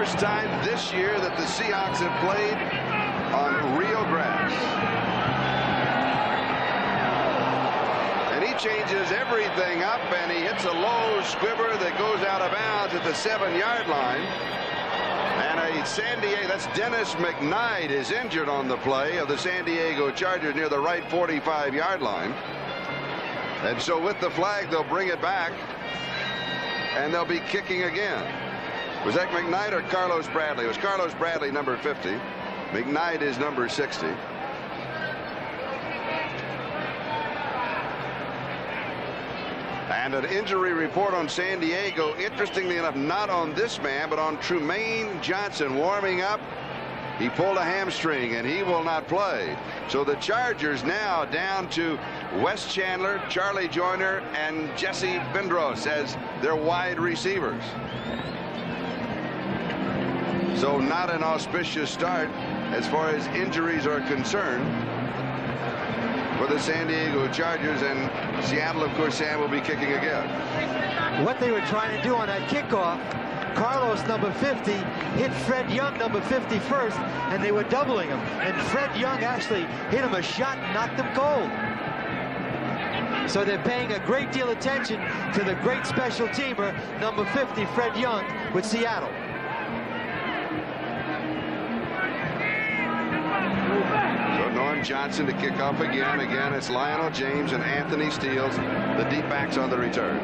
first time this year that the Seahawks have played on real grass. And he changes everything up, and he hits a low squibber that goes out of bounds at the 7-yard line. And San Diego, that's Dennis McKnight, is injured on the play of the San Diego Chargers near the right 45-yard line. And so with the flag, they'll bring it back, and they'll be kicking again. Was that McKnight or Carlos Bradley? It was Carlos Bradley, number 50. McKnight is number 60. And an injury report on San Diego, interestingly enough, not on this man, but on Trumaine Johnson warming up. He pulled a hamstring, and he will not play. So the Chargers now down to Wes Chandler, Charlie Joyner, and Jesse Bindros as their wide receivers. So not an auspicious start as far as injuries are concerned for the San Diego Chargers, and Seattle, of course, Sam, will be kicking again. What they were trying to do on that kickoff, Carlos, number 50, hit Fred Young, number 50, first, and they were doubling him. And Fred Young actually hit him a shot and knocked him cold. So they're paying a great deal of attention to the great special teamer, number 50, Fred Young, with Seattle. Norm Johnson to kick off again. Again, it's Lionel James and Anthony Steeles, the deep backs on the return.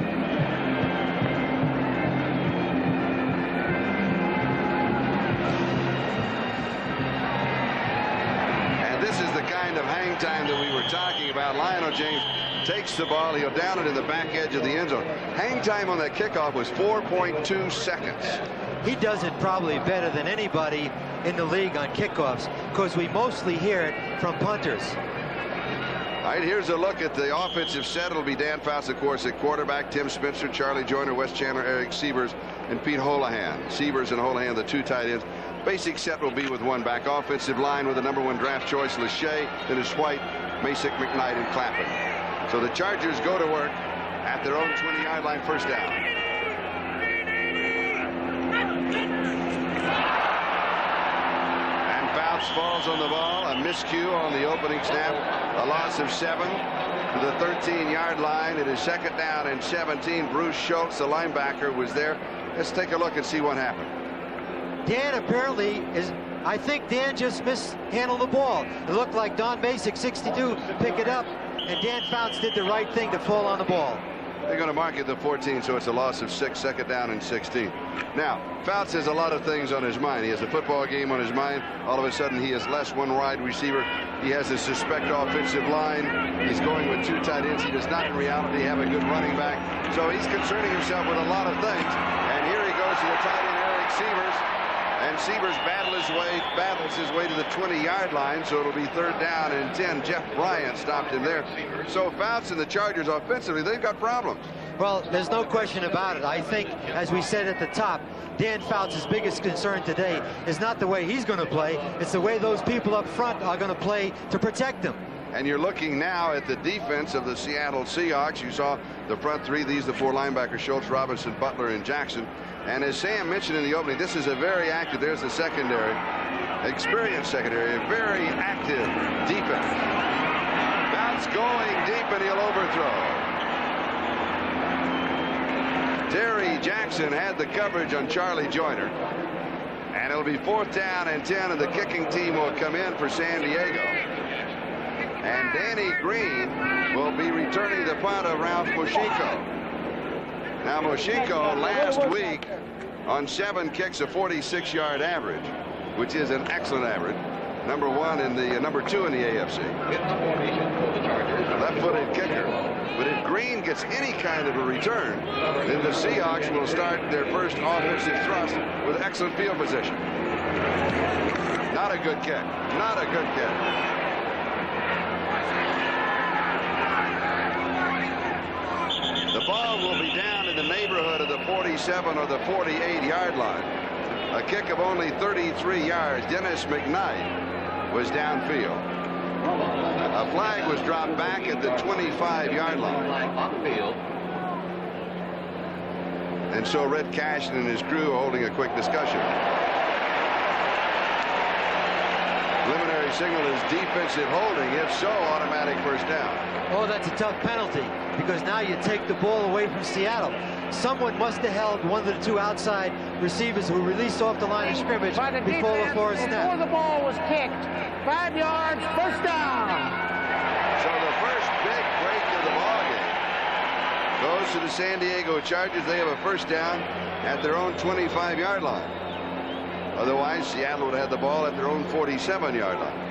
And this is the kind of hang time that we were talking about. Lionel James takes the ball. He'll down it in the back edge of the end zone. Hang time on that kickoff was 4.2 seconds. He does it probably better than anybody in the league on kickoffs, because we mostly hear it from punters. All right, here's a look at the offensive set. It'll be Dan Fouts, of course, at quarterback, Tim Spencer, Charlie Joyner, Wes Chandler, Eric Sievers, and Pete Holohan. Sievers and Holohan, the two tight ends. Basic set will be with one back. Offensive line with the #1 draft choice, Lachey, then it's White, Masick, McKnight, and Clappin. So the Chargers go to work at their own 20-yard line, first down. Falls on the ball, a miscue on the opening snap, a loss of 7 to the 13-yard line. It is second down and 17. Bruce Schultz, the linebacker, was there. Let's take a look and see what happened. Dan apparently is, I think Dan just mishandled the ball. It looked like Don Masick, 62, pick it up, and Dan Fouts did the right thing to fall on the ball. They're going to mark it to 14, so it's a loss of 6, second down and 16. Now, Fouts has a lot of things on his mind. He has a football game on his mind. All of a sudden, he has less one wide receiver. He has a suspect offensive line. He's going with 2 tight ends. He does not, in reality, have a good running back. So he's concerning himself with a lot of things. And here he goes to the tight end, Eric Sievers. And Sievers battles his way to the 20-yard line, so it'll be third down and 10. Jeff Bryant stopped him there. So Fouts and the Chargers offensively, they've got problems. Well, there's no question about it. I think, as we said at the top, Dan Fouts' biggest concern today is not the way he's going to play, it's the way those people up front are going to play to protect him. And you're looking now at the defense of the Seattle Seahawks. You saw the front three, these the 4 linebackers, Schultz, Robinson, Butler, and Jackson. And as Sam mentioned in the opening, this is a very active, there's the secondary, experienced secondary, a very active defense. Fouts going deep, and he'll overthrow. Terry Jackson had the coverage on Charlie Joyner. And it'll be fourth down and 10, and the kicking team will come in for San Diego. And Danny Green will be returning the punt of Ralph Moshiko. Now, Moshiko last week on 7 kicks, a 46-yard average, which is an excellent average. Number 2 in the AFC. Left-footed kicker. But if Green gets any kind of a return, then the Seahawks will start their first offensive thrust with excellent field position. Not a good kick. Not a good kick. The ball will be down in the neighborhood of the 47 or the 48-yard line. A kick of only 33 yards. Dennis McKnight was downfield. A flag was dropped back at the 25-yard line. And so Red Cashin and his crew are holding a quick discussion. Preliminary signal is defensive holding. If so, automatic first down. Oh, that's a tough penalty, because now you take the ball away from Seattle. Someone must have held one of the two outside receivers who released off the line of scrimmage before the forced snap. Before the ball was kicked. 5 yards, first down. So the first big break of the ball game goes to the San Diego Chargers. They have a first down at their own 25-yard line. Otherwise, Seattle would have had the ball at their own 47-yard line.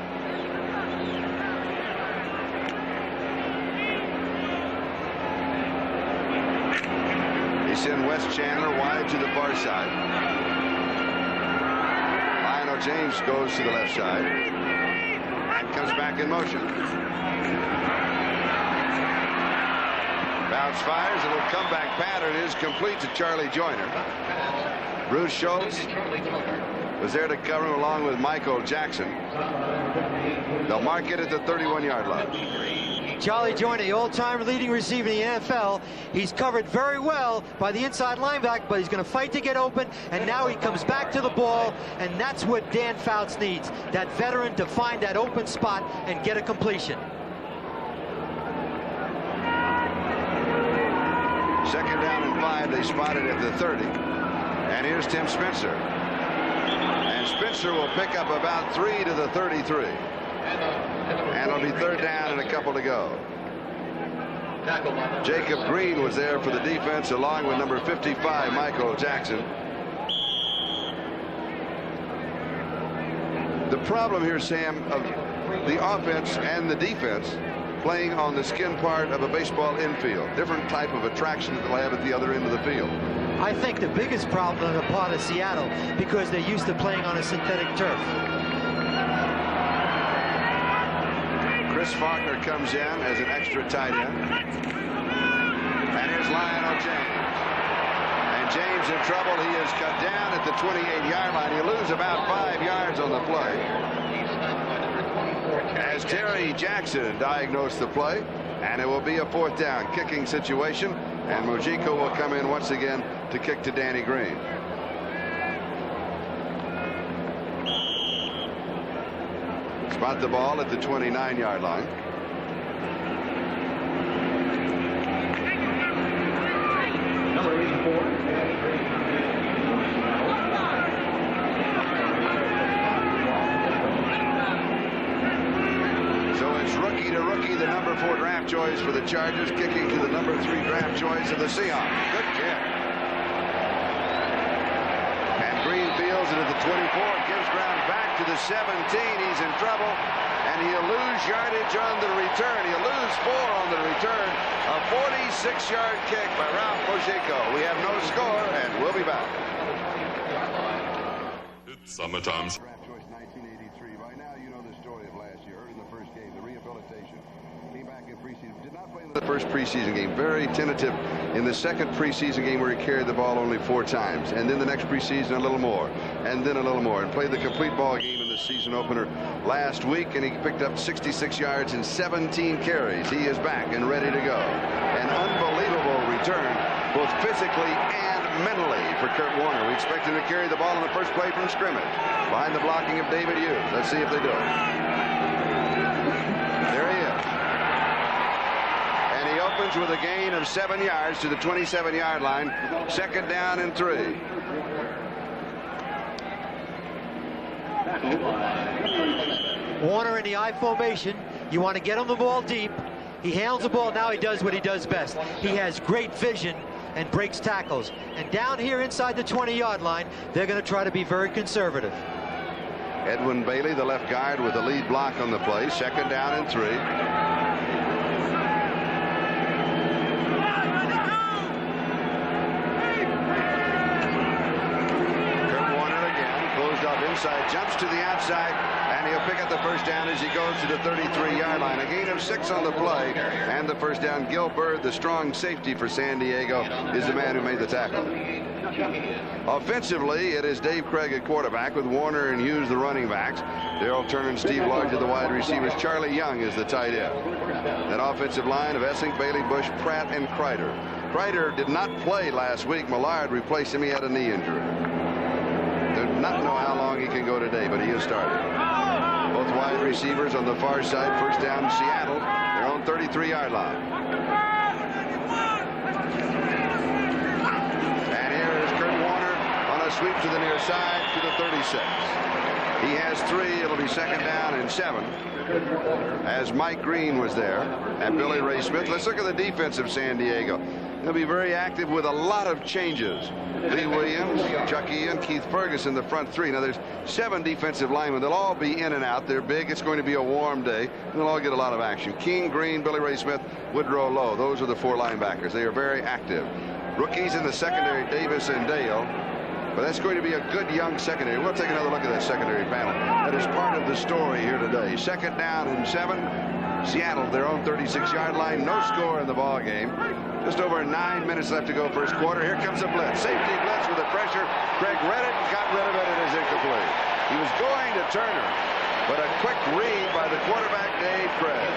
They send Wes Chandler wide to the far side. Lionel James goes to the left side and comes back in motion. Bounce fires, a little comeback pattern is complete to Charlie Joyner. Bruce Schultz was there to cover him along with Michael Jackson. They'll mark it at the 31-yard line. Charlie Joyner, the all-time leading receiver in the NFL. He's covered very well by the inside linebacker, but he's going to fight to get open, and now he comes back to the ball, and that's what Dan Fouts needs, that veteran to find that open spot and get a completion. Second down and 5. They spot it at the 30. And here's Tim Spencer. And Spencer will pick up about 3 to the 33. And it'll be third down and a couple to go. Jacob Green was there for the defense along with number 55, Michael Jackson. The problem here, Sam, of the offense and the defense playing on the skin part of a baseball infield. Different type of attraction that they'll have at the other end of the field. I think the biggest problem on the part of Seattle, because they're used to playing on a synthetic turf. Chris Faulkner comes in as an extra tight end. And here's Lionel James. And James in trouble. He is cut down at the 28-yard line. He'll lose about 5 yards on the play. As Terry Jackson diagnosed the play, and it will be a fourth down kicking situation, and Mojico will come in once again to kick to Danny Green. Spot the ball at the 29-yard line. Number 84. Rookie to rookie, the number 4 draft choice for the Chargers, kicking to the number 3 draft choice of the Seahawks. Good kick. And Green fields it at the 24, gives ground back to the 17. He's in trouble, and he'll lose yardage on the return. He'll lose 4 on the return. A 46-yard kick by Ralph Mojico. We have no score, and we'll be back. It's summertime. Draft choice 1983. By now, you know the story of last year. Heard in the first game, the rehabilitation. Came back in preseason. Did not play in the first preseason game. Very tentative in the second preseason game where he carried the ball only 4 times. And then the next preseason, a little more. And then a little more. And played the complete ball game in the season opener last week. And he picked up 66 yards and 17 carries. He is back and ready to go. An unbelievable return, both physically and mentally for Kurt Warner. We expect him to carry the ball on the first play from scrimmage behind the blocking of David Hughes. Let's see if they do it. There he is. And he opens with a gain of 7 yards to the 27-yard line. Second down and 3. Warner in the I formation. You want to get him the ball deep. He handles the ball. Now he does what he does best. He has great vision and breaks tackles. And down here inside the 20-yard line, they're going to try to be very conservative. Edwin Bailey, the left guard, with the lead block on the play. Second down and 3. Kurt Warner again, closed up inside, jumps to the outside, and he'll pick up the first down as he goes to the 33-yard line. A gain of 6 on the play, and the first down. Gil Byrd, the strong safety for San Diego, is the man who made the tackle. Offensively, it is Dave Craig at quarterback with Warner and Hughes the running backs. Darrell Turner and Steve Large are the wide receivers. Charlie Young is the tight end. That offensive line of Essing, Bailey, Bush, Pratt, and Kreider. Kreider did not play last week. Millard replaced him. He had a knee injury. Do not know how long he can go today, but he is starting. Both wide receivers on the far side. First down, Seattle, their own 33-yard line. And here is Kurt Warner on a sweep to the near side to the 36. He has 3. It'll be second down and 7. As Mike Green was there and Billy Ray Smith. Let's look at the defense of San Diego. They'll be very active with a lot of changes. Lee Williams, Chuck Ian, Keith Ferguson, the front 3. Now there's 7 defensive linemen. They'll all be in and out. They're big. It's going to be a warm day. They'll all get a lot of action. King, Green, Billy Ray Smith, Woodrow Lowe. Those are the 4 linebackers. They are very active. Rookies in the secondary, Davis and Dale. But that's going to be a good young secondary. We'll take another look at that secondary panel. That is part of the story here today. Second down and 7. Seattle, their own 36-yard line. No score in the ball game. Just over 9 minutes left to go first quarter. Here comes a blitz. Safety blitz with the pressure. Craig read it, got rid of it, and is incomplete. He was going to Turner, but a quick read by the quarterback, Dave Craig.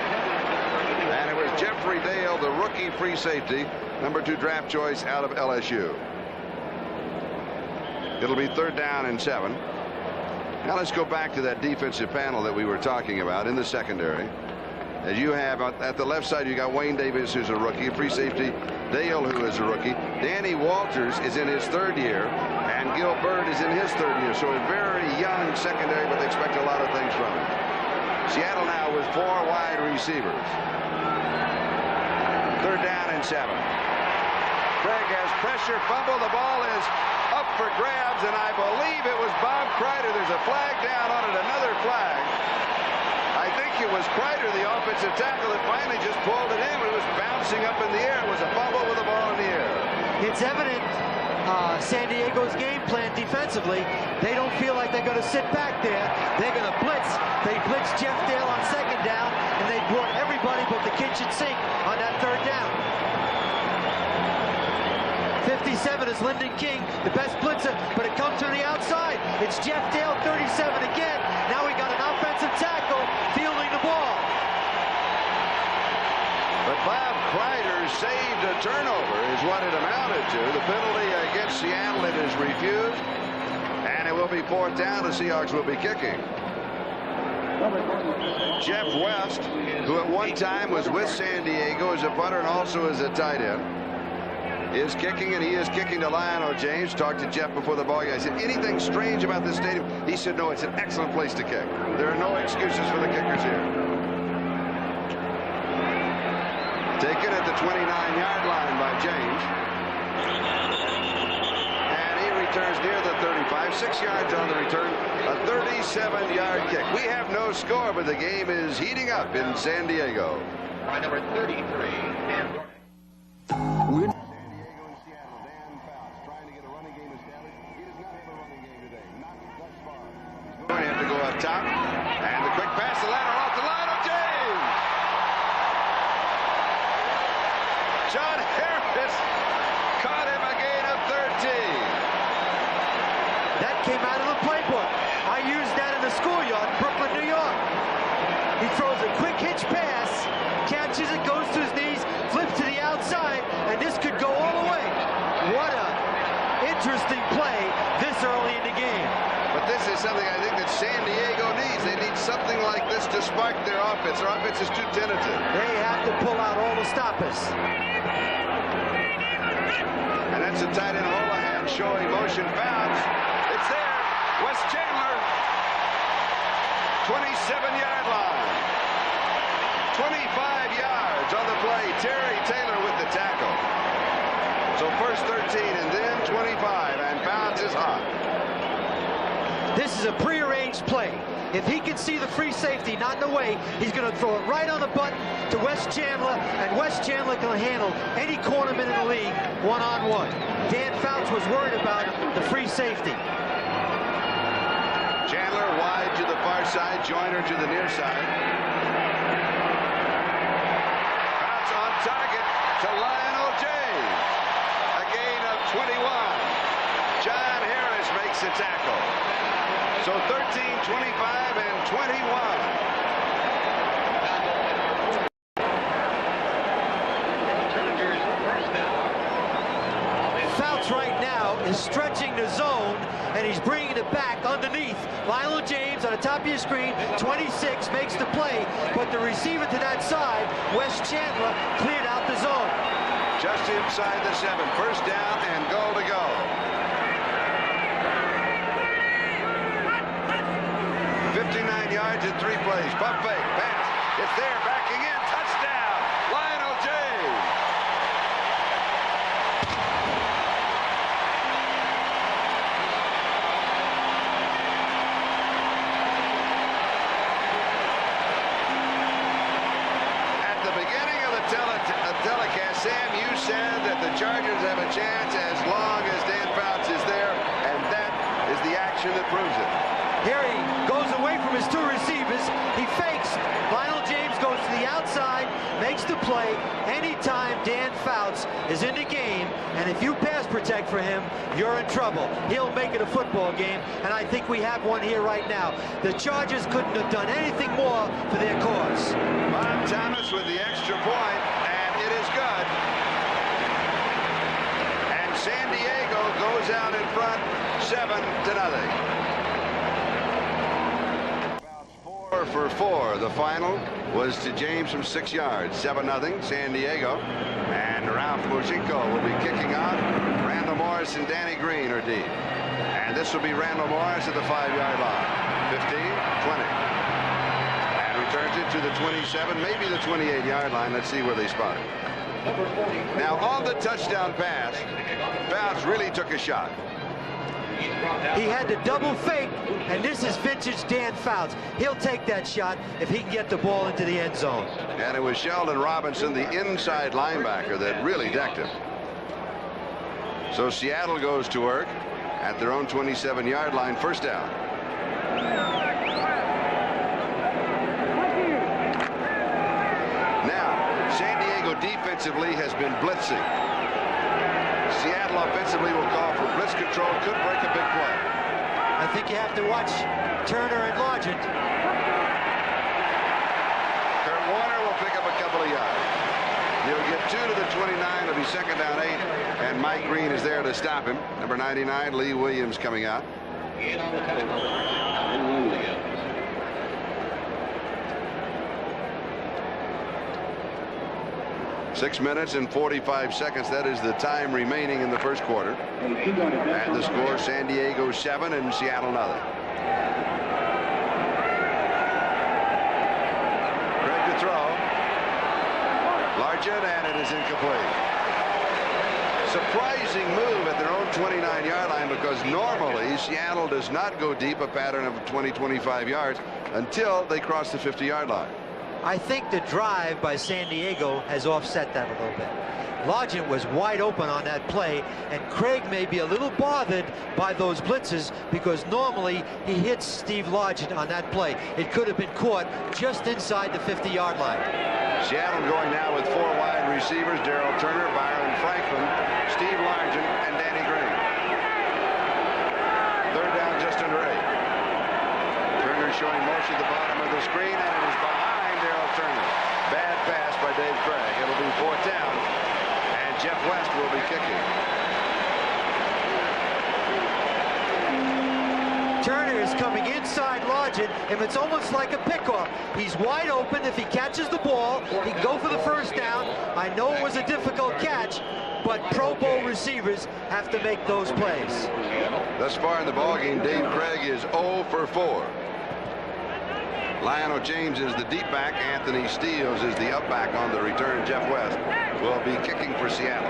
And it was Jeffrey Dale, the rookie free safety, number 2 draft choice out of LSU. It'll be third down and 7. Now let's go back to that defensive panel that we were talking about in the secondary. As you have at the left side, you got Wayne Davis, who's a rookie, free safety, Dale, who is a rookie. Danny Walters is in his 3rd year, and Gil Byrd is in his 3rd year. So a very young secondary, but they expect a lot of things from him. Seattle now with 4 wide receivers. Third down and 7. Craig has pressure, fumble. The ball is up for grabs, and I believe it was Bob Kreider. There's a flag down on it, another flag. I think it was Kreider, the offensive tackle, that finally just pulled it in. It was bouncing up in the air. It was a fumble with the ball in the air. It's evident San Diego's game plan defensively. They don't feel like they're going to sit back there. They're going to blitz. They blitzed Jeff Dale on second down, and they brought everybody but the kitchen sink on that third down. 57 is Lyndon King, the best blitzer, but it comes from the outside. It's Jeff Dale, 37 again. Now we got an offensive tackle fielding the ball. But Bob Kreider saved a turnover is what it amounted to. The penalty against Seattle, it is refused. And it will be fourth down. The Seahawks will be kicking. Jeff West, who at one time was with San Diego as a punter and also as a tight end, is kicking, and he is kicking to Lionel James. Talked to Jeff before the ball game. I said, anything strange about this stadium? He said, no, it's an excellent place to kick. There are no excuses for the kickers here. Taken at the 29-yard line by James. And he returns near the 35. 6 yards on the return. A 37-yard kick. We have no score, but the game is heating up in San Diego. By number 33. Top, and the quick pass, the ladder off the line of James. John Harris caught him a gain of 13. That came out of the playbook. I used that in the schoolyard in Brooklyn, New York. He throws a quick hitch pass, catches it, goes to his knees, flips to the outside, and this could go all the way. What a interesting play this early in the game. But this is something I think that San Diego needs. They need something like this to spark their offense. Their offense is too tentative. They have to pull out all the stoppers. And that's a tight end Holohan showing motion bounce. It's there. Wes Chandler, 27-yard line. 25 yards on the play. Terry Taylor with the tackle. So first 13 and then 25, and bounce is hot. This is a prearranged play. If he can see the free safety not in the way, he's going to throw it right on the button to Wes Chandler, and Wes Chandler can handle any cornerman in the league one-on-one. Dan Fouts was worried about the free safety. Chandler wide to the far side, Joyner to the near side. Fouts on target to Lionel James. A gain of 21. John Harris makes the tackle. So 13, 25, and 21. Fouts right now is stretching the zone, and he's bringing it back underneath. Lionel James on the top of your screen, 26, makes the play, but the receiver to that side, Wes Chandler, cleared out the zone. Just inside the 7, first down and goal to go. 59 yards in 3 plays. Pump fake, pass. It's there, backing in, touchdown, Lionel James. At the beginning of the telecast, Sam, you said that the Chargers have a chance as long as Dan Fouts is there, and that is the action that proves it. Here he goes away from his 2 receivers. He fakes. Lionel James goes to the outside, makes the play. Anytime Dan Fouts is in the game, and if you pass protect for him, you're in trouble. He'll make it a football game, and I think we have one here right now. The Chargers couldn't have done anything more for their cause. Bob Thomas with the extra point, and it is good. And San Diego goes out in front, 7-0. 4 for 4. The final was to James from 6 yards. 7-0 San Diego. And Ralph Mojinko will be kicking out. Randall Morris and Danny Green are deep. And this will be Randall Morris at the 5-yard line. 15, 20. And returns it to the 27, maybe the 28-yard line. Let's see where they spot it. Now on the touchdown pass, Fouts really took a shot. He had the double fake, and this is vintage Dan Fouts. He'll take that shot if he can get the ball into the end zone. And it was Sheldon Robinson, the inside linebacker, that really decked him. So Seattle goes to work at their own 27-yard line, first down. Now, San Diego defensively has been blitzing. Seattle offensively will call for blitz control, could break a big play. I think you have to watch Turner and Largent. Kurt Warner will pick up a couple of yards. He'll get 2 to the 29. It'll be second down 8, and Mike Green is there to stop him. Number 99, Lee Williams, coming out. 6 minutes and 45 seconds. That is the time remaining in the first quarter. And the score, San Diego 7 and Seattle 0. Craig to throw. Largent, and it is incomplete. Surprising move at their own 29-yard line, because normally Seattle does not go deep, a pattern of 20-25 yards, until they cross the 50-yard line. I think the drive by San Diego has offset that a little bit. Largent was wide open on that play, and Craig may be a little bothered by those blitzes, because normally he hits Steve Largent on that play. It could have been caught just inside the 50-yard line. Seattle going now with 4 wide receivers: Darrell Turner, Byron Franklin, Steve Largent, and Danny Green. Third down just under 8. Turner showing motion at the bottom of the screen, and it is behind Darrell Turner. Bad pass by Dave Craig. It'll be 4th down, and Jeff West will be kicking. Turner is coming inside Largent, and it's almost like a pickoff. He's wide open. If he catches the ball, he can go for the first down. I know it was a difficult catch, but Pro Bowl receivers have to make those plays. Thus far in the ballgame, Dave Craig is 0 for 4. Lionel James is the deep back. Anthony Steeles is the up back on the return. Jeff West will be kicking for Seattle.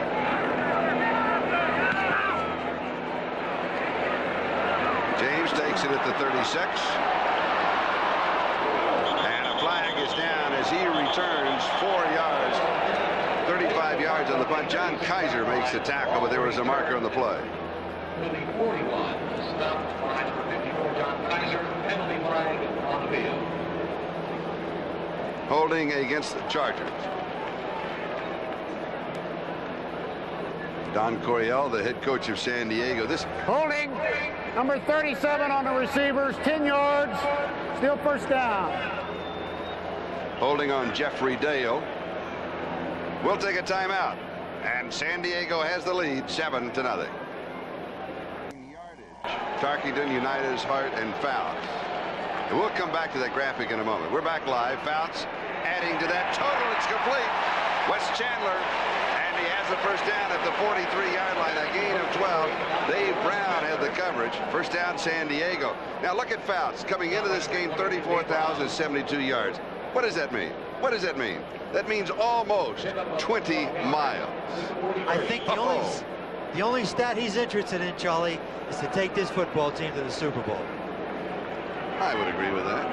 James takes it at the 36. And a flag is down as he returns 4 yards. 35 yards on the punt. John Kaiser makes the tackle, but there was a marker on the play. Penalty 41. Stopped for number 54, John Kaiser. Penalty flag on the field. Holding against the Chargers. Don Coryell, the head coach of San Diego. This Holding number 37 on the receivers, 10 yards, still first down. Holding on Jeffrey Dale. We'll take a timeout, and San Diego has the lead, 7-0. Tarkington, Unitas, Hart, and Fouts. And we'll come back to that graphic in a moment. We're back live. Fouts adding to that total. It's complete. Wes Chandler, and he has a first down at the 43-yard line, a gain of 12. Dave Brown had the coverage. First down, San Diego. Now look at Fouts coming into this game, 34,072 yards. What does that mean? What does that mean? That means almost 20 miles. I think the only stat he's interested in, Charlie, is to take this football team to the Super Bowl. I would agree with that.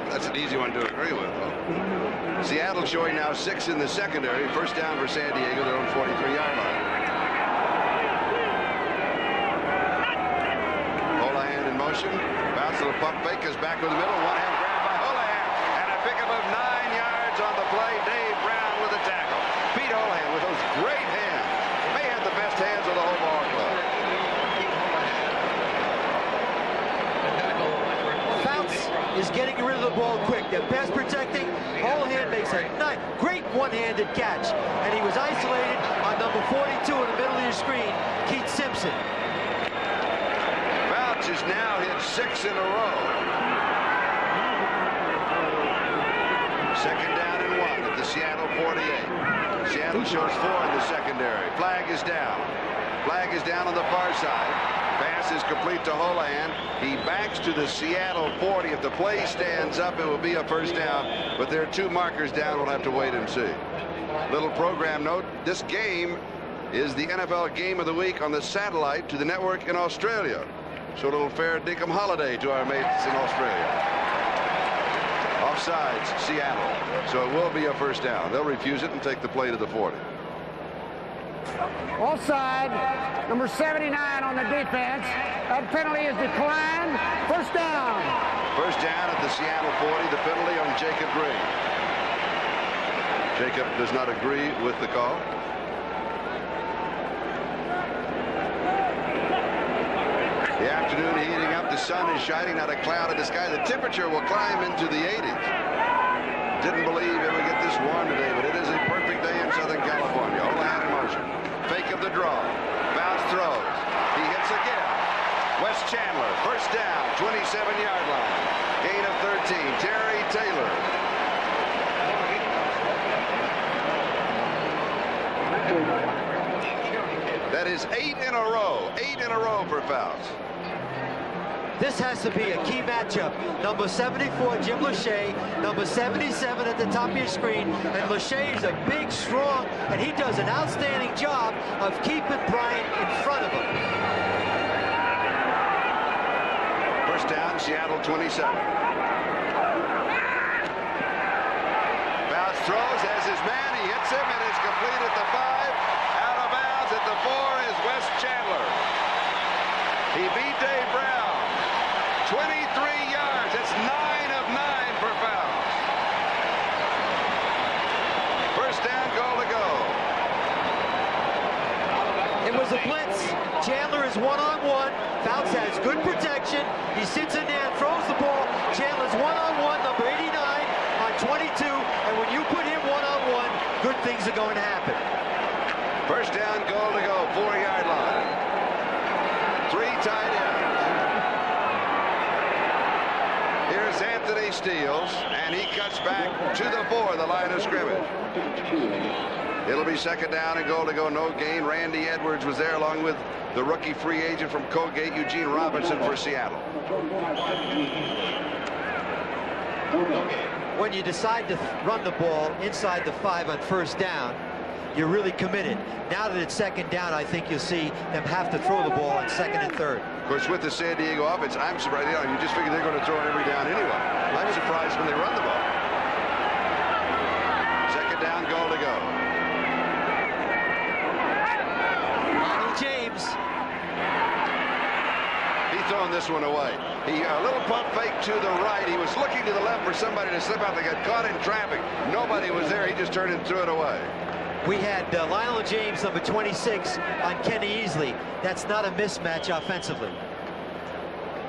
That's an easy one to agree with, though. Seattle showing now 6 in the secondary. First down for San Diego, their own 43-yard line. Holahan in motion. Bounce to the pump fake, is back with the middle. One-hand grab by Holahan. And a pickup of 9 yards on the play. Dave Brown with a tackle. Pete Holahan with those great hands. May have the best hands of the whole ball club. Is getting rid of the ball quick. They're pass protecting. Holahan makes a great one-handed catch, and he was isolated on number 42 in the middle of your screen, Keith Simpson. Fouts has now hit 6 in a row. Second down and 1 at the Seattle 48. Seattle shows 4 in the secondary. Flag is down. Flag is down on the far side. Pass is complete to Holahan. He backs to the Seattle 40. If the play stands up, it will be a first down. But there are 2 markers down. We'll have to wait and see. Little program note. This game is the NFL Game of the Week on the satellite to the network in Australia. So a little fair dinkum holiday to our mates in Australia. Offsides, Seattle. So it will be a first down. They'll refuse it and take the play to the 40. Offside, number 79 on the defense. That penalty is declined. First down. First down at the Seattle 40. The penalty on Jacob Green. Jacob does not agree with the call. The afternoon heating up. The sun is shining, not a cloud in the sky. The temperature will climb into the 80s. Didn't believe it would get this warm today, but it is a perfect day in Southern California. Holahan in motion. Fake of the draw. Fouts throws. He hits again. Wes Chandler, first down, 27-yard line. Gain of 13. Terry Taylor. That is 8 in a row. 8 in a row for Fouts. This has to be a key matchup. Number 74, Jim Lachey. Number 77 at the top of your screen. And Lachey is a big, strong, and he does an outstanding job of keeping Bryant in front of him. First down, Seattle 27. Fouts throws, has his man. He hits him, and it's complete at the 5. Out of bounds at the 4 is Wes Chandler. He beat Dave Brown. 23 yards. It's 9 of 9 for Fouts. First down, goal to go. It was a blitz. Chandler is one-on-one. Fouts has good protection. He sits in there and throws the ball. Chandler's one-on-one, number 89 on 22. And when you put him one-on-one, good things are going to happen. First down, goal to go. 4-yard line. 3 tight ends. Here's Anthony Steele, and he cuts back to the 4, the line of scrimmage. It'll be second down and goal to go. No gain. Randy Edwards was there along with the rookie free agent from Colgate, Eugene Robinson, for Seattle. When you decide to run the ball inside the 5 on first down, you're really committed. Now that it's second down, I think you'll see them have to throw the ball on second and third. Of course, with the San Diego offense, I'm surprised. You know, you just figure they're going to throw it every down anyway. I'm surprised when they run the ball. Second down, goal to go. Ronald James. He's throwing this one away. A little pump fake to the right. He was looking to the left for somebody to slip out. They got caught in traffic. Nobody was there. He just turned and threw it away. We had Lionel James, number 26, on Kenny Easley. That's not a mismatch offensively.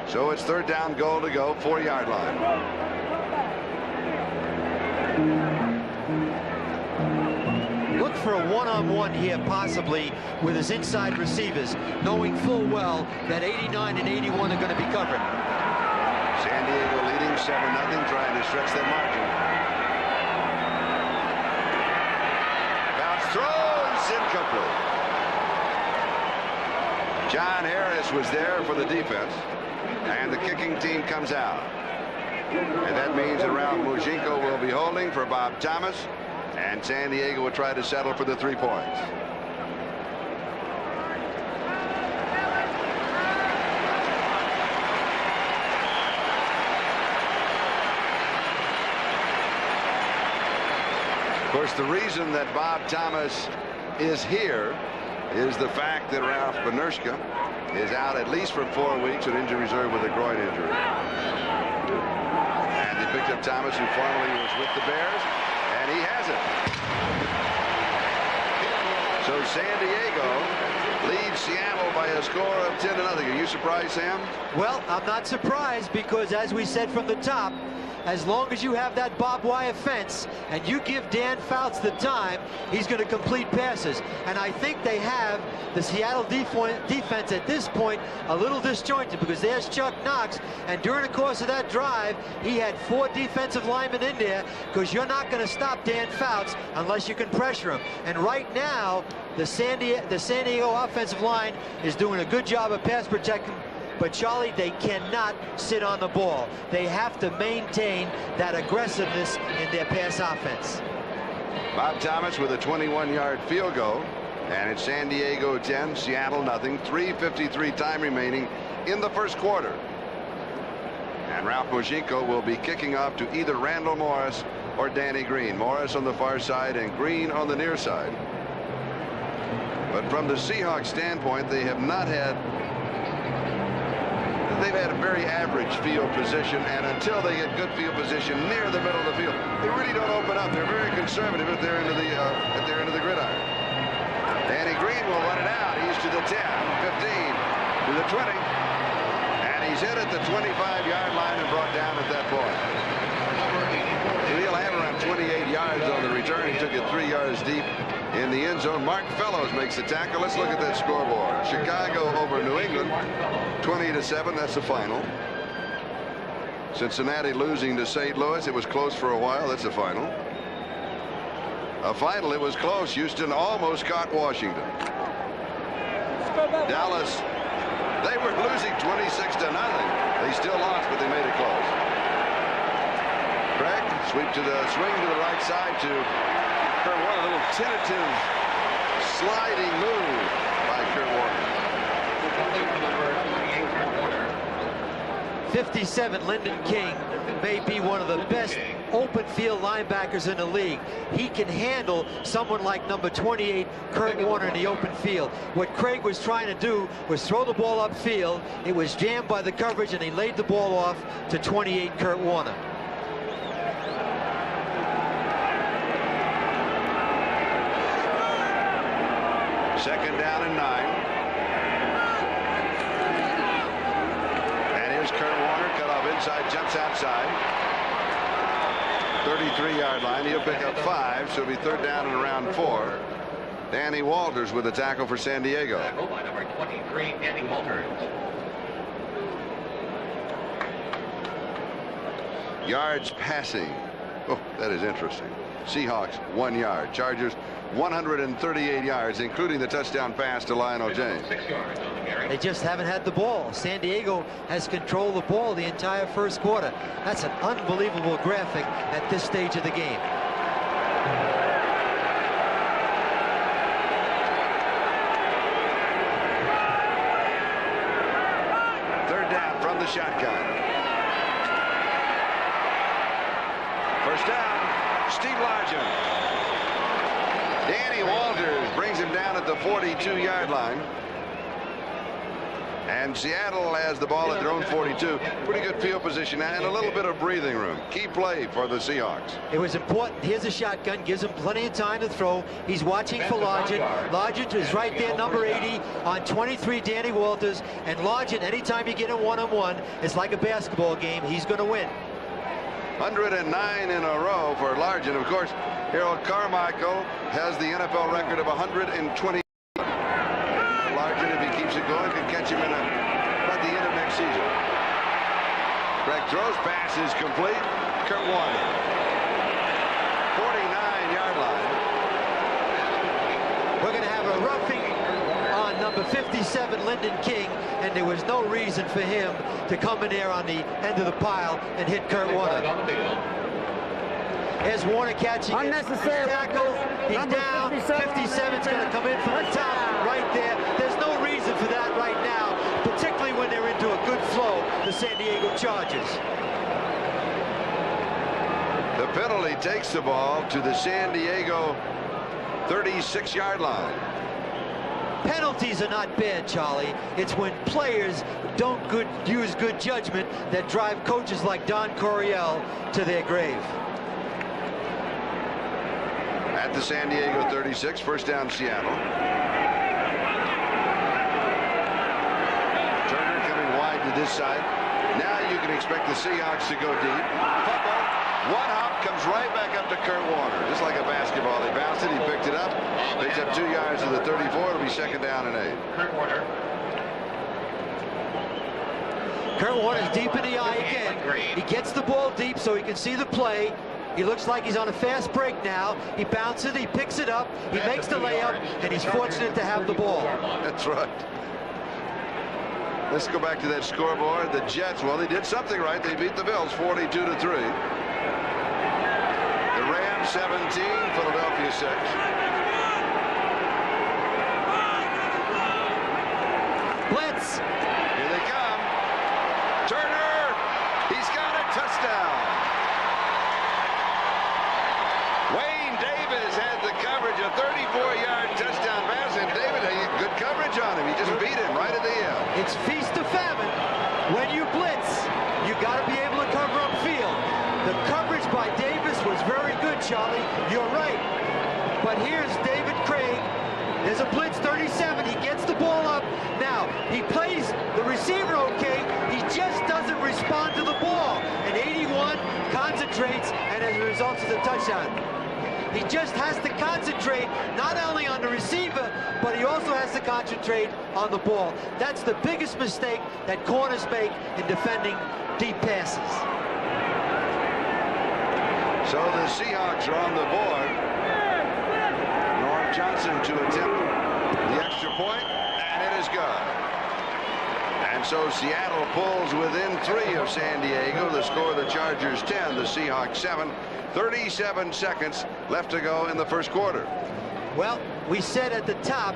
So it's third down, goal to go, 4-yard line. Look look for a one-on-one here, possibly with his inside receivers, knowing full well that 89 and 81 are going to be covered. San Diego leading 7-0, trying to stretch that margin. Bounce throws incomplete. John Harris was there for the defense, and the kicking team comes out. And that means that Ralph Mujinko will be holding for Bob Thomas, and San Diego will try to settle for the 3 points. Of course, the reason that Bob Thomas is here is the fact that Ralph Benershka is out at least for 4 weeks on injury reserve with a groin injury. And they picked up Thomas, who formerly was with the Bears, and he has it. So San Diego leads Seattle by a score of 10-0. Are you surprised, Sam? Well, I'm not surprised, because as we said from the top, as long as you have that barbed wire fence and you give Dan Fouts the time, he's going to complete passes. And I think they have the Seattle defense at this point a little disjointed, because there's Chuck Knox, and during the course of that drive, he had 4 defensive linemen in there, because you're not going to stop Dan Fouts unless you can pressure him. And right now, the San Diego offensive line is doing a good job of pass protecting. But Charlie, they cannot sit on the ball. They have to maintain that aggressiveness in their pass offense. Bob Thomas with a 21-yard field goal, and it's San Diego 10, Seattle nothing. 3:53 time remaining in the first quarter. And Ralph Mujinko will be kicking off to either Randall Morris or Danny Green. Morris on the far side and Green on the near side. But from the Seahawks standpoint, they have not had They've had a very average field position, and until they get good field position near the middle of the field, they really don't open up. They're very conservative at their end of the gridiron. Danny Green will run it out. He's to the 10, 15, to the 20, and he's hit at the 25-yard line and brought down at that point. So he'll have around 28 yards on the return. He took it 3 yards deep in the end zone. Mark Fellows makes the tackle. Let's look at that scoreboard. Chicago over New England, 20-7. That's the final. Cincinnati losing to St. Louis. It was close for a while. That's the final. A final. It was close. Houston almost caught Washington. Dallas, they were losing 26-0. They still lost, but they made it close. Craig, swing to the right side to Kurt Warner. A little tentative sliding move by Kurt Warner. 57, Lyndon King may be one of the best open field linebackers in the league. He can handle someone like number 28, Kurt Warner, in the open field. What Craig was trying to do was throw the ball upfield. It was jammed by the coverage, and he laid the ball off to 28, Kurt Warner. Second down and 9. And here's Kurt Warner, cut off inside, jumps outside. 33-yard line. He'll pick up 5, so it'll be third down and around 4. Danny Walters with a tackle for San Diego. Tackle by number 23, Danny Walters. Yards passing. Oh, that is interesting. Seahawks 1 yard. Chargers 138 yards, including the touchdown pass to Lionel James. 6 yards on the carry. They just haven't had the ball. San Diego has controlled the ball the entire first quarter. That's an unbelievable graphic at this stage of the game. Third down from the shotgun. First down, Steve Largent. Danny Walters brings him down at the 42-yard line. And Seattle has the ball at their own 42. Pretty good field position and a little bit of breathing room. Key play for the Seahawks. It was important. Here's a shotgun. Gives him plenty of time to throw. He's watching for Largent. Largent is right there, number 80 on 23, Danny Walters. And Largent, anytime you get him one-on-one, it's like a basketball game. He's going to win. 109 in a row for Largent. Of course, Harold Carmichael has the NFL record of 120. Largent, if he keeps it going, could catch him in about the end of next season. Greg throws, pass is complete. Kurt Warner, 49-yard line. We're going to have a roughing on number 57, Lyndon King, and there was no reason for him to come in there on the end of the pile and hit Kurt Warner. Here's Warner catching unnecessary tackle. He's down. 57's going to come in from the top right there. There's no reason for that right now, particularly when they're into a good flow, the San Diego Chargers. The penalty takes the ball to the San Diego 36-yard line. Penalties are not bad, Charlie. It's when players don't use good judgment that drive coaches like Don Coryell to their grave. At the San Diego 36, first down Seattle. Turner coming wide to this side. Now you can expect the Seahawks to go deep. Fumble. One hop comes right back up to Kurt Warner. Just like a basketball. He bounced it. He picked it up. Picks up 2 yards to the 34. It'll be second down and 8. Kurt Warner. Kurt Warner's deep in the eye again. He gets the ball deep so he can see the play. He looks like he's on a fast break now. He bounces, he picks it up, he makes the layup, and he's fortunate to have the ball. That's right. Let's go back to that scoreboard. The Jets, well, they did something right. They beat the Bills 42-3. The Rams 17, Philadelphia 6. Blitz. Here they come. Turner, he's got a touchdown. Wayne Davis had the coverage, a 34-yard touchdown pass, and David had good coverage on him. He just beat him right at the end. It's feast or famine. When you blitz, you got to be able to cover upfield. The coverage by Davis was very good, Charlie. You're right. But here's David Craig. There's a blitz, 37. He gets the ball up. Now, he plays the receiver okay. He just doesn't respond to the ball. And 81 concentrates, and as a result, it's a touchdown. He just has to concentrate not only on the receiver, but he also has to concentrate on the ball. That's the biggest mistake that corners make in defending deep passes. So the Seahawks are on the board. Norm Johnson to attempt the extra point, and it is good. And so Seattle pulls within 3 of San Diego. The score, the Chargers 10, the Seahawks 7. 37 seconds left to go in the first quarter. Well, we said at the top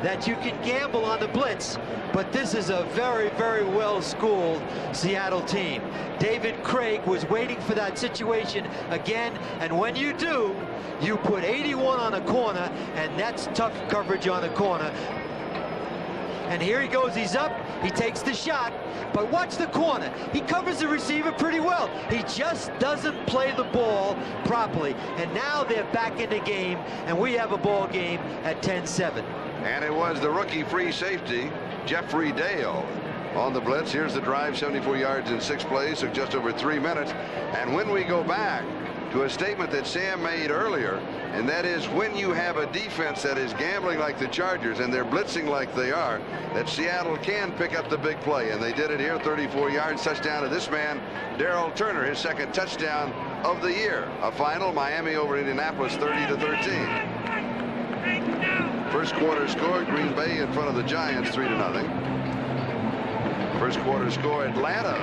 that you can gamble on the blitz, but this is a very, very well-schooled Seattle team. David Craig was waiting for that situation again, and when you do, you put 81 on a corner, and that's tough coverage on the corner. And here he goes, he's up, he takes the shot, but watch the corner. He covers the receiver pretty well. He just doesn't play the ball properly. And now they're back in the game, and we have a ball game at 10-7. And it was the rookie free safety, Jeffrey Dale, on the blitz. Here's the drive, 74 yards in 6 plays, so just over 3 minutes. And when we go back to a statement that Sam made earlier, and that is when you have a defense that is gambling like the Chargers and they're blitzing like they are, that Seattle can pick up the big play, and they did it here. 34 yards, touchdown to this man, Darrell Turner, his second touchdown of the year. A final, Miami over Indianapolis 30-13. First quarter score, Green Bay in front of the Giants 3-0. First quarter score, Atlanta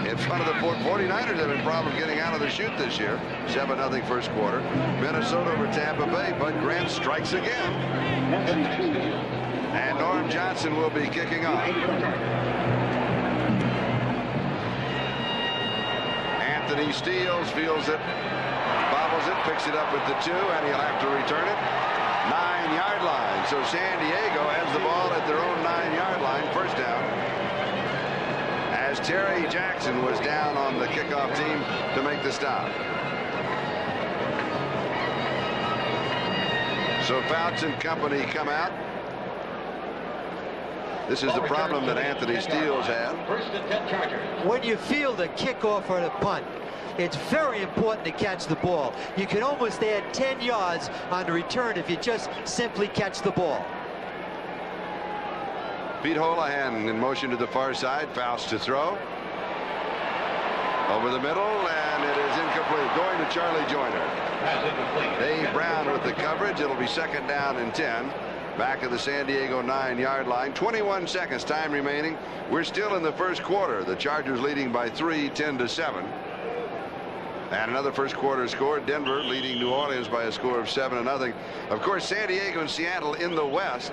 in front of the 49ers having problems getting out of the chute this year. 7-0 first quarter. Minnesota over Tampa Bay. Bud Grant strikes again. And Norm Johnson will be kicking off. Anthony Steele feels it, bobbles it, picks it up at the 2, and he'll have to return it. 9-yard line. So San Diego has the ball at their own 9-yard line. First down. As Terry Jackson was down on the kickoff team to make the stop. So Fouts and company come out. This is the problem that Anthony Steele's had. First and 10 Chargers. When you field a kickoff or a punt, It's very important to catch the ball. You can almost add 10 yards on the return if you just simply catch the ball. Pete Holohan in motion to the far side. Faust to throw. Over the middle, and it is incomplete. Going to Charlie Joyner. Dave Brown with the coverage. It'll be 2nd down and 10. Back at the San Diego 9-yard line. 21 seconds time remaining. We're still in the first quarter. The Chargers leading by 3, 10-7. And another first quarter score. Denver leading New Orleans by a score of 7-0. Of course, San Diego and Seattle in the West.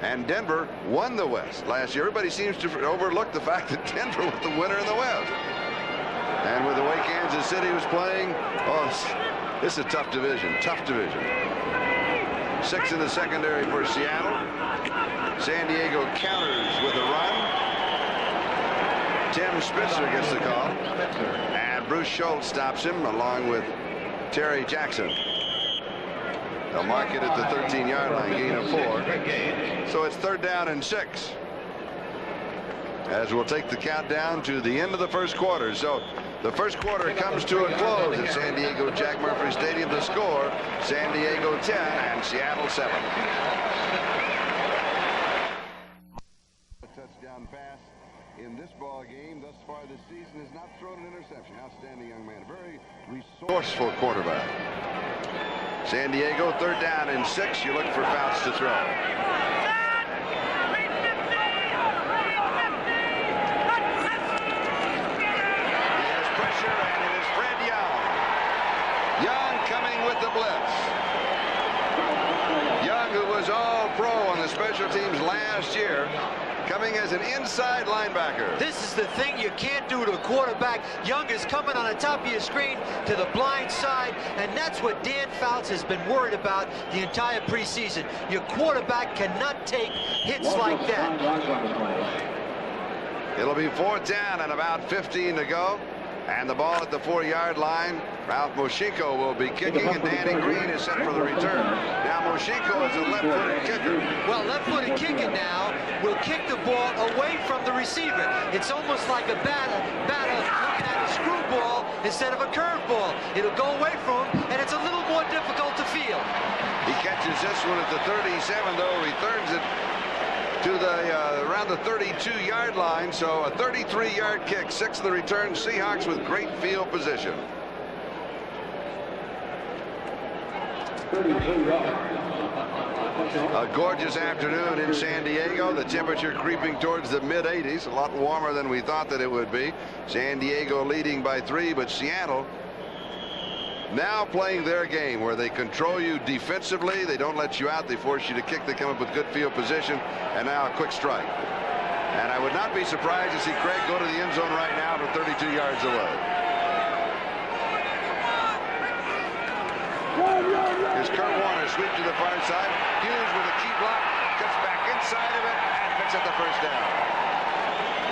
And Denver won the West last year. Everybody seems to overlook the fact that Denver was the winner in the West. And with the way Kansas City was playing, oh, this is a tough division. Tough division. 6 in the secondary for Seattle. San Diego counters with a run. Tim Spitzer gets the call. And Bruce Schultz stops him along with Terry Jackson. They'll mark it at the 13-yard line, gain of 4. So it's 3rd down and 6. As we'll take the countdown to the end of the first quarter. So the first quarter comes to a close at San Diego Jack Murphy Stadium. The score, San Diego 10 and Seattle 7. A touchdown pass in this ball game thus far this season has not thrown an interception. Outstanding young man. Very resourceful quarterback. San Diego 3rd down and 6. You look for Faust to throw. The blitz. Young, who was all pro on the special teams last year, coming as an inside linebacker. This is the thing you can't do to a quarterback. Young is coming on the top of your screen to the blind side, and that's what Dan Fouts has been worried about the entire preseason. Your quarterback cannot take hits like that. It'll be 4th down and about 15 to go. And the ball at the 4-yard line. Ralph Moshinko will be kicking, and Danny Green is set for the return. Now Moshinko is a left-footed kicker. Well, left-footed kicking now will kick the ball away from the receiver. It's almost like a batter looking at a screwball instead of a curveball. It'll go away from him, and it's a little more difficult to field. He catches this one at the 37, though, returns it to the around the 32-yard line. So a 33-yard kick, 6 of the return. Seahawks with great field position. A gorgeous afternoon in San Diego. The temperature creeping towards the mid-80s, a lot warmer than we thought that it would be. San Diego leading by 3, but Seattle now playing their game where they control you defensively. They don't let you out. They force you to kick. They come up with good field position. And now a quick strike. And I would not be surprised to see Craig go to the end zone right now from 32 yards away. Here's Kurt Warner, sweep to the far side. Hughes with a key block, cuts back inside of it, and picks up the first down.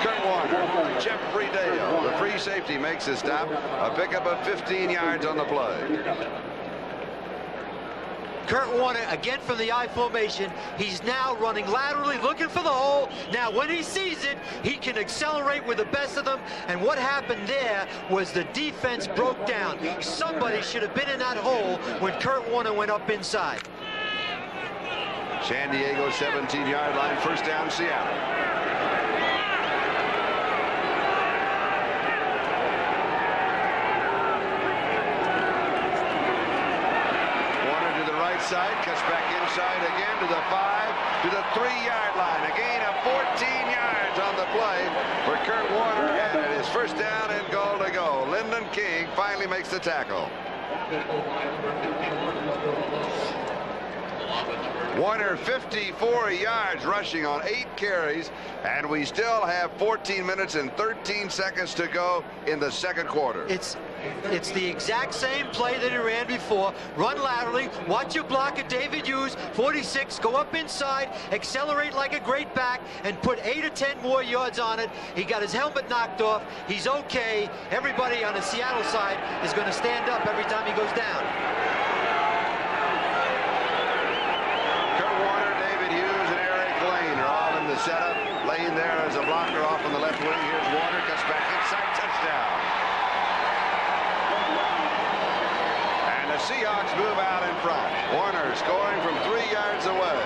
Kurt Warner, Jeffrey Dale, the free safety, makes a stop. A pickup of 15 yards on the play. Kurt Warner again from the I formation. He's now running laterally, looking for the hole. Now when he sees it, he can accelerate with the best of them. And what happened there was the defense broke down. Somebody should have been in that hole when Kurt Warner went up inside. San Diego 17-yard line, first down, Seattle. Side, cuts back inside again to the 5, to the 3-yard line. A gain of 14 yards on the play for Kurt Warner, and it is first down and goal to go. Lyndon King finally makes the tackle. Warner 54 yards rushing on 8 carries, and we still have 14 minutes and 13 seconds to go in the second quarter. It's the exact same play that he ran before. Run laterally, watch your block at David Hughes, 46, go up inside, accelerate like a great back, and put 8 or 10 more yards on it. He got his helmet knocked off. He's okay. Everybody on the Seattle side is going to stand up every time he goes down. Kurt Warner, David Hughes, and Eric Lane are all in the setup. Lane there as a blocker off on the left wing. Here's Warner, cuts back inside, touchdown. Warner scoring from 3 yards away.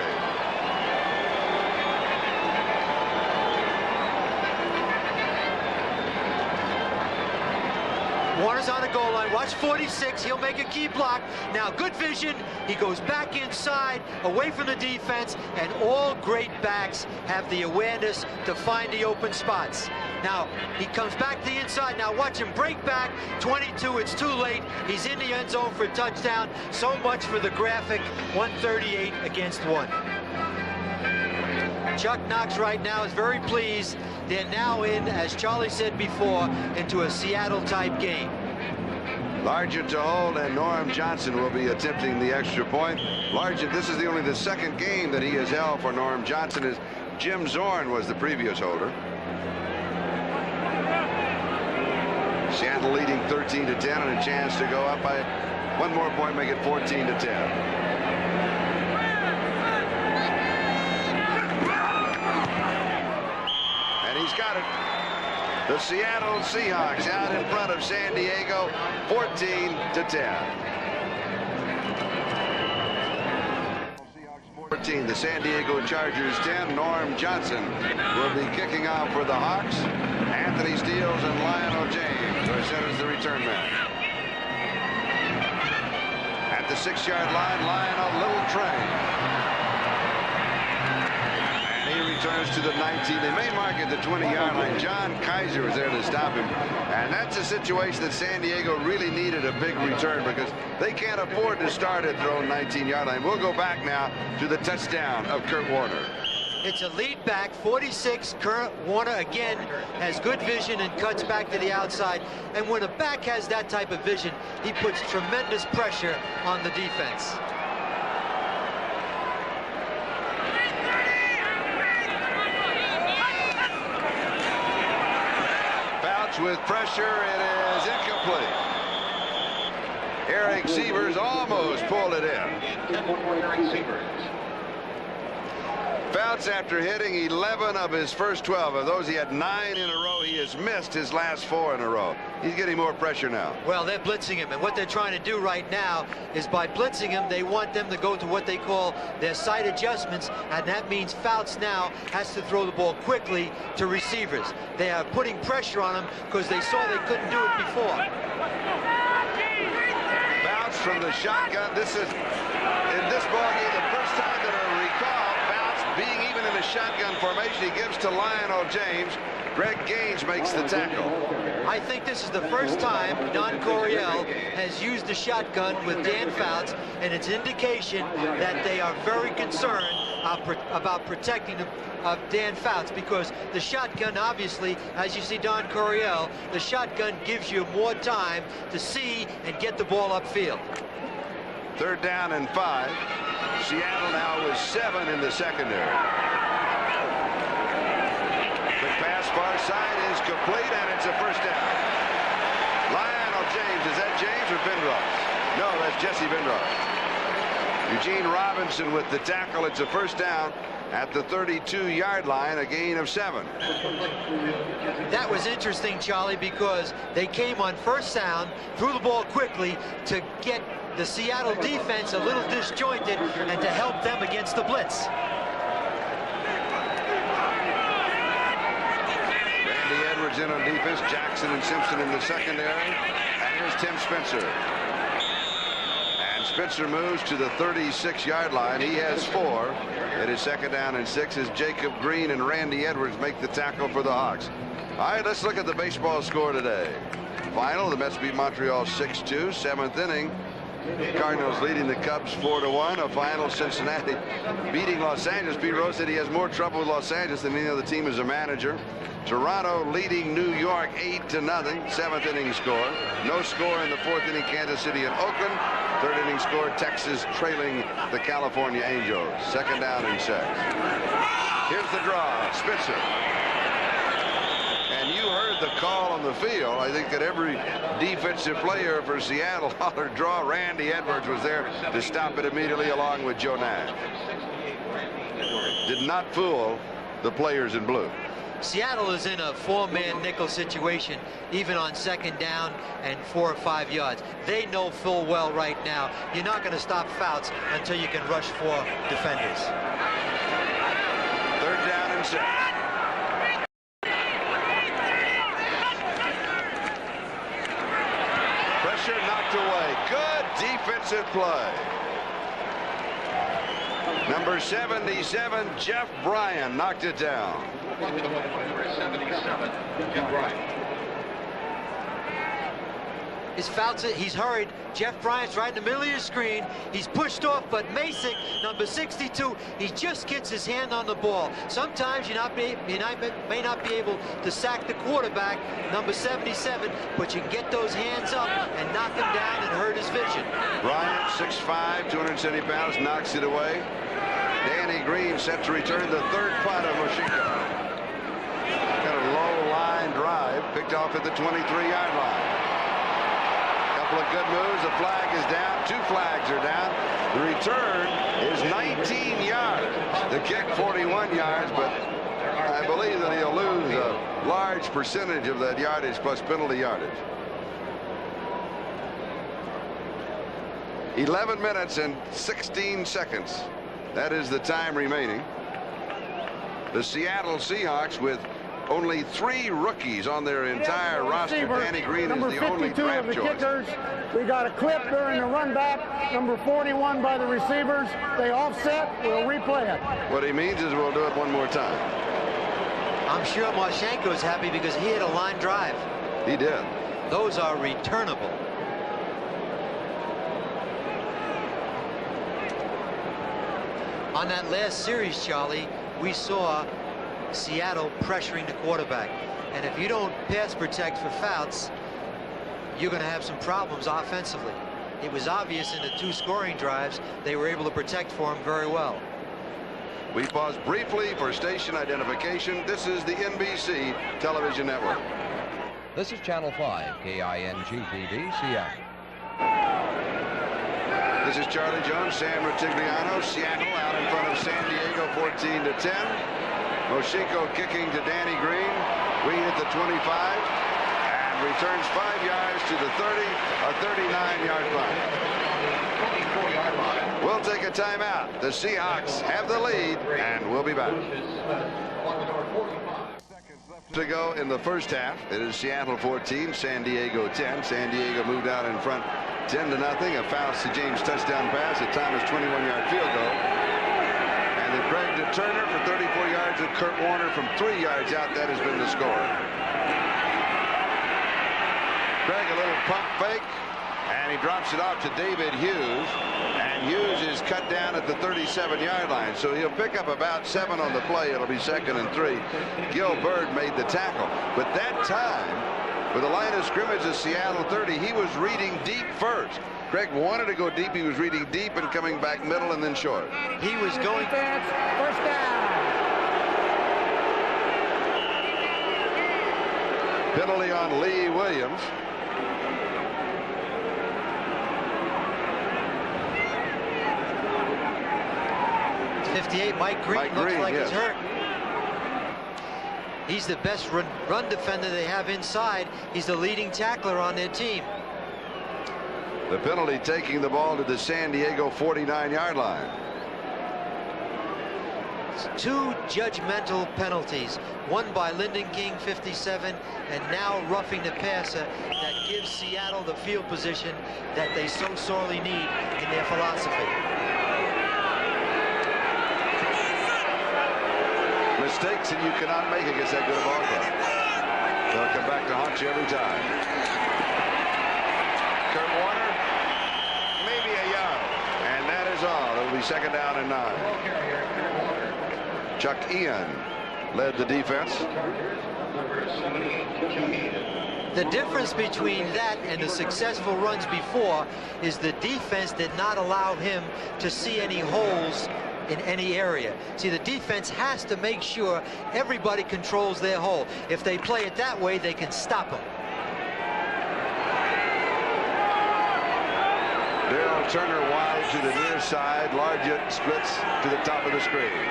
Warner's on the goal line. Watch 46. He'll make a key block. Now, good vision. He goes back inside, away from the defense, and all great backs have the awareness to find the open spots. Now, he comes back to the inside. Now, watch him break back. 22, it's too late. He's in the end zone for a touchdown. So much for the graphic. 138 against 1. Chuck Knox right now is very pleased. They're now in, as Charlie said before, into a Seattle-type game. Largent to hold, and Norm Johnson will be attempting the extra point. Largent, this is only the second game that he has held for Norm Johnson, as Jim Zorn was the previous holder. Seattle leading 13-10, and a chance to go up by one more point, make it 14-10. He's got it. The Seattle Seahawks out in front of San Diego, 14-10. 14, the San Diego Chargers 10. Norm Johnson will be kicking off for the Hawks. Anthony Steele and Lionel James are set as the return man. At the 6-yard line, Lionel Little train. He returns to the 19. They may mark at the 20-yard line. John Kaiser was there to stop him. And that's a situation that San Diego really needed a big return, because they can't afford to start at their own 19-yard line. We'll go back now to the touchdown of Kurt Warner. It's a lead back, 46. Kurt Warner again has good vision and cuts back to the outside. And when a back has that type of vision, he puts tremendous pressure on the defense. With pressure, it is incomplete. Eric Sievers almost pulled it in. Fouts, after hitting 11 of his first 12 of those, he had 9 in a row. He has missed his last 4 in a row. He's getting more pressure now. Well, they're blitzing him, and what they're trying to do right now is, by blitzing him, they want them to go to what they call their side adjustments, and that means Fouts now has to throw the ball quickly to receivers. They are putting pressure on him because they saw they couldn't do it before. Fouts from the shotgun. This is, in this ballgame, the first time that I recall Fouts being even in a shotgun formation. He gives to Lionel James. Greg Gaines makes the tackle. I think this is the first time Don Coryell has used the shotgun with Dan Fouts, and it's an indication that they are very concerned about protecting Dan Fouts, because the shotgun, obviously, as you see Don Coryell, the shotgun gives you more time to see and get the ball upfield. 3rd down and 5. Seattle now with 7 in the secondary. Quick pass, far side is complete, and it's a first down. Lionel James, is that James or Bindross? No, that's Jesse Bindross. Eugene Robinson with the tackle. It's a first down at the 32-yard line, a gain of 7. That was interesting, Charlie, because they came on first down, threw the ball quickly to get the Seattle defense a little disjointed and to help them against the blitz. In on defense, Jackson and Simpson in the secondary, and here's Tim Spencer. And Spencer moves to the 36-yard line. He has 4. It is 2nd down and 6 as Jacob Green and Randy Edwards make the tackle for the Hawks. All right, let's look at the baseball score today. Final, the Mets beat Montreal 6-2, 7th inning. Cardinals leading the Cubs 4-1. A final, Cincinnati beating Los Angeles. Pete Rose said he has more trouble with Los Angeles than any other team as a manager. Toronto leading New York 8-0. 7th inning score. No score in the 4th inning. Kansas City and Oakland. 3rd inning score. Texas trailing the California Angels. 2nd down and 6. Here's the draw. Spencer. And you heard the call on the field. I think that every defensive player for Seattle hollered draw. Randy Edwards was there to stop it immediately, along with Joe Nash. Did not fool the players in blue. Seattle is in a 4-man nickel situation, even on 2nd down and 4 or 5 yards. They know full well right now you're not going to stop Fouts until you can rush 4 defenders. 3rd down and 6. Pressure knocked away. Good defensive play. Number 77, Jeff Bryan, knocked it down. Number 77, Jeff Bryan. His Fouts, he's hurried. Jeff Bryant's right in the middle of your screen. He's pushed off, but Masick, number 62, he just gets his hand on the ball. Sometimes you may not be able to sack the quarterback, number 77, but you can get those hands up and knock him down and hurt his vision. Bryant, 6'5", 270 pounds, knocks it away. Danny Green set to return the 3rd punt of Moshiko. Got a low line drive, picked off at the 23-yard line. Couple of good moves. The flag is down. 2 flags are down. The return is 19 yards. The kick 41 yards, but I believe that he'll lose a large percentage of that yardage plus penalty yardage. 11 minutes and 16 seconds. That is the time remaining. The Seattle Seahawks with only 3 rookies on their entire roster. Danny Green is the only draft choice. Kickers. We got a clip during the run back. Number 41 by the receivers. They offset. We'll replay it. What he means is we'll do it one more time. I'm sure Marchenko is happy because he had a line drive. He did. Those are returnable. On that last series, Charlie, we saw Seattle pressuring the quarterback. And if you don't pass protect for Fouts, you're going to have some problems offensively. It was obvious in the 2 scoring drives they were able to protect for him very well. We pause briefly for station identification. This is the NBC television network. This is Channel 5, KING-TV, Seattle. This is Charlie Jones, Sam Rutigliano. Seattle out in front of San Diego, 14-10. Moshiko kicking to Danny Green. Green at the 25 and returns 5 yards to the 30, a 39-yard punt. We'll take a timeout. The Seahawks have the lead, and we'll be back. To go in the first half. It is Seattle 14, San Diego 10. San Diego moved out in front 10-0. A Fouts to James touchdown pass. A Thomas 21-yard field goal. And then Craig to Turner for 34 yards and Kurt Warner from 3 yards out. That has been the score. Craig a little pump fake, and he drops it off to David Hughes. And Hughes is cut down at the 37-yard line, so he'll pick up about 7 on the play. It'll be 2nd and 3. Gil Bird made the tackle, but that time, with the line of scrimmage of Seattle 30, he was reading deep first. Craig wanted to go deep. He was reading deep and coming back middle and then short. He was going. First down. Penalty on Lee Williams. 58, Mike Green looks like yes. he's hurt. He's the best run defender they have inside. He's the leading tackler on their team. The penalty taking the ball to the San Diego 49-yard line. It's 2 judgmental penalties, one by Lyndon King, 57, and now roughing the passer, that gives Seattle the field position that they so sorely need in their philosophy. Mistakes that you cannot make against that good ball club. They'll come back to haunt you every time. Kurt Warner, maybe a yard, and that is all. It'll be 2nd down and 9. Chuck Ian led the defense. The difference between that and the successful runs before is the defense did not allow him to see any holes in any area. See, the defense has to make sure everybody controls their hole. If they play it that way, they can stop them. Daryl Turner wide to the near side. Largett splits to the top of the screen.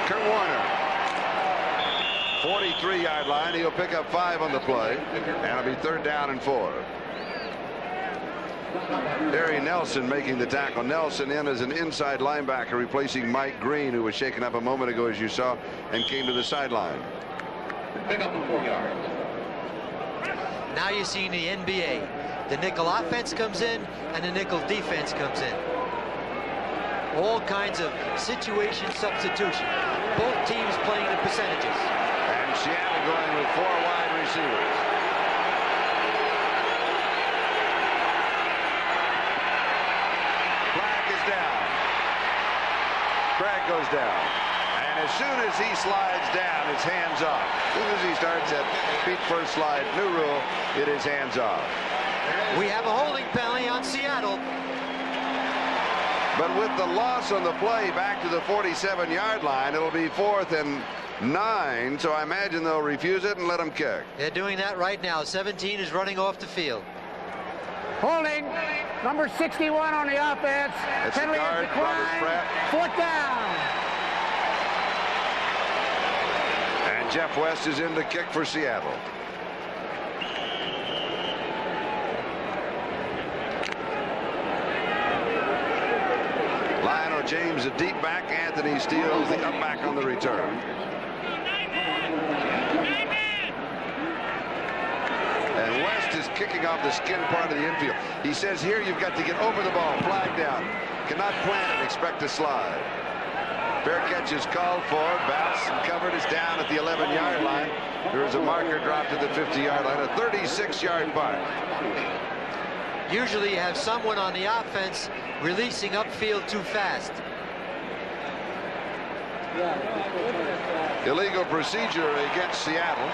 Kurt Warner. 43-yard line. He'll pick up 5 on the play, and it'll be 3rd down and 4. Harry Nelson making the tackle. Nelson in as an inside linebacker, replacing Mike Green, who was shaken up a moment ago, as you saw, and came to the sideline. Pick up the 4 yards. Now you're seeing the NBA. The nickel offense comes in and the nickel defense comes in. All kinds of situation substitution. Both teams playing the percentages. And Seattle going with 4 wide receivers. Flag is down. Bragg goes down. And as soon as he slides down, it's hands off. As soon as he starts that feet first slide, new rule, it is hands off. We have a holding penalty on Seattle. But with the loss on the play back to the 47-yard line, it'll be 4th and 9, so I imagine they'll refuse it and let him kick. They're doing that right now. 17 is running off the field. Holding. Number 61 on the offense. That's Penalty the guard, is declined. 4th down. And Jeff West is in to kick for Seattle. Lionel James, a deep back. Anthony Steele, the up back on the return. And West is kicking off the skin part of the infield. He says here you've got to get over the ball. Flag down. Cannot plant it. Expect to slide. Fair catch is called for. Bounce and covered is down at the 11-yard line. There is a marker dropped to the 50-yard line. A 36-yard punt. Usually you have someone on the offense releasing upfield too fast. Illegal procedure against Seattle.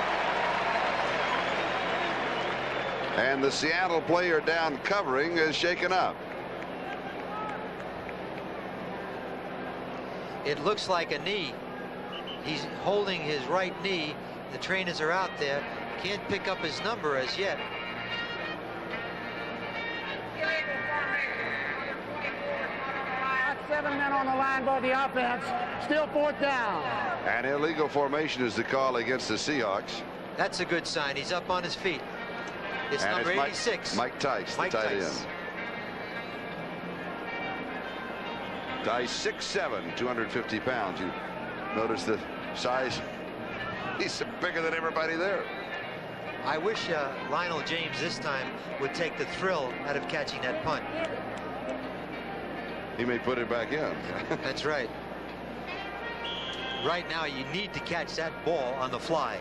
And the Seattle player down covering is shaken up. It looks like a knee. He's holding his right knee. The trainers are out there. Can't pick up his number as yet. Got 7 men on the line by the offense. Still 4th down. And illegal formation is the call against the Seahawks. That's a good sign. He's up on his feet. It's And number it's 86. Mike Tice, the tight end. Tice 6'7", 250 pounds. You notice the size. He's bigger than everybody there. I wish Lionel James this time would take the thrill out of catching that punt. He may put it back in. That's right. Right now you need to catch that ball on the fly.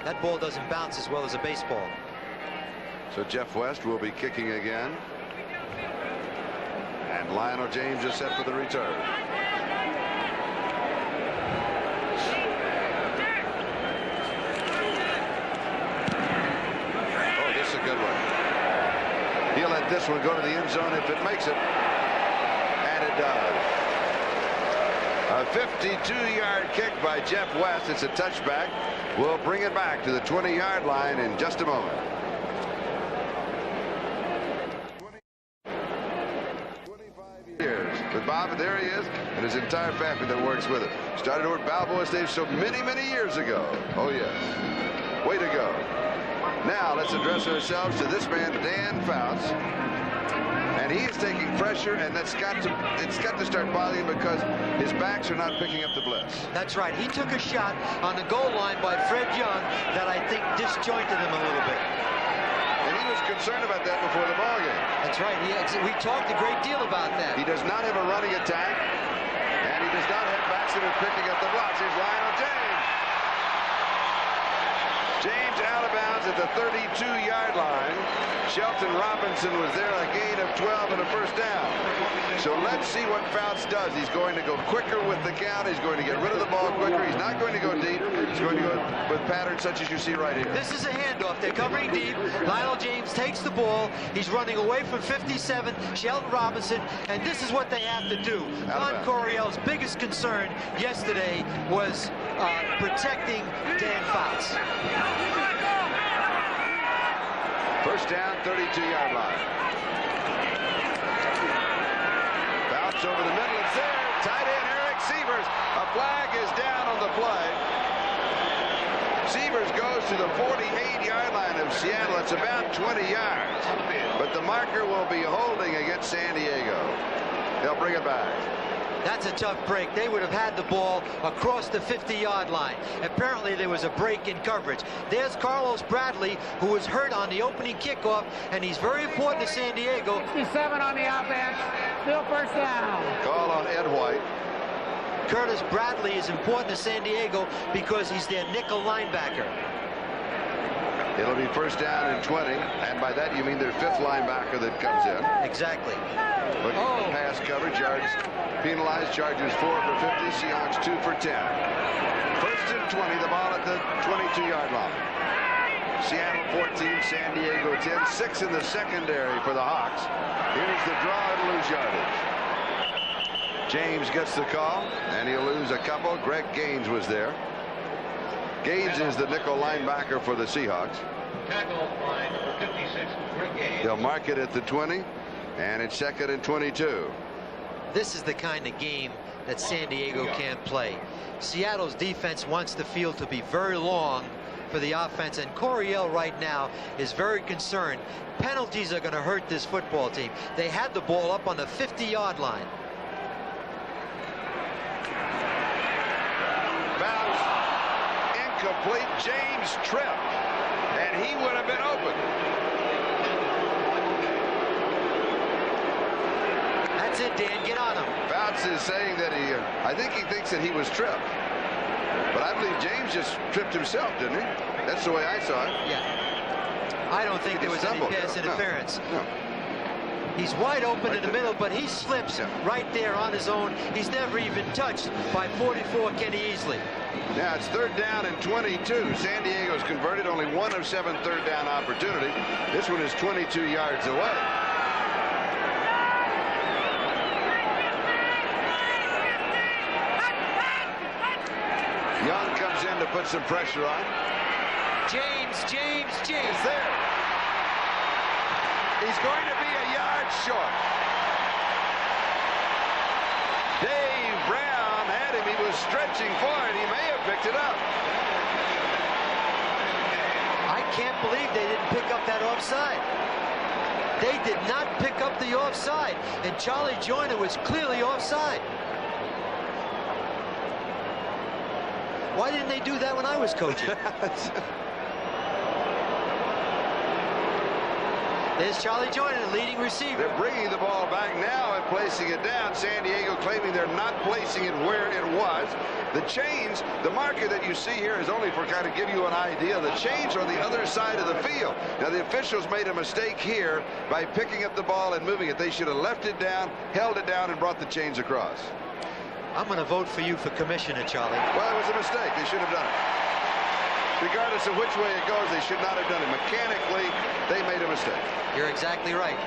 That ball doesn't bounce as well as a baseball. So Jeff West will be kicking again. And Lionel James is set for the return. Oh, this is a good one. He'll let this one go to the end zone if it makes it. And it does. A 52-yard kick by Jeff West. It's a touchback. We'll bring it back to the 20-yard line in just a moment. With Bob, and there he is, and his entire family that works with it. Started over at Balboa Stage so many, many years ago. Oh, yes. Way to go. Now, let's address ourselves to this man, Dan Fouts. And he is taking pressure, and it's got to start bothering him because his backs are not picking up the blitz. That's right. He took a shot on the goal line by Fred Young that I think disjointed him a little bit. And he was concerned about that before the ball game. That's right. We talked a great deal about that. He does not have a running attack, and he does not have backs that are picking up the blocks. Here's Lionel James. James out of bounds at the 32-yard line. Shelton Robinson was there, a gain of 12 and a first down. So let's see what Fouts does. He's going to go quicker with the count. He's going to get rid of the ball quicker. He's not going to go deep. He's going to go with patterns such as you see right here. This is a handoff. They're covering deep. Lionel James takes the ball. He's running away from 57, Shelton Robinson, and this is what they have to do. Don Coryell's biggest concern yesterday was protecting Dan Fouts. First down, 32-yard line. Fouts over the middle. It's there. tight end Eric Sievers. A flag is down on the play. Sievers goes to the 48-yard line of Seattle. It's about 20 yards. But the marker will be holding against San Diego. They'll bring it back. That's a tough break. They would have had the ball across the 50-yard line. Apparently there was a break in coverage. There's Carlos Bradley, who was hurt on the opening kickoff, and he's very important to San Diego. 67 on the offense. Still first down. Call on Ed White. Curtis Bradley is important to San Diego because he's their nickel linebacker. It'll be first down and 20, and by that you mean their fifth linebacker that comes in. Exactly. Looking for pass coverage, yards penalized, Chargers 4 for 50, Seahawks 2 for 10. First and 20, the ball at the 22-yard line. Seattle 14, San Diego 10, 6 in the secondary for the Hawks. Here's the draw and lose yardage. James gets the call, and he'll lose a couple. Greg Gaines was there. Gaines is the nickel linebacker for the Seahawks. Tackle by number 56, Greg Gaines. They'll mark it at the 20, and it's second and 22. This is the kind of game that San Diego can't play. Seattle's defense wants the field to be very long for the offense, and Coryell right now is very concerned. Penalties are going to hurt this football team. They had the ball up on the 50-yard line. Bounce incomplete. James tripped, and he would have been open. That's it, Dan. Get on him. Bounce is saying that I think he thinks that he was tripped. But I believe James just tripped himself, didn't he? That's the way I saw it. Yeah. I don't think there was any pass interference. No. He's wide open in the middle, but he slips right there on his own. He's never even touched by 44 Kenny Easley. Now it's third down and 22. San Diego's converted only 1 of 7 third down opportunities. This one is 22 yards away. Young comes in to put some pressure on. James. He's there. He's going to be a yard short. Dave Brown had him. He was stretching for it. He may have picked it up. I can't believe they didn't pick up that offside. They did not pick up the offside, and Charlie Joyner was clearly offside. Why didn't they do that when I was coaching? There's Charlie Joyner, leading receiver. They're bringing the ball back now and placing it down. San Diego claiming they're not placing it where it was. The chains, the marker that you see here is only for kind of give you an idea. The chains are on the other side of the field. Now the officials made a mistake here by picking up the ball and moving it. They should have left it down, held it down, and brought the chains across. I'm going to vote for you for commissioner, Charlie. Well, it was a mistake. They should have done it. Regardless of which way it goes, they should not have done it. Mechanically, they made a mistake. You're exactly right.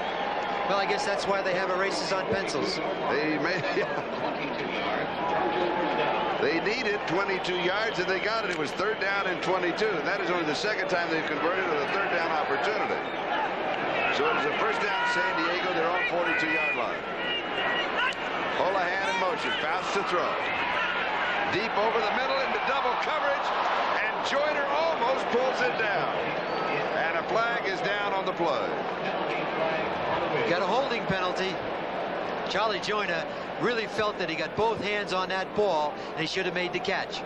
Well, I guess that's why they have erases on pencils. They made it. 22 yards. They needed 22 yards, and they got it. It was third down and 22. And that is only the second time they've converted to the third down opportunity. So it was a first down San Diego. They're on 42-yard line. Holohan in motion. Fouts to throw. Deep over the middle into double coverage. And Joyner almost pulls it down. And a flag is down on the play. Got a holding penalty. Charlie Joyner really felt that he got both hands on that ball, and he should have made the catch.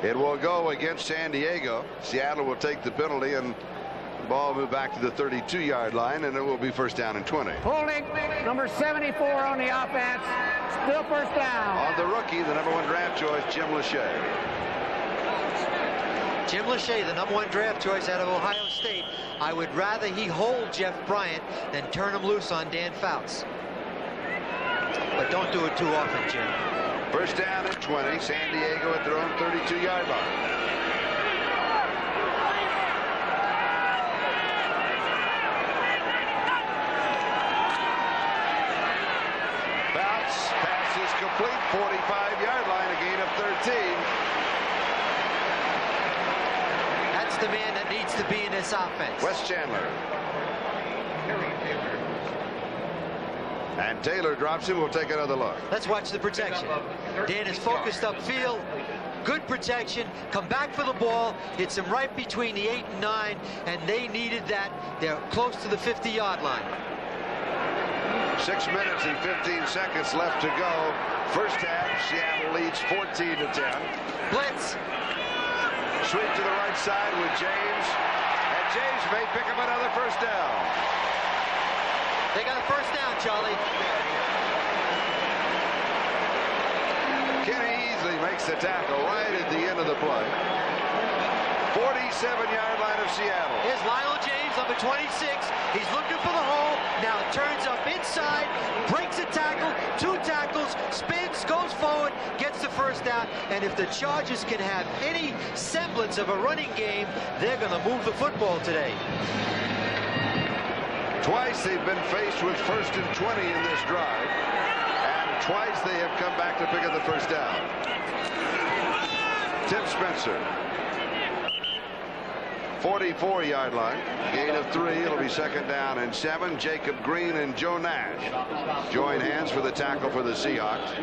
It will go against San Diego. Seattle will take the penalty, and the ball will move back to the 32-yard line, and it will be first down and 20. Holding number 74 on the offense. Still first down. On the rookie, the #1 draft choice, Jim Lachey. Jim Lachey, the #1 draft choice out of Ohio State. I would rather he hold Jeff Bryant than turn him loose on Dan Fouts. But don't do it too often, Jim. First down and 20. San Diego at their own 32-yard line. Fouts, pass is complete. 45-yard line, a gain of 13. That's the man that needs to be in this offense. Wes Chandler. And Taylor drops him. We'll take another look. Let's watch the protection. Dan is focused upfield. Good protection. Come back for the ball. Hits him right between the 8 and 9, and they needed that. They're close to the 50-yard line. 6 minutes and 15 seconds left to go. First half, Seattle leads 14-10. Blitz. Sweep to the right side with James. And James may pick up another first down. They got a first down, Charlie. Kenny Easley makes the tackle right at the end of the play. 47-yard line of Seattle. Here's Lionel James, number 26. He's looking for the hole. Now it turns up inside, breaks a tackle, 2 tackles, spins, goes forward, gets the first down. And if the Chargers can have any semblance of a running game, they're going to move the football today. Twice they've been faced with 1st and 20 in this drive. And twice they have come back to pick up the first down. Tim Spencer. 44-yard line. Gain of 3. It'll be 2nd down and 7. Jacob Green and Joe Nash join hands for the tackle for the Seahawks.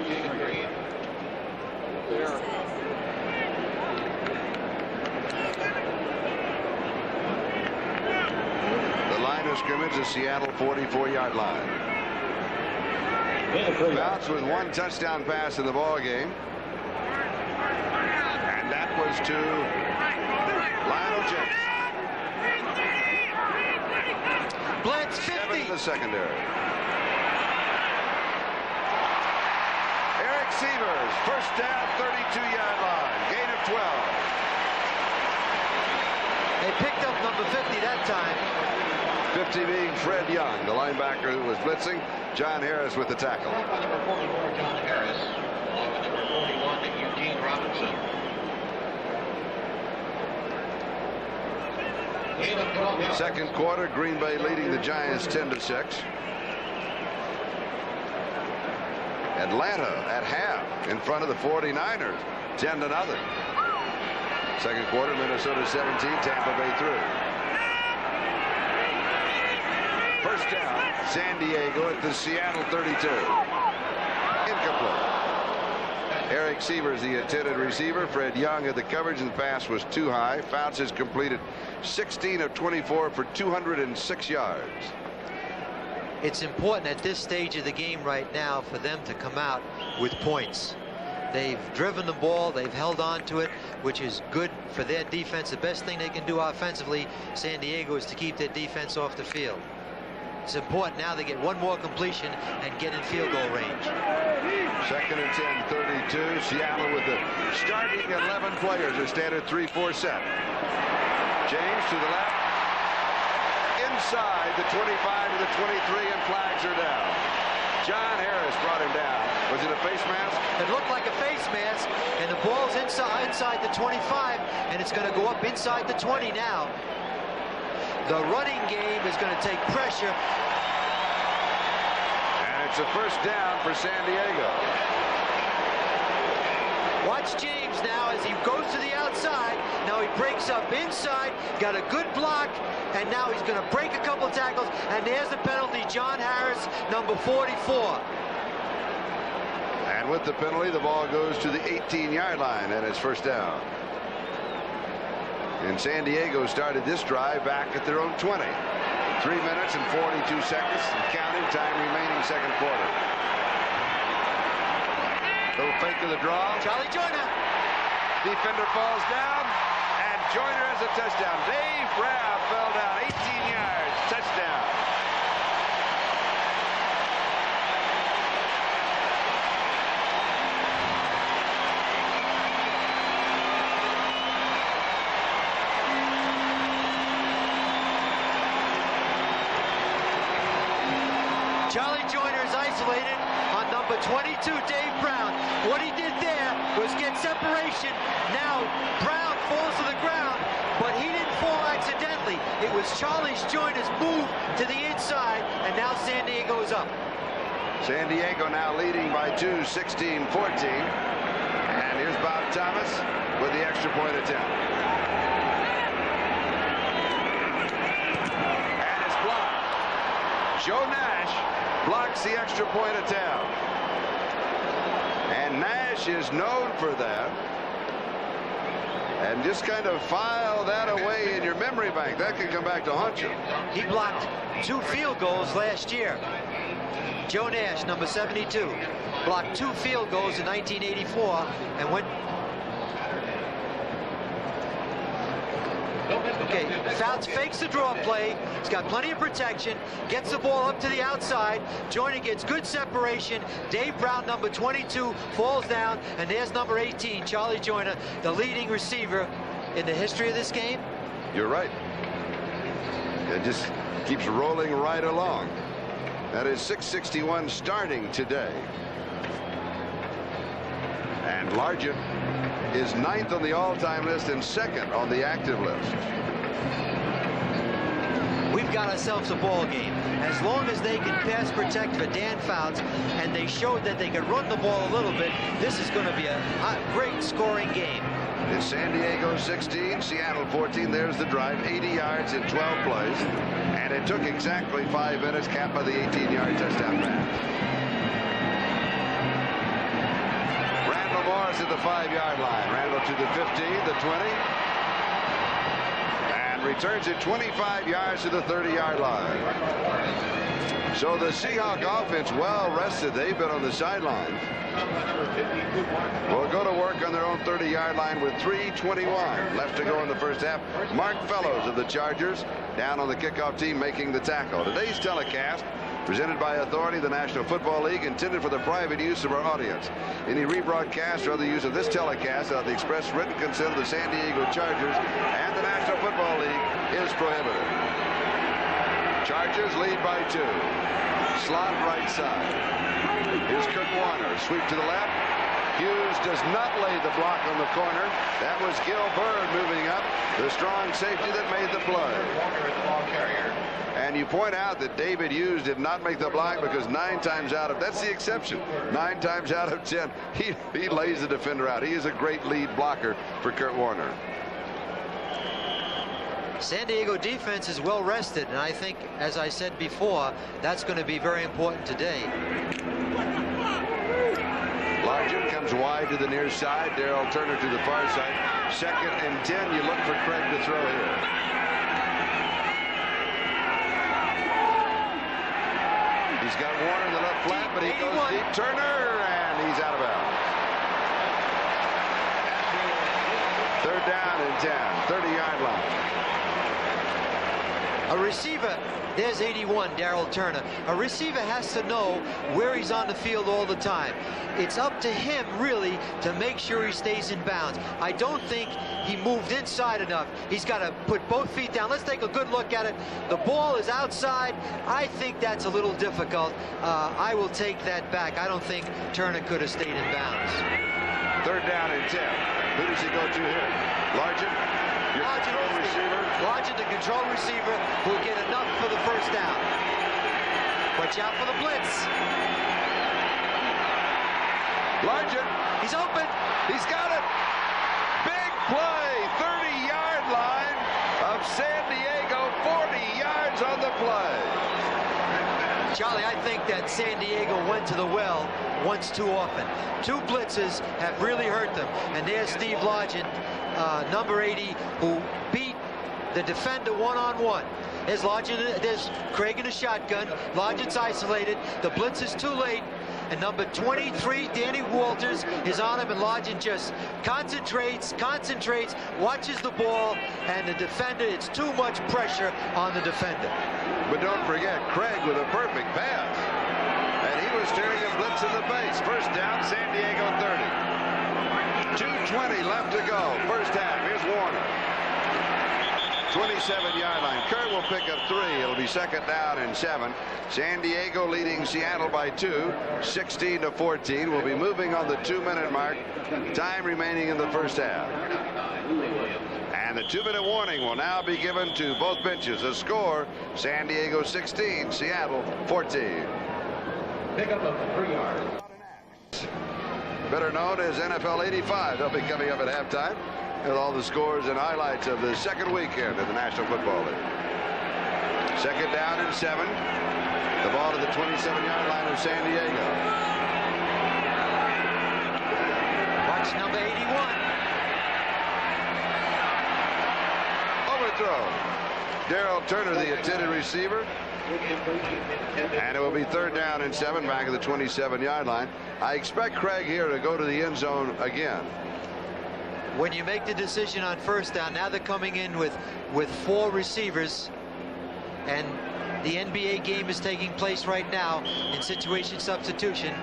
The line of scrimmage is Seattle 44-yard line. Fouts with 1 touchdown pass in the ball game. And that was to Lionel James. Blitz 50. 7 in the secondary. Eric Sievers, first down, 32-yard line. Gain of 12. They picked up number 50 that time. 50 being Fred Young, the linebacker who was blitzing. John Harris with the tackle. Number 44, John Harris, along with number 41, Eugene Robinson. Second quarter, Green Bay leading the Giants 10-6. Atlanta at half in front of the 49ers, 10-0. Second quarter, Minnesota 17, Tampa Bay 3. First down, San Diego at the Seattle 32. Incomplete. Eric Sievers, the intended receiver. Fred Young had the coverage, and the pass was too high. Fouts has completed 16 of 24 for 206 yards. It's important at this stage of the game right now for them to come out with points. They've driven the ball, they've held on to it, which is good for their defense. The best thing they can do offensively, San Diego, is to keep their defense off the field. It's important now they get 1 more completion and get in field goal range. 2nd and 10, 32. Seattle with the starting 11 players, a standard 3-4 set. James to the left. Inside the 25 to the 23, and flags are down. John Harris brought him down. Was it a face mask? It looked like a face mask, and the ball's inside the 25, and it's going to go up inside the 20 now. The running game is going to take pressure. And it's a first down for San Diego. Watch James now as he goes to the outside. Now he breaks up inside, got a good block, and now he's going to break a couple of tackles, and there's the penalty. John Harris, number 44. And with the penalty, the ball goes to the 18-yard line, and it's first down. And San Diego started this drive back at their own 20. 3 minutes and 42 seconds, and counting, time remaining, second quarter. Little fake of the draw. Charlie Joyner. Defender falls down, and Joyner has a touchdown. Dave Rabb fell down 18 yards. Touchdown. Charlie Joyner is isolated on number 22, Dave Brown. What he did there was get separation. Now Brown falls to the ground, but he didn't fall accidentally. It was Charlie Joyner's move to the inside, and now San Diego is up. San Diego now leading by 2, 16-14. And here's Bob Thomas with the extra point attempt. And it's blocked. Joe Nash blocks the extra point attempt. And Nash is known for that. And just kind of file that away in your memory bank. That can come back to haunt you. He blocked 2 field goals last year. Joe Nash, number 72, blocked 2 field goals in 1984 and went. Okay, Fouts fakes the draw play. He's got plenty of protection. Gets the ball up to the outside. Joyner gets good separation. Dave Brown, number 22, falls down. And there's number 18, Charlie Joyner, the leading receiver in the history of this game. You're right. It just keeps rolling right along. That is 661 starting today. And Largent is 9th on the all-time list and 2nd on the active list. We've got ourselves a ball game. As long as they can pass protect for Dan Fouts, and they showed that they could run the ball a little bit, this is going to be a great scoring game. It's San Diego 16, Seattle 14. There's the drive, 80 yards in 12 plays. And it took exactly 5 minutes, capped by the 18-yard touchdown pass. Morris at the 5-yard line. Randall to the 15, the 20. And returns it 25 yards to the 30-yard line. So the Seahawks offense well rested. They've been on the sidelines. Will go to work on their own 30-yard line with 3:21 left to go in the first half. Mark Fellows of the Chargers down on the kickoff team making the tackle. Today's telecast presented by authority of the National Football League, intended for the private use of our audience. Any rebroadcast or other use of this telecast without the express written consent of the San Diego Chargers and the National Football League is prohibited. Chargers lead by 2. Slot right side. Here's Kurt Warner. Sweep to the left. Hughes does not lay the block on the corner. That was Gil Byrd moving up, the strong safety that made the play. And you point out that David Hughes did not make the block because 9 times out of, that's the exception, 9 times out of 10, he lays the defender out. He is a great lead blocker for Kurt Warner. San Diego defense is well rested, and I think, as I said before, that's going to be very important today. Largent comes wide to the near side. Darrell Turner to the far side. 2nd and 10. You look for Craig to throw here. He's got Warner in the left flat, but he goes deep. Turner, and he's out of bounds. 3rd down and 10. 30-yard line. A receiver, there's 81, Darrell Turner. A receiver has to know where he's on the field all the time. It's up to him, really, to make sure he stays in bounds. I don't think he moved inside enough. He's got to put both feet down. Let's take a good look at it. The ball is outside. I think that's a little difficult. I will take that back. I don't think Turner could have stayed in bounds. 3rd down and 10. Who does he go to here? Largent? Your control receiver. Largent, the control receiver, will get enough for the first down. Watch out for the blitz. Largent. He's open. He's got it. Big play. 30-yard line of San Diego. 40 yards on the play. Charlie, I think that San Diego went to the well once too often. 2 blitzes have really hurt them. And there's Steve Largent, number 80, who beat the defender one-on-one. There's Largent, there's Craig in a shotgun. Largent's isolated. The blitz is too late. And number 23, Danny Walters, is on him, and Largent just concentrates, watches the ball, and the defender, it's too much pressure on the defender. But don't forget, Craig with a perfect pass. And he was staring a blitz in the face. First down, San Diego 30. 2:20 left to go. First half. Here's Warner. 27-yard line. Kurt will pick up 3. It'll be 2nd down and 7. San Diego leading Seattle by 2, 16-14. We'll be moving on the 2-minute mark. Time remaining in the first half. And the 2-minute warning will now be given to both benches. The score, San Diego 16, Seattle 14. Pick up of 3 yards. Better known as NFL 85. They'll be coming up at halftime with all the scores and highlights of the second weekend of the National Football League. Second down and 7. The ball to the 27-yard line of San Diego. Watch number 81. Overthrow. Darrell Turner, the intended receiver. And it will be third down and 7 back at the 27-yard line. I expect Craig here to go to the end zone again. When you make the decision on first down, now they're coming in with 4 receivers, and the NBA game is taking place right now in situation substitution.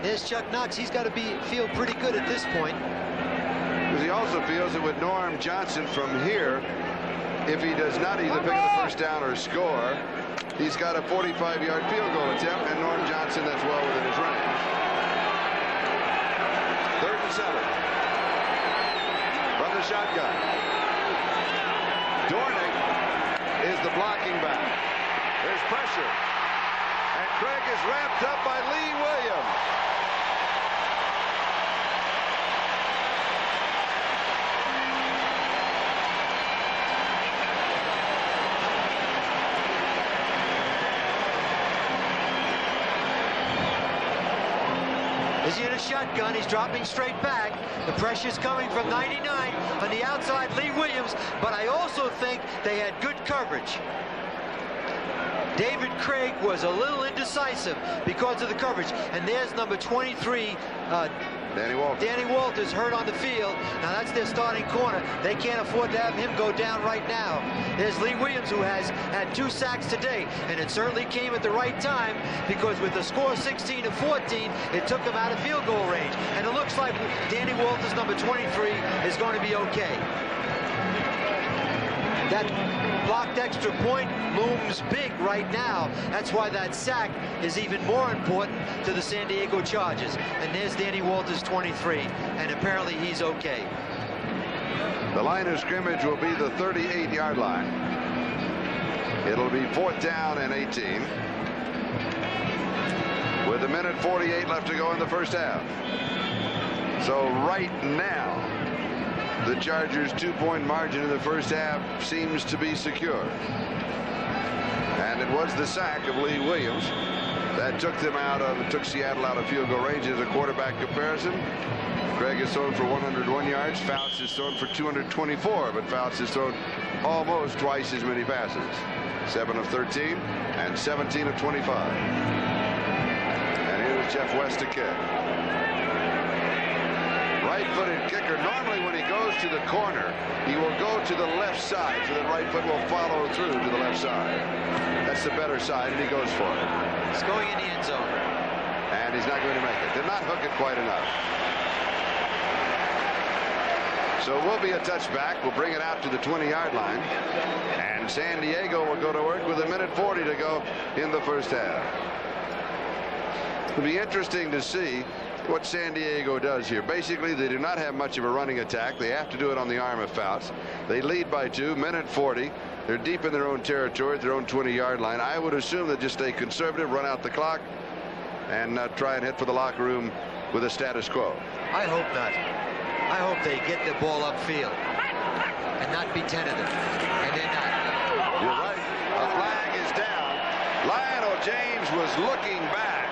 There's Chuck Knox. He's got to feel pretty good at this point. Because he also feels that with Norm Johnson from here, if he does not either pick up the first down or score, he's got a 45-yard field goal attempt, and Norm Johnson, that's well within his range. Third and 7. From the shotgun. Dornick is the blocking back. There's pressure. And Craig is wrapped up by Lee Williams. Is he in a shotgun? He's dropping straight back. The pressure's coming from 99 on the outside, Lee Williams, but I also think they had good coverage. David Craig was a little indecisive because of the coverage. And there's number 23, Danny Walters, hurt on the field. Now that's their starting corner. They can't afford to have him go down right now. There's Lee Williams, who has had 2 sacks today, and it certainly came at the right time, because with the score 16-14, it took them out of field goal range. And it looks like Danny Walters, number 23, is going to be okay. That blocked extra point looms big right now. That's why that sack is even more important to the San Diego Chargers. And there's Danny Walters, 23, and apparently he's okay. The line of scrimmage will be the 38-yard line. It'll be 4th down and 18. With 1:48 left to go in the first half. So right now, the Chargers' 2-point margin in the first half seems to be secure. And it was the sack of Lee Williams that took Seattle out of field goal range. As a quarterback comparison, Craig has thrown for 101 yards. Fouts has thrown for 224, but Fouts has thrown almost twice as many passes. 7 of 13 and 17 of 25. And here's Jeff West to kick. Right-footed kicker. Normally when he goes to the corner, he will go to the left side, so the right foot will follow through to the left side. That's the better side, and he goes for it. He's going in the end zone. And he's not going to make it. Did not hook it quite enough. So it will be a touchback. We'll bring it out to the 20-yard line. And San Diego will go to work with 1:40 to go in the first half. It'll be interesting to see what San Diego does here. Basically, they do not have much of a running attack. They have to do it on the arm of Fouts. They lead by 2, 1:40. They're deep in their own territory at their own 20-yard line. I would assume they'll just stay conservative, run out the clock, and try and head for the locker room with a status quo. I hope not. I hope they get the ball upfield and not be tentative. And they're not. You're right. A flag is down. Lionel James was looking back.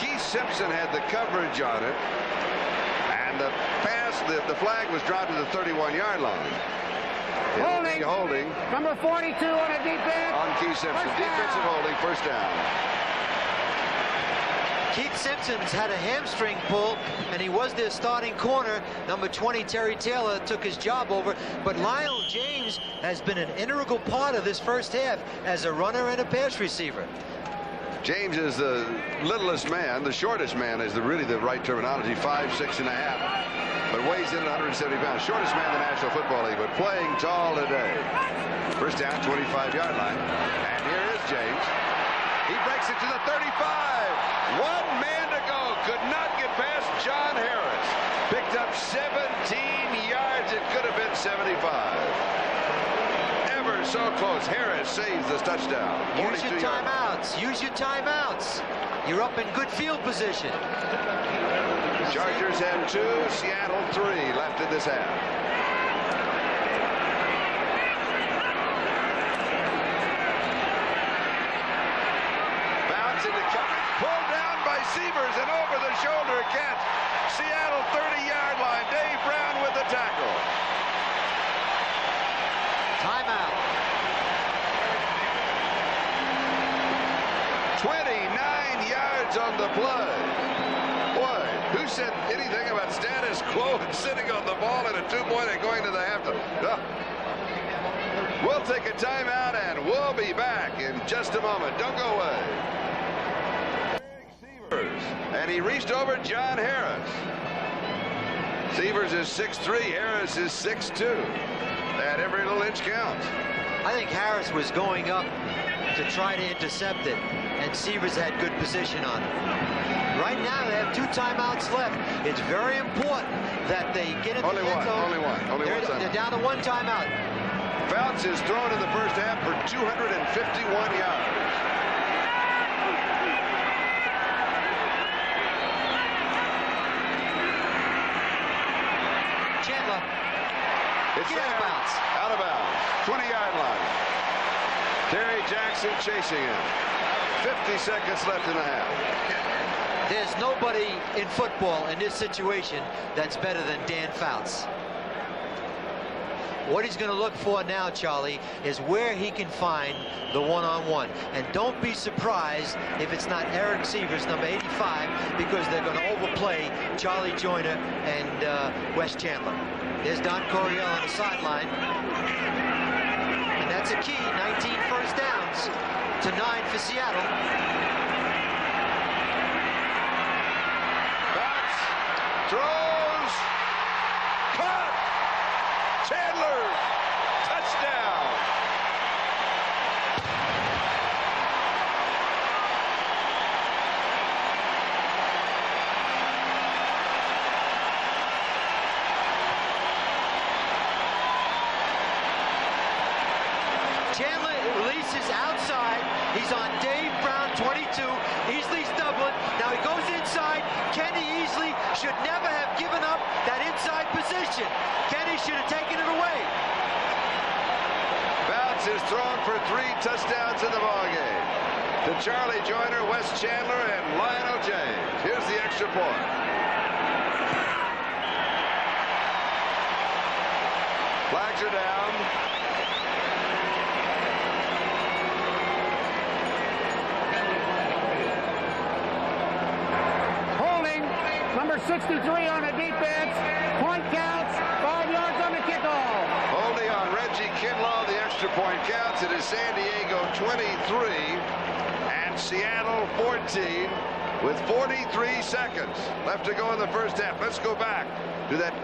Keith Simpson had the coverage on it, and the flag was dropped to the 31-yard line. Holding. Number 42 on a defense. On Keith Simpson. Defensive holding, first down. Keith Simpson's had a hamstring pull, and he was their starting corner. Number 20, Terry Taylor, took his job over. But Lionel James has been an integral part of this first half as a runner and a pass receiver. James is the littlest man. The shortest man is really the right terminology. 5'6.5", but weighs in at 170 pounds. Shortest man in the National Football League, but playing tall today. First down, 25-yard line. And here is James. He breaks it to the 35. 1 man to go. Could not get past John Harris. Picked up 17 yards. It could have been 75. Ever so close. Harris saves the touchdown. Use your timeouts. Use your timeouts. You're up in good field position. Chargers have 2, Seattle 3 left in this half. receivers, and over the shoulder catch. Seattle 30-yard line. Dave Brown with the tackle. Timeout. 29 yards on the play. Boy, who said anything about status quo and sitting on the ball at a 2-point and going to the halftime? No. We'll take a timeout and we'll be back in just a moment. Don't go away. And he reached over John Harris. Severs is 6'3", Harris is 6'2". And every little inch counts. I think Harris was going up to try to intercept it, and Severs had good position on it. Right now, they have 2 timeouts left. It's very important that they get in the end zone. Only one timeout. They're down to 1 timeout. Fouts is thrown in the first half for 251 yards. Chandler. It's Get there. Out of bounds. 20-yard line. Terry Jackson chasing him. 50 seconds left in the half. There's nobody in football in this situation that's better than Dan Fouts. What he's going to look for now, Charlie, is where he can find the one-on-one. And don't be surprised if it's not Eric Severs, number 85, because they're going to overplay Charlie Joyner and Wes Chandler. There's Don Coryell on the sideline. And that's a key, 19 first downs to 9 for Seattle. Fouts throws. Caught. Chandler. Touchdown. Chandler releases outside. He's on Dave Brown, 22. Easley's doubling. Now he goes inside. Kenny Easley should never have given up that inside position. Kenny should have taken it away. Fouts is thrown for 3 touchdowns in the ballgame. To Charlie Joyner, Wes Chandler, and Lionel James. Here's the extra point. Flags are down. Number 63 on the defense. Point counts. 5 yards on the kickoff. Holding on Reggie Kinlaw. The extra point counts. It is San Diego 23 and Seattle 14 with 43 seconds left to go in the first half. Let's go back to that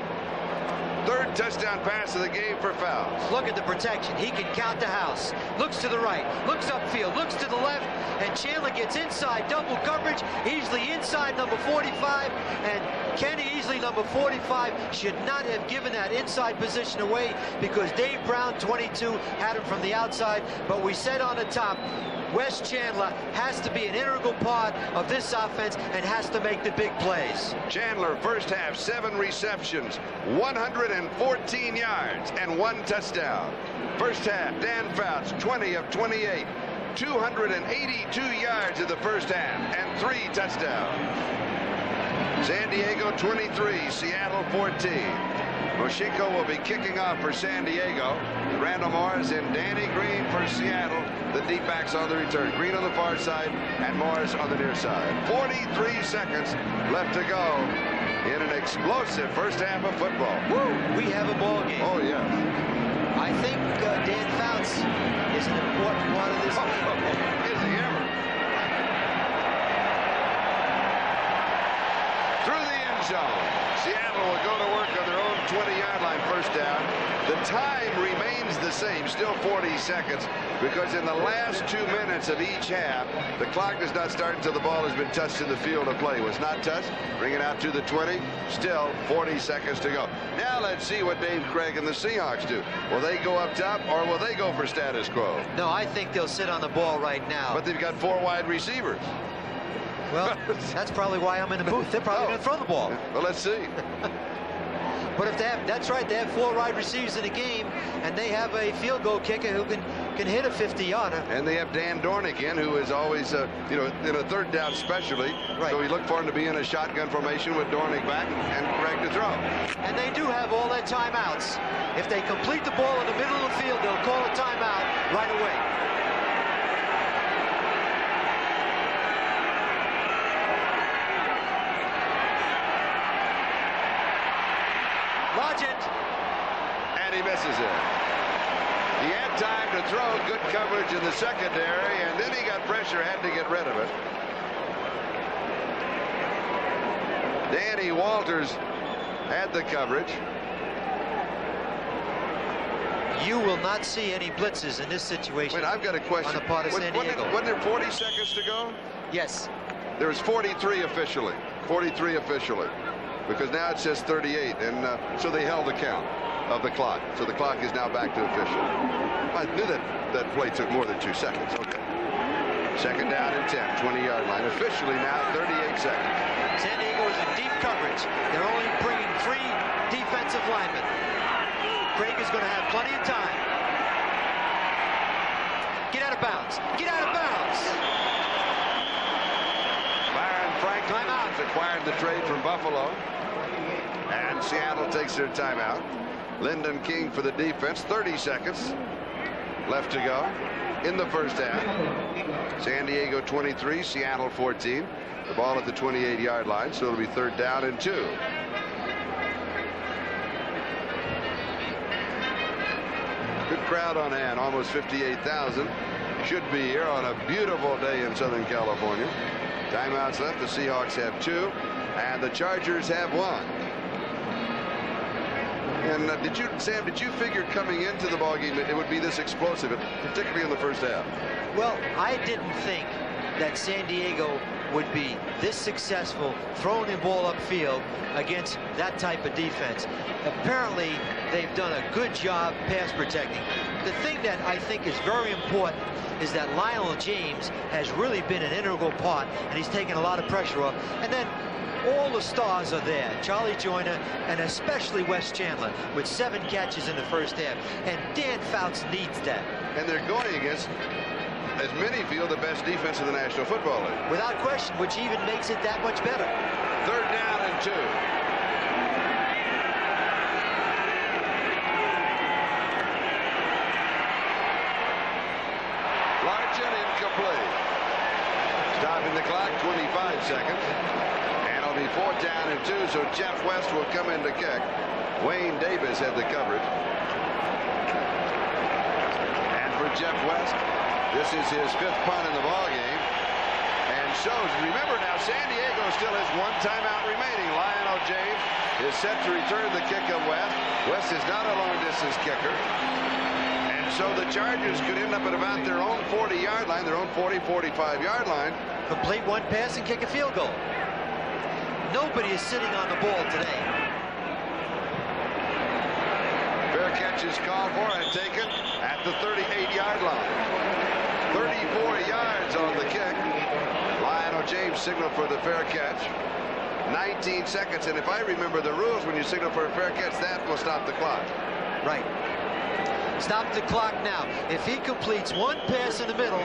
3rd touchdown pass of the game for Fouts. Look at the protection. He can count the house. Looks to the right. Looks upfield. Looks to the left. And Chandler gets inside double coverage. Easley inside number 45. And Kenny Easley, number 45, should not have given that inside position away because Dave Brown, 22, had him from the outside. But we said on the top, Wes Chandler has to be an integral part of this offense and has to make the big plays. Chandler, first half, 7 receptions, 114 yards, and 1 touchdown. First half, Dan Fouts, 20 of 28, 282 yards in the first half, and 3 touchdowns. San Diego 23, Seattle 14. Moshinko will be kicking off for San Diego. Randall Morris and Danny Green for Seattle. The deep backs on the return. Green on the far side and Morris on the near side. 43 seconds left to go in an explosive first half of football. Woo! We have a ball game. Oh, yes. I think Dan Fouts is an important part of this game. Is he ever? Through the end zone. Seattle will go to work on their own 20-yard line first down. The time remains the same, still 40 seconds, because in the last 2 minutes of each half, the clock does not start until the ball has been touched in the field of play. Was not touched. Bring it out to the 20. Still 40 seconds to go. Now let's see what Dave Craig and the Seahawks do. Will they go up top or will they go for status quo? No, I think they'll sit on the ball right now. But they've got 4 wide receivers. Well, that's probably why I'm in the booth. They're probably going to throw the ball. Well, let's see. But if they have, that's right, they have 4 wide receivers in the game, and they have a field goal kicker who can can hit a 50-yarder. And they have Dan Dornick in, who is always, you know, in a third down specialty. Right. So we look for him to be in a shotgun formation with Dornick back and correct the throw. And they do have all their timeouts. If they complete the ball in the middle of the field, they'll call a timeout right away. Lodgett. And he misses it. He had time to throw, good coverage in the secondary, and then he got pressure, had to get rid of it. Danny Walters had the coverage. You will not see any blitzes in this situation. Wait, I've got a question. On the part of San Diego. Wasn't there 40 seconds to go? Yes. There was 43 officially. 43 officially. Because now it says 38, and so they held the count of the clock. So the clock is now back to official. I knew that play took more than 2 seconds. Okay. Second down and 10, 20-yard line. Officially now 38 seconds. San Diego is in deep coverage. They're only bringing 3 defensive linemen. Craig is going to have plenty of time. Get out of bounds. Get out of bounds. Byron Franklin has acquired the trade from Buffalo. And Seattle takes their timeout. Lyndon King for the defense. 30 seconds left to go in the first half. San Diego 23, Seattle 14. The ball at the 28-yard line, so it'll be third down and 2. Good crowd on hand, almost 58,000. Should be here on a beautiful day in Southern California. Timeouts left. The Seahawks have 2, and the Chargers have 1. And Sam, did you figure coming into the ballgame that it would be this explosive, particularly in the first half? Well, I didn't think that San Diego would be this successful throwing the ball upfield against that type of defense. Apparently, they've done a good job pass protecting. The thing that I think is very important is that Lionel James has really been an integral part, and he's taken a lot of pressure off. And then all the stars are there. Charlie Joyner and especially Wes Chandler with 7 catches in the first half. And Dan Fouts needs that. And they're going against, as many feel, the best defense in the National Football League. Without question, which even makes it that much better. Third down and 2. Largent incomplete. Stopping the clock, 25 seconds. And it'll be fourth down and 2, so Jeff West will come in to kick. Wayne Davis had the coverage. And for Jeff West, this is his 5th punt in the ballgame. And shows, remember now, San Diego still has 1 timeout remaining. Lionel James is set to return the kick of West. West is not a long-distance kicker. And so the Chargers could end up at about their own 40-yard line, their own 40, 45-yard line. Complete 1 pass and kick a field goal. Nobody is sitting on the ball today. Fair catch is called for and taken at the 38-yard line. 34 yards on the kick. Lionel James signaled for the fair catch. 19 seconds, and if I remember the rules, when you signal for a fair catch, that will stop the clock. Right. Stop the clock now. If he completes 1 pass in the middle,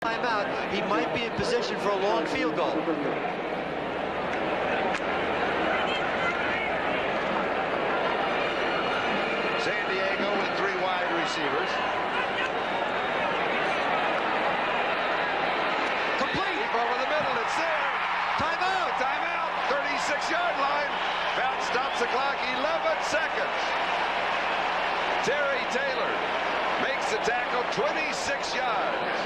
timeout, he might be in position for a long field goal. San Diego with 3 wide receivers. Complete. Deep over the middle, it's there. Timeout. Timeout, 36-yard line. Bounce stops the clock, 11 seconds. Terry Taylor makes the tackle, 26 yards.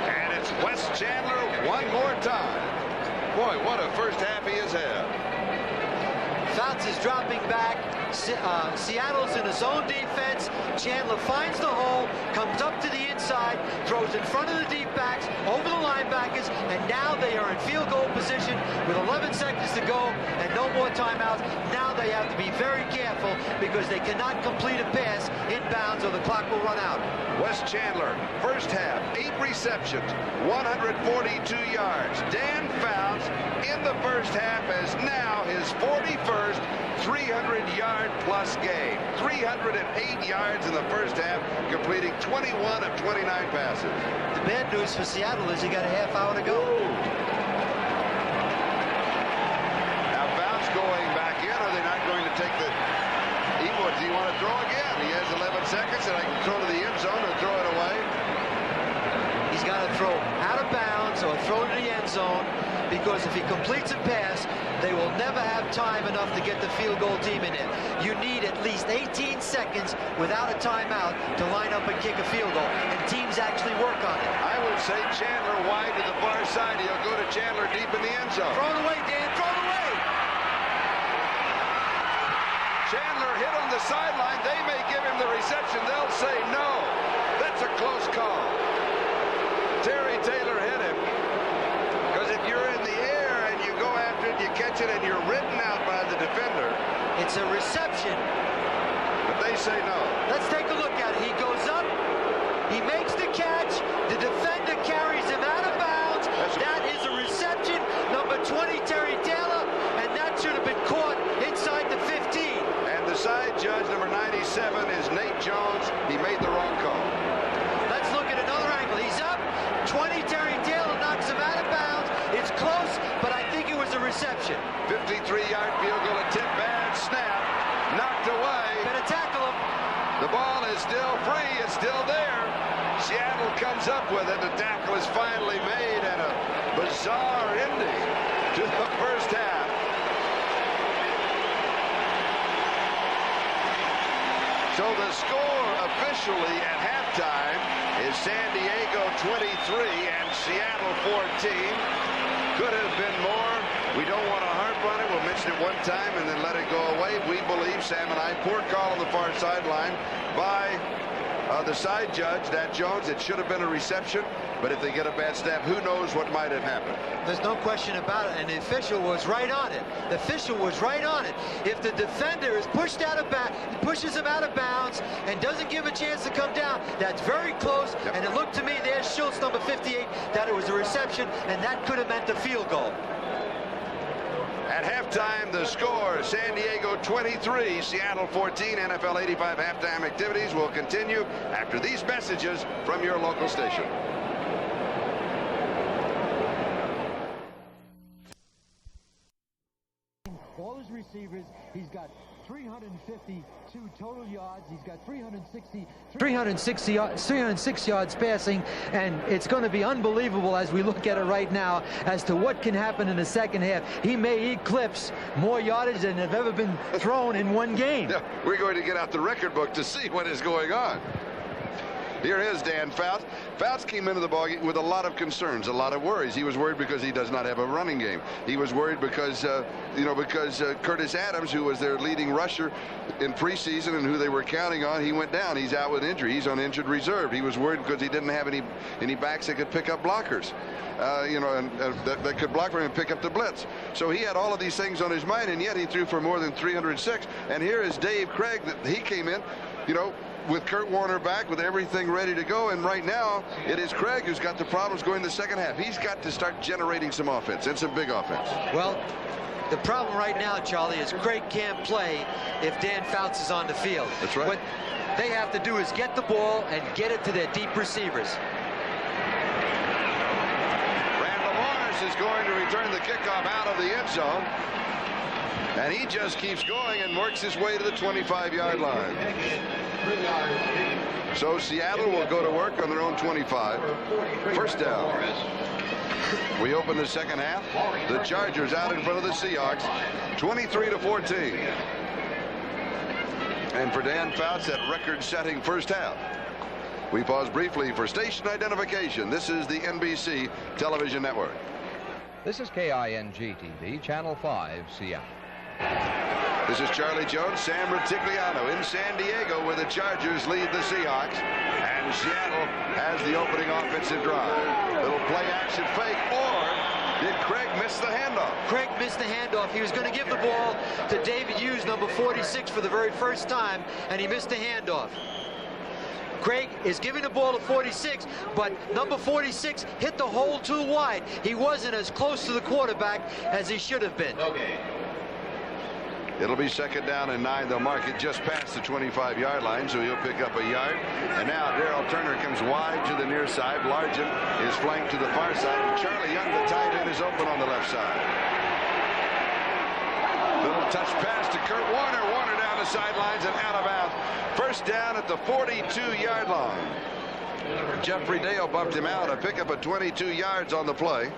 And it's Wes Chandler one more time. Boy, what a first half he has had. Fouts is dropping back. Seattle's in a zone defense. Chandler finds the hole, comes up to the inside, throws in front of the deep backs, over the linebackers, and now they are in field goal position with 11 seconds to go and no more timeouts. Now they have to be very careful because they cannot complete a pass inbounds or the clock will run out. Wes Chandler, first half, 8 receptions, 142 yards. Dan Fouts in the first half has now his 41st 300-yard-plus game. 308 yards in the first half, completing 21 of 29 passes. The bad news for Seattle is you got a half hour to go. Now Bounce going back in. Are they not going to take the... Does he want to throw again? He has 11 seconds, and I can throw to the end zone and throw it away. He's got to throw out of bounds or throw to the end zone, because if he completes a pass, they will never have time enough to get the field goal team in there. You need at least 18 seconds without a timeout to line up and kick a field goal, and teams actually work on it. I would say Chandler wide to the far side. He'll go to Chandler deep in the end zone. Throw it away, Dan. Throw it away. Chandler hit on the sideline. They may give him the reception. They'll say no. That's a close call. Terry Taylor hit him. Because if you're in the air and you go after it, you catch it, and you're ridden out by the defender. It's a reception. But they say no. Let's take a look at it. He goes up. He makes the catch. The defender carries him out of bounds. That is a reception. Number 20, Terry Taylor. And that should have been caught inside the 15. And the side judge, number 97, is Nate Jones. He made the wrong call. Let's look at another angle. He's up. 20, Terry Taylor knocks him out of bounds. It's close, but I think it was a reception. 53-yard field goal attempt. Bad snap. Knocked away. Better tackle him. The ball is still free. It's still there. Seattle comes up with it. The tackle is finally made, and a bizarre ending to the first half. So the score officially at halftime is San Diego 23 and Seattle 14. Could have been more. We don't want to harp on it. We'll mention it one time and then let it go away. We believe, Sam and I, poor call on the far sideline by the side judge, Nat Jones. It should have been a reception, but if they get a bad snap, who knows what might have happened. There's no question about it, and the official was right on it. The official was right on it. If the defender is pushed out of bounds, pushes him out of bounds, and doesn't give him a chance to come down, that's very close. Yep. And it looked to me, there's Schultz, number 58, that it was a reception, and that could have meant the field goal. At halftime, the score, San Diego 23, Seattle 14. NFL 85 halftime activities will continue after these messages from your local station. All his receivers, he's got 352 total yards. He's got 306 yards passing, and it's going to be unbelievable as we look at it right now as to what can happen in the second half. He may eclipse more yardage than have ever been thrown in one game. Yeah, we're going to get out the record book to see what is going on. Here is Dan Fouts. Fouts came into the ballgame with a lot of concerns, a lot of worries. He was worried because he does not have a running game. He was worried because, Curtis Adams, who was their leading rusher in preseason and who they were counting on, he went down. He's out with injury. He's on injured reserve. He was worried because he didn't have any backs that could pick up blockers, that could block for him and pick up the blitz. So he had all of these things on his mind, and yet he threw for more than 306. And here is Dave Craig. He came in, with Kurt Warner back, with everything ready to go, and right now it is Craig who's got the problems going the second half. He's got to start generating some offense, and some big offense. Well, the problem right now, Charlie, is Craig can't play if Dan Fouts is on the field. That's right. What they have to do is get the ball and get it to their deep receivers. Randall Morris is going to return the kickoff out of the end zone. And he just keeps going and works his way to the 25-yard line. So Seattle will go to work on their own 25. First down. We open the second half. The Chargers out in front of the Seahawks, 23-14. And for Dan Fouts, that record-setting first half. We pause briefly for station identification. This is the NBC Television Network. This is KING-TV, Channel 5, Seattle. This is Charlie Jones, Sam Rutigliano in San Diego, where the Chargers lead the Seahawks, and Seattle has the opening offensive drive. Little play action fake, or did Craig miss the handoff? Craig missed the handoff. He was going to give the ball to David Hughes, number 46, for the very first time, and he missed the handoff. Craig is giving the ball to 46, but number 46 hit the hole too wide. He wasn't as close to the quarterback as he should have been. Okay. It'll be 2nd down and 9. They'll mark it just past the 25-yard line, so he'll pick up a yard. And now Darrell Turner comes wide to the near side. Largent is flanked to the far side, and Charlie Young, the tight end, is open on the left side. Little touch pass to Kurt Warner. Warner down the sidelines and out of bounds. 1st down at the 42-yard line. Jeffrey Dale bumped him out. A pickup of 22 yards on the play.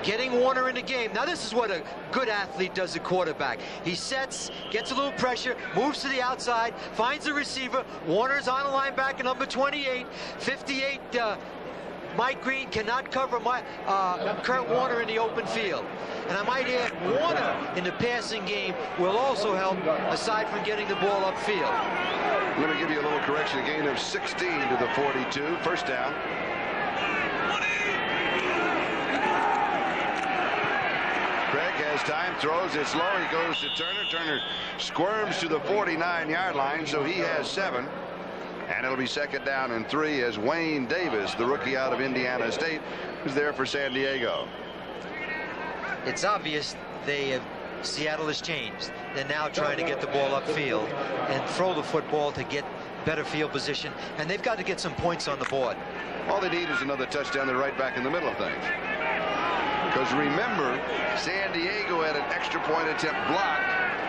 Getting Warner in the game. Now this is what a good athlete does, a quarterback. He sets, gets a little pressure, moves to the outside, finds the receiver. Warner's on the linebacker, number 28. 58, Mike Green cannot cover Kurt Warner in the open field. And I might add, Warner in the passing game will also help, aside from getting the ball upfield. I'm going to give you a little correction. A gain of 16 to the 42. 1st down. Craig has time, throws, it's low, he goes to Turner. Turner squirms to the 49-yard line, so he has 7. And it'll be 2nd down and 3 as Wayne Davis, the rookie out of Indiana State, is there for San Diego. It's obvious Seattle has changed. They're now trying to get the ball upfield and throw the football to get better field position, and they've got to get some points on the board. All they need is another touchdown. They're right back in the middle of things. Because remember, San Diego had an extra point attempt blocked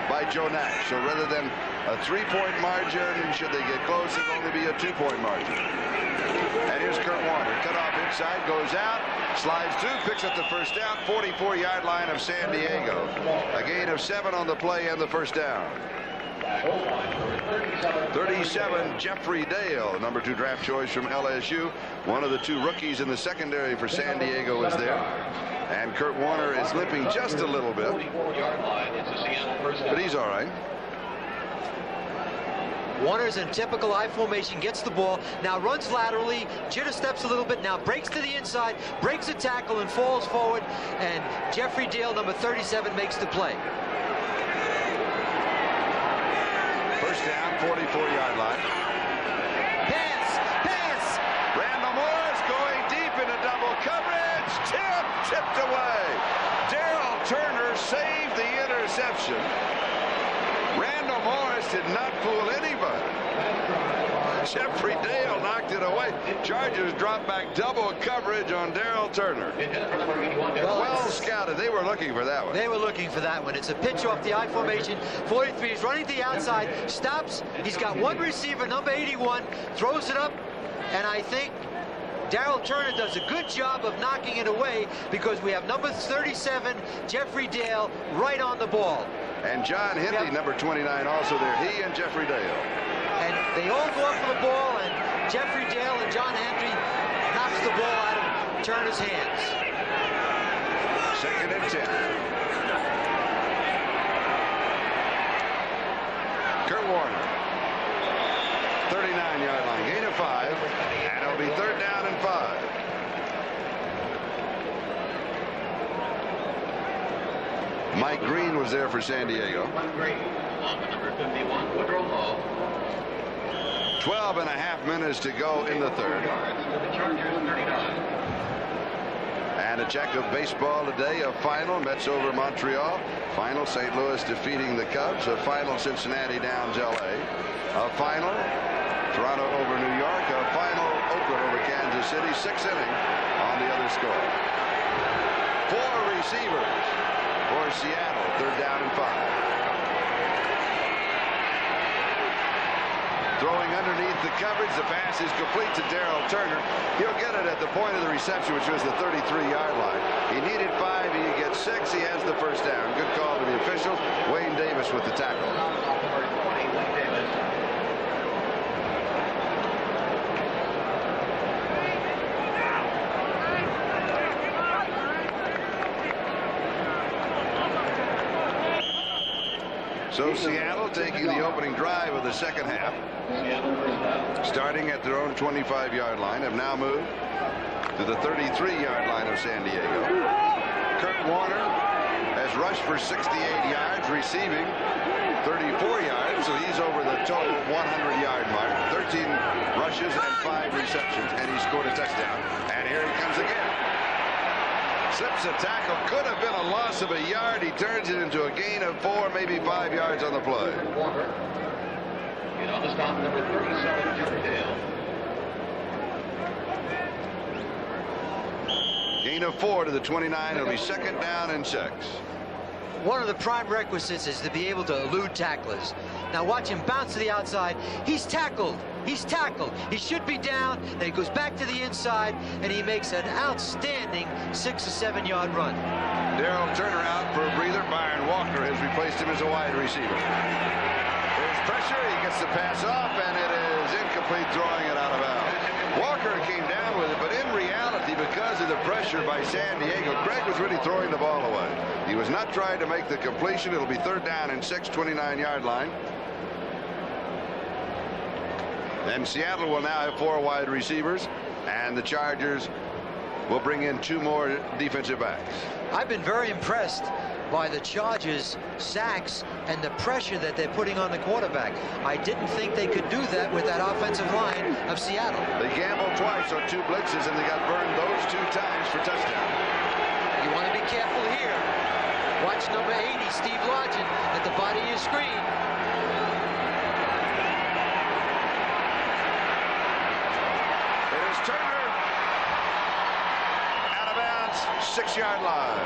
by Joe Nash. So rather than a 3-point margin, should they get close, it'll only be a 2-point margin. And here's Kurt Warner. Cut off inside, goes out, slides through, picks up the 1st down, 44-yard line of San Diego. A gain of 7 on the play and the 1st down. 37, Jeffrey Dale, number 2 draft choice from LSU. One of the 2 rookies in the secondary for San Diego is there. And Kurt Warner is limping just a little bit, but he's all right. Warner's in typical I formation, gets the ball, now runs laterally, jitter steps a little bit, now breaks to the inside, breaks a tackle and falls forward, and Jeffrey Dale, number 37, makes the play. 1st down, 44-yard line. Pass! Randall Morris going deep into double coverage. Tipped away. Darrell Turner saved the interception. Randall Morris did not fool anybody. Jeffrey Dale knocked it away. Chargers dropped back double coverage on Darrell Turner. Well scouted. They were looking for that one. They were looking for that one. It's a pitch off the I formation. 43 is running to the outside, stops. He's got one receiver, number 81, throws it up, and I think Darrell Turner does a good job of knocking it away because we have number 37, Jeffrey Dale, right on the ball. And John Henry, number 29, also there. He and Jeffrey Dale. And they all go up for the ball, and Jeffrey Dale and John Henry knocks the ball out of Turner's hands. 2nd and 10. Kurt Warner. 39-yard line. Gain of 5. And it'll be 3rd down and 5. Mike Green was there for San Diego. 12.5 minutes to go in the 3rd. And a check of baseball today. A final, Mets over Montreal. Final, St. Louis defeating the Cubs. A final, Cincinnati downs L.A. A final, Toronto over New York. A final, Oakland over Kansas City. 6th inning on the other score. 4 receivers for Seattle. 3rd down and 5. Throwing underneath the coverage. The pass is complete to Darrell Turner. He'll get it at the point of the reception, which was the 33-yard line. He needed 5. He gets 6. He has the 1st down. Good call to the officials. Wayne Davis with the tackle. So Seattle taking the opening drive of the 2nd half, starting at their own 25-yard line, have now moved to the 33-yard line of San Diego. Kurt Warner has rushed for 68 yards, receiving 34 yards, so he's over the total 100-yard mark. 13 rushes and 5 receptions, and he scored a touchdown. And here he comes again. Slips a tackle. Could have been a loss of a yard. He turns it into a gain of 4, maybe 5 yards on the play. Walker. And on the stop, number 37, Tipperdale. Gain of 4 to the 29. It'll be 2nd down and 6. One of the prime requisites is to be able to elude tacklers. Now watch him bounce to the outside. He's tackled. He's tackled. He should be down. Then he goes back to the inside, and he makes an outstanding 6 or 7 yard run. Darrell Turner out for a breather. Byron Walker has replaced him as a wide receiver. There's pressure. He gets the pass off, and it is incomplete, throwing it out of bounds. Walker came down with it, but in reality, because of the pressure by San Diego, Craig was really throwing the ball away. He was not trying to make the completion. It'll be 3rd down and 6, 29-yard line. And Seattle will now have 4 wide receivers, and the Chargers will bring in 2 more defensive backs. I've been very impressed by the Chargers' sacks and the pressure that they're putting on the quarterback. I didn't think they could do that with that offensive line of Seattle. They gambled twice on 2 blitzes, and they got burned those 2 times for touchdown. You want to be careful here. Watch number 80, Steve Largent, at the bottom of your screen. It is Turner. Out of bounds, 6-yard line.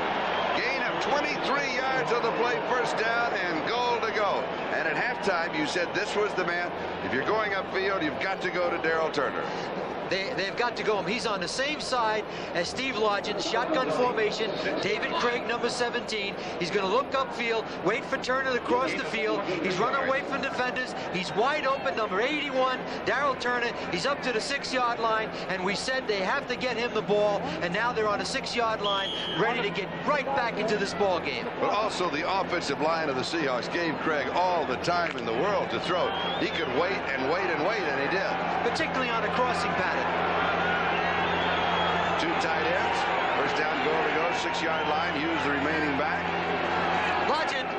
Gain of 23 yards on the play, 1st down and goal to go. And at halftime, you said this was the man. If you're going upfield, you've got to go to Darrell Turner. They've got to go him. He's on the same side as Steve Largent, shotgun formation. David Craig, number 17. He's going to look upfield, wait for Turner to cross the field. He's running away from defenders. He's wide open, number 81, Darrell Turner. He's up to the 6-yard line, and we said they have to get him the ball, and now they're on the 6-yard line, ready to get right back into this ball game. But also the offensive line of the Seahawks gave Craig all the time in the world to throw. He could wait and wait and wait, and he did. Particularly on a crossing pattern. 2 tight ends. 1st down, goal to go. 6-yard line. Hughes the remaining back. Largent.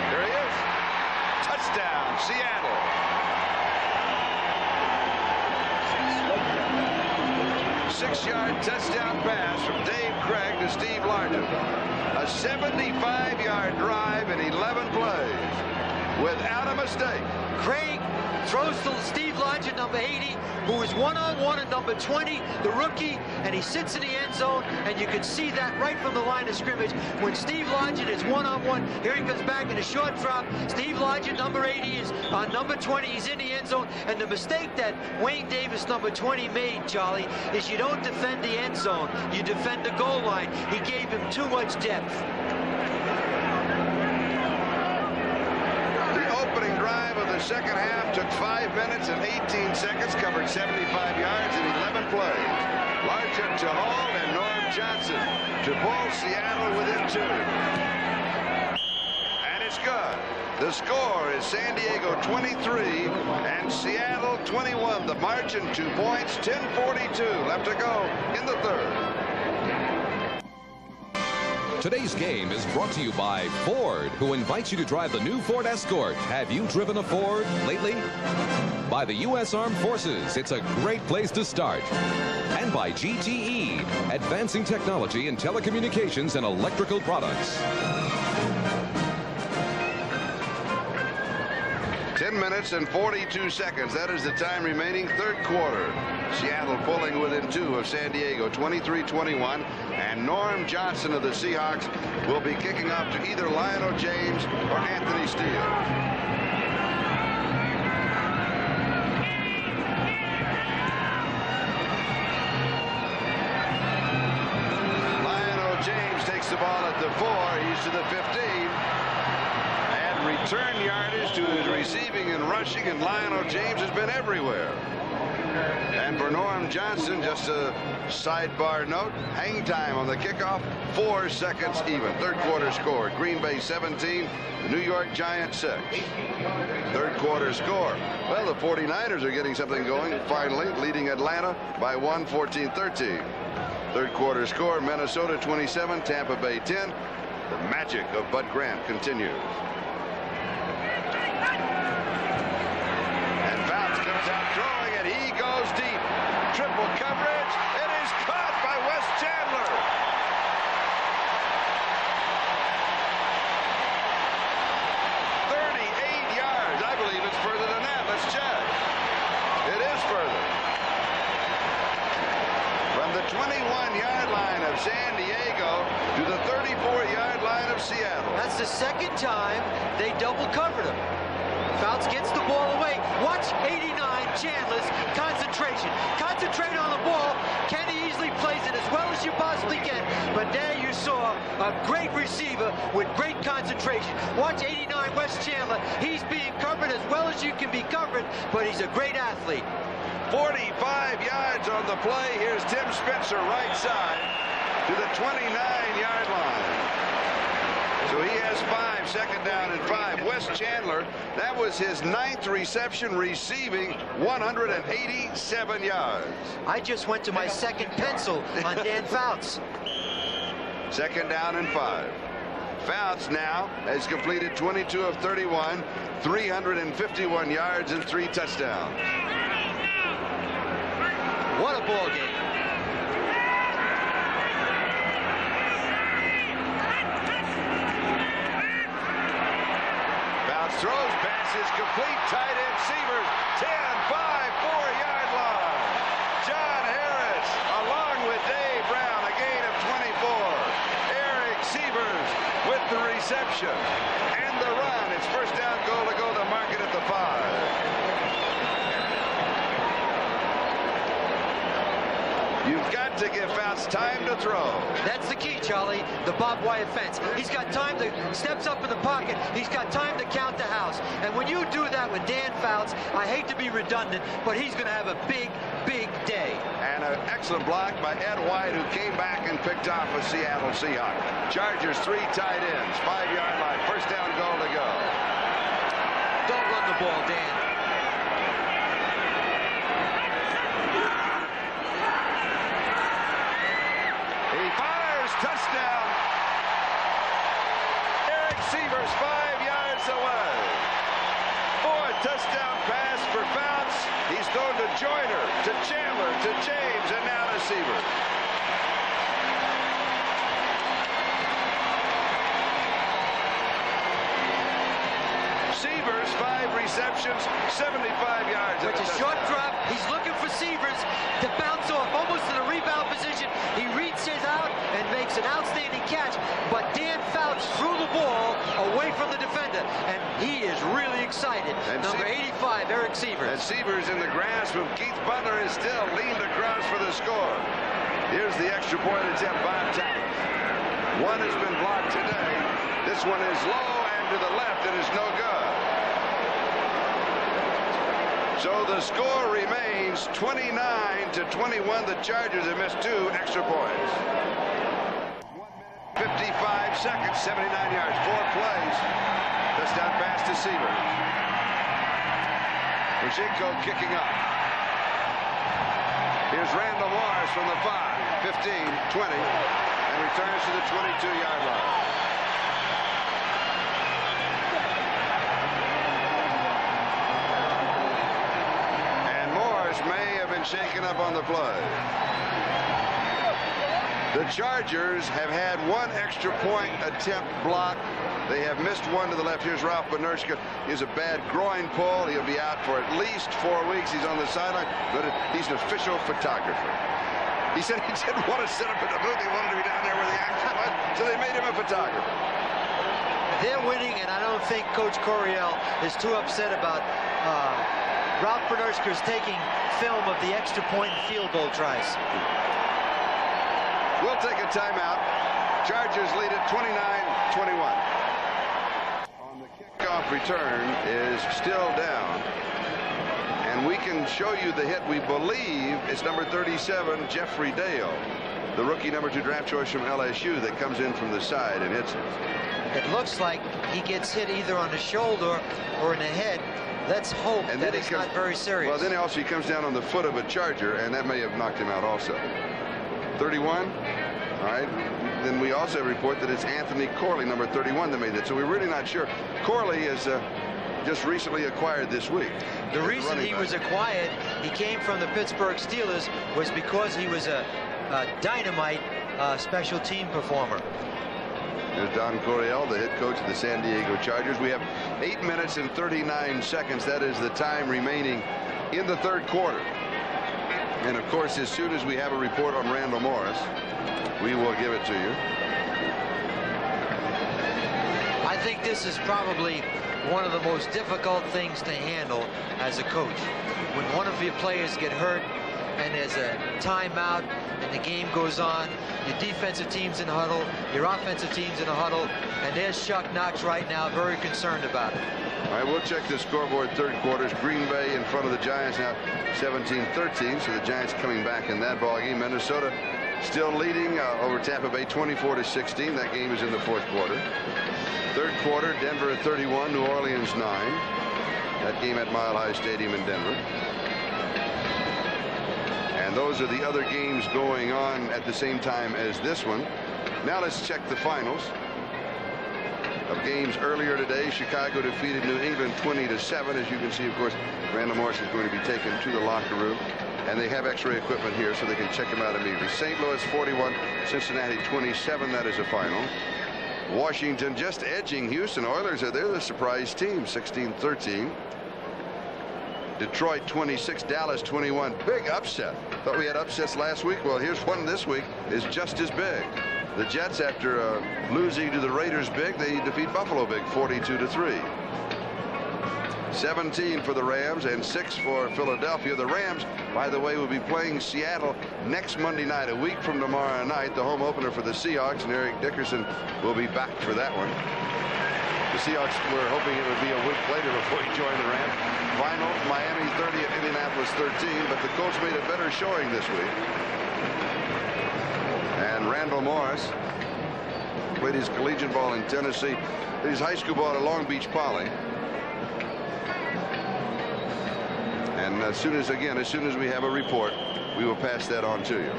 There he is. Touchdown, Seattle. Six-yard touchdown pass from Dave Craig to Steve Largent. A 75-yard drive in 11 plays without a mistake. Craig throws to Steve Largent, number 80, who is one-on-one at number 20, the rookie, and he sits in the end zone, and you can see that right from the line of scrimmage. When Steve Largent is one-on-one, here he comes back in a short drop. Steve Largent, number 80, is on number 20. He's in the end zone, and the mistake that Wayne Davis, number 20, made, Charlie, is you don't defend the end zone. You defend the goal line. He gave him too much depth. Opening drive of the 2nd half took 5 minutes and 18 seconds, covered 75 yards in 11 plays. Largent to Hall and Norm Johnson to pull Seattle within 2. And it's good. The score is San Diego 23 and Seattle 21. The margin 2 points, 10:42 left to go in the 3rd. Today's game is brought to you by Ford, who invites you to drive the new Ford Escort. Have you driven a Ford lately? By the U.S. Armed Forces, it's a great place to start. And by GTE, advancing technology in telecommunications and electrical products. 10 minutes and 42 seconds. That is the time remaining. 3rd quarter. Seattle pulling within 2 of San Diego, 23-21. And Norm Johnson of the Seahawks will be kicking off to either Lionel James or Anthony Steele. Lionel James takes the ball at the 4. He's to the 15. Return yardage to his receiving and rushing, and Lionel James has been everywhere. And for Norm Johnson, just a sidebar note, hang time on the kickoff, 4 seconds even. 3rd quarter score, Green Bay 17, the New York Giants 6. 3rd quarter score. Well, the 49ers are getting something going, finally, leading Atlanta by 1, 14-13. 3rd quarter score, Minnesota 27, Tampa Bay 10. The magic of Bud Grant continues. Throwing, and he goes deep. Triple coverage. It is caught by Wes Chandler. I believe it's further than that. Let's check. It is further. From the 21-yard line of San Diego to the 34-yard line of Seattle. That's the second time they double covered him. Fouts gets the ball away. Watch 89 Chandler's concentration. Concentrate on the ball. Kenny easily plays it as well as you possibly can. But there you saw a great receiver with great concentration. Watch 89 Wes Chandler. He's being covered as well as you can be covered, but he's a great athlete. 45 yards on the play. Here's Tim Spencer, right side, to the 29-yard line. So he has 5, second down and 5. Wes Chandler, that was his 9th reception, receiving 187 yards. I just went to my second pencil on Dan Fouts. Second down and 5. Fouts now has completed 22 of 31, 351 yards and 3 touchdowns. What a ball game. Throws, passes, complete, tight end, Sievers, 10, 5, 4-yard line. John Harris, along with Dave Brown, a gain of 24. Eric Sievers with the reception and the run. It's first down, goal to go. The market at the 5. You've got to give Fouts time to throw. That's the key, Charlie. The barbed wire fence. He's got time to steps up in the pocket. He's got time to count the house. And when you do that with Dan Fouts, I hate to be redundant, but he's going to have a big, big day. And an excellent block by Ed White, who came back and picked off a Seattle Seahawk. Chargers 3 tight ends, 5-yard line, first down, goal to go. Don't run the ball, Dan. Touchdown. Eric Sievers 5 yards away. 4th touchdown pass for Fouts. He's thrown to Joyner, to Chandler, to James, and now to Sievers. Sievers 5 receptions, 75 yards. It's a short drop. He's looking for Sievers to bounce off almost to the rebound position. He reaches out and makes an outstanding catch, but Dan Fouts threw the ball away from the defender, and he is really excited. And number 85, Eric Sievers. And Sievers in the grasp of Keith Butler is still leaned across for the score. Here's the extra point attempt by Talent. One has been blocked today. This one is low and to the left. It is no good. So the score remains 29-21. The Chargers have missed 2 extra points. 1 minute, 55 seconds, 79 yards, 4 plays. Touchdown pass to Sievers. Mojinko kicking up. Here's Randall Morris from the 5, 15, 20, and returns to the 22-yard line. May have been shaken up on the play. The Chargers have had 1 extra point attempt blocked. They have missed 1 to the left. Here's Ralph Benershka. He has a bad groin pull. He'll be out for at least 4 weeks. He's on the sideline, but he's an official photographer. He said he didn't want to sit up in the booth. He wanted to be down there where the action was, so they made him a photographer. They're winning, and I don't think Coach Coryell is too upset about Ralph Benershka is taking film of the extra point and field goal tries. We'll take a timeout. Chargers lead it 29-21. On the kickoff return is still down. And we can show you the hit. We believe it's number 37, Jeffrey Dale, the rookie number 2 draft choice from LSU, that comes in from the side and hits it. It looks like he gets hit either on the shoulder or in the head. Let's hope that it's not very serious. Well, then he comes down on the foot of a Charger, and that may have knocked him out also. 31. All right. Then we also report that it's Anthony Corley, number 31, that made it. So we're really not sure. Corley is just recently acquired this week. The reason he was acquired, he came from the Pittsburgh Steelers, was because he was a dynamite special team performer. There's Don Coryell, the head coach of the San Diego Chargers. We have 8 minutes and 39 seconds. That is the time remaining in the third quarter. And of course, as soon as we have a report on Randall Morris, we will give it to you. I think this is probably one of the most difficult things to handle as a coach. When one of your players get hurt and there's a timeout and the game goes on, your defensive team's in a huddle, your offensive team's in a huddle, and there's Chuck Knox right now very concerned about it. All right, we'll check the scoreboard. Third quarters. Green Bay in front of the Giants now 17-13. So the Giants coming back in that ball game. Minnesota still leading over Tampa Bay 24-16. That game is in the fourth quarter. Third quarter, Denver at 31, New Orleans 9. That game at Mile High Stadium in Denver. And those are the other games going on at the same time as this one. Now let's check the finals of games earlier today. Chicago defeated New England 20-7. As you can see, of course, Randall Morris is going to be taken to the locker room. And they have x-ray equipment here so they can check him out immediately. St. Louis 41, Cincinnati 27. That is a final. Washington just edging Houston. Oilers they're the surprise team, 16-13. Detroit 26, Dallas 21. Big upset. Thought we had upsets last week. Well, here's one this week is just as big. The Jets, after losing to the Raiders big, they defeat Buffalo big, 42-3. 17 for the Rams and 6 for Philadelphia. The Rams, by the way, will be playing Seattle next Monday night, a week from tomorrow night, the home opener for the Seahawks, and Eric Dickerson will be back for that one. The Seahawks were hoping it would be a week later before he joined the Rams. Final, Miami 30 at Indianapolis 13, but the Colts made a better showing this week. And Randall Morris played his collegiate ball in Tennessee, his high school ball at Long Beach Poly. And as soon as we have a report, we will pass that on to you.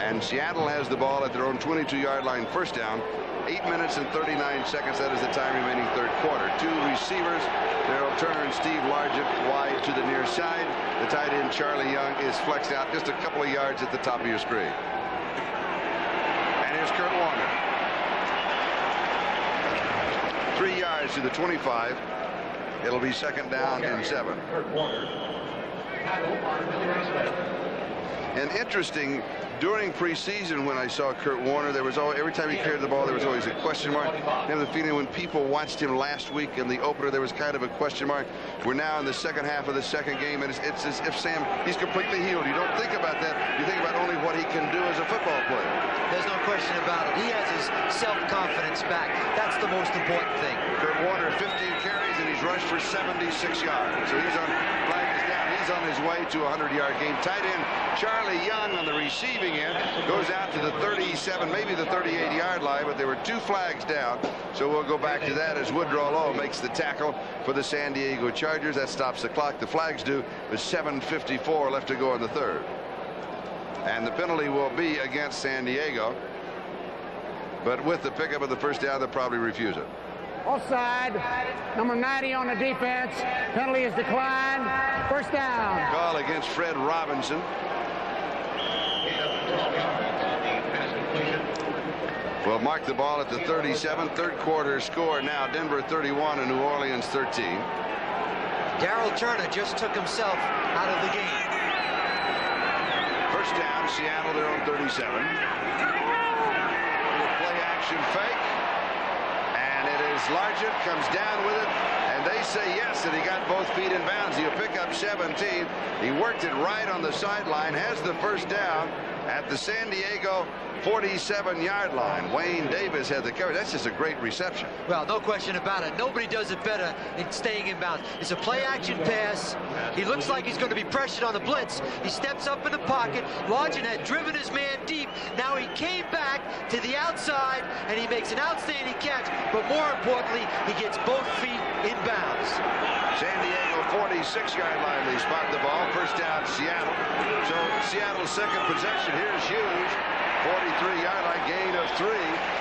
And Seattle has the ball at their own 22-yard line, first down. 8 minutes and 39 seconds. That is the time remaining third quarter. Two receivers, Darrell Turner and Steve Largent, wide to the near side. The tight end Charlie Young is flexed out just a couple of yards at the top of your screen. And here's Kurt Warner. 3 yards to the 25. It'll be second down and 7. And interesting, during preseason when I saw Kurt Warner, there was always, every time he carried the ball, there was always a question mark. I have the feeling when people watched him last week in the opener, there was kind of a question mark. We're now in the second half of the second game, and it's as if Sam, he's completely healed. You don't think about that. You think about only what he can do as a football player. There's no question about it. He has his self-confidence back. That's the most important thing. Kurt Warner, 15 carries, and he's rushed for 76 yards. So he's on, flag is down. He's on his way to a 100-yard game. Tight end Charlie Young on the receiving end goes out to the 37, maybe the 38-yard line, but there were 2 flags down. So we'll go back to that as Woodrow Lowe makes the tackle for the San Diego Chargers. That stops the clock. The flags do with 7:54 left to go in the third. And the penalty will be against San Diego. But with the pickup of the first down, they'll probably refuse it. Offside. Number 90 on the defense. Penalty is declined. First down. Call against Fred Robinson. We'll mark the ball at the 37. Third quarter score now. Denver 31 and New Orleans 13. Darrell Turner just took himself out of the game. First down, Seattle, their own 37. Play action fake. And it is Largent, comes down with it. And they say yes, and he got both feet in bounds. He'll pick up 17. He worked it right on the sideline, has the first down at the San Diego 47-yard line. Wayne Davis had the coverage. That's just a great reception. Well, no question about it. Nobody does it better in staying in bounds. It's a play-action pass. He looks like he's going to be pressured on the blitz. He steps up in the pocket. Largent had driven his man deep. Now he came back to the outside, and he makes an outstanding catch. But more importantly, he gets both feet in bounds. San Diego 46-yard line. They spot the ball. First down, Seattle. So Seattle's second possession. Here's Hughes. 43-yard line, gain of 3.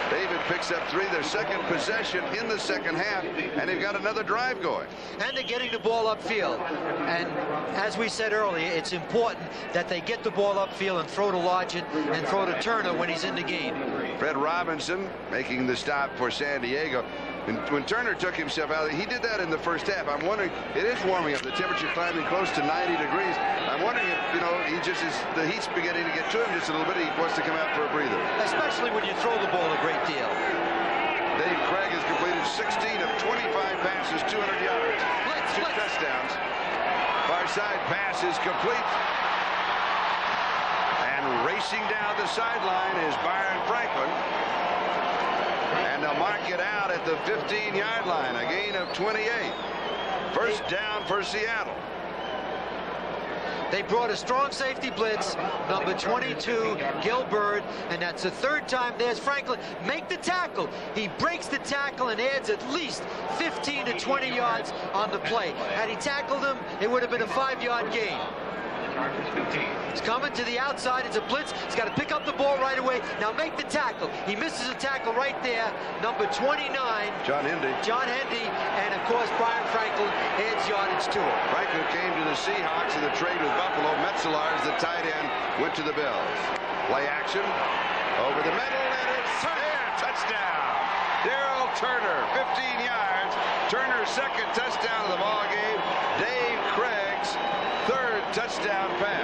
David picks up 3, their second possession in the second half, and they've got another drive going. And they're getting the ball upfield. And as we said earlier, it's important that they get the ball upfield and throw to Largent and throw to Turner when he's in the game. Fred Robinson making the stop for San Diego. And when Turner took himself out, he did that in the first half. I'm wondering, it is warming up. The temperature climbing close to 90 degrees. I'm wondering if, you know, he just is, the heat's beginning to get to him just a little bit. He wants to come out for a breather. Especially when you throw the ball a great deal. Dave Craig has completed 16 of 25 passes, 200 yards. Two touchdowns. Far side pass is complete. And racing down the sideline is Byron Franklin. And they'll mark it out at the 15-yard line, a gain of 28. First down for Seattle. They brought a strong safety blitz, number 22, Gilbert, and that's the third time. There's Franklin. Make the tackle. He breaks the tackle and adds at least 15 to 20 yards on the play. Had he tackled him, it would have been a 5-yard gain. He's coming to the outside. It's a blitz. He's got to pick up the ball right away. Now make the tackle. He misses a tackle right there. Number 29. John Hendy. And, of course, Byron Franklin adds yardage to it. Franklin came to the Seahawks in the trade with Buffalo. Metzelar, the tight end, went to the Bills. Play action. Over the middle, and it's there. Touchdown. Darrell Turner, 15 yards. Turner's second touchdown of the ball game. Dave Craig's third touchdown pass.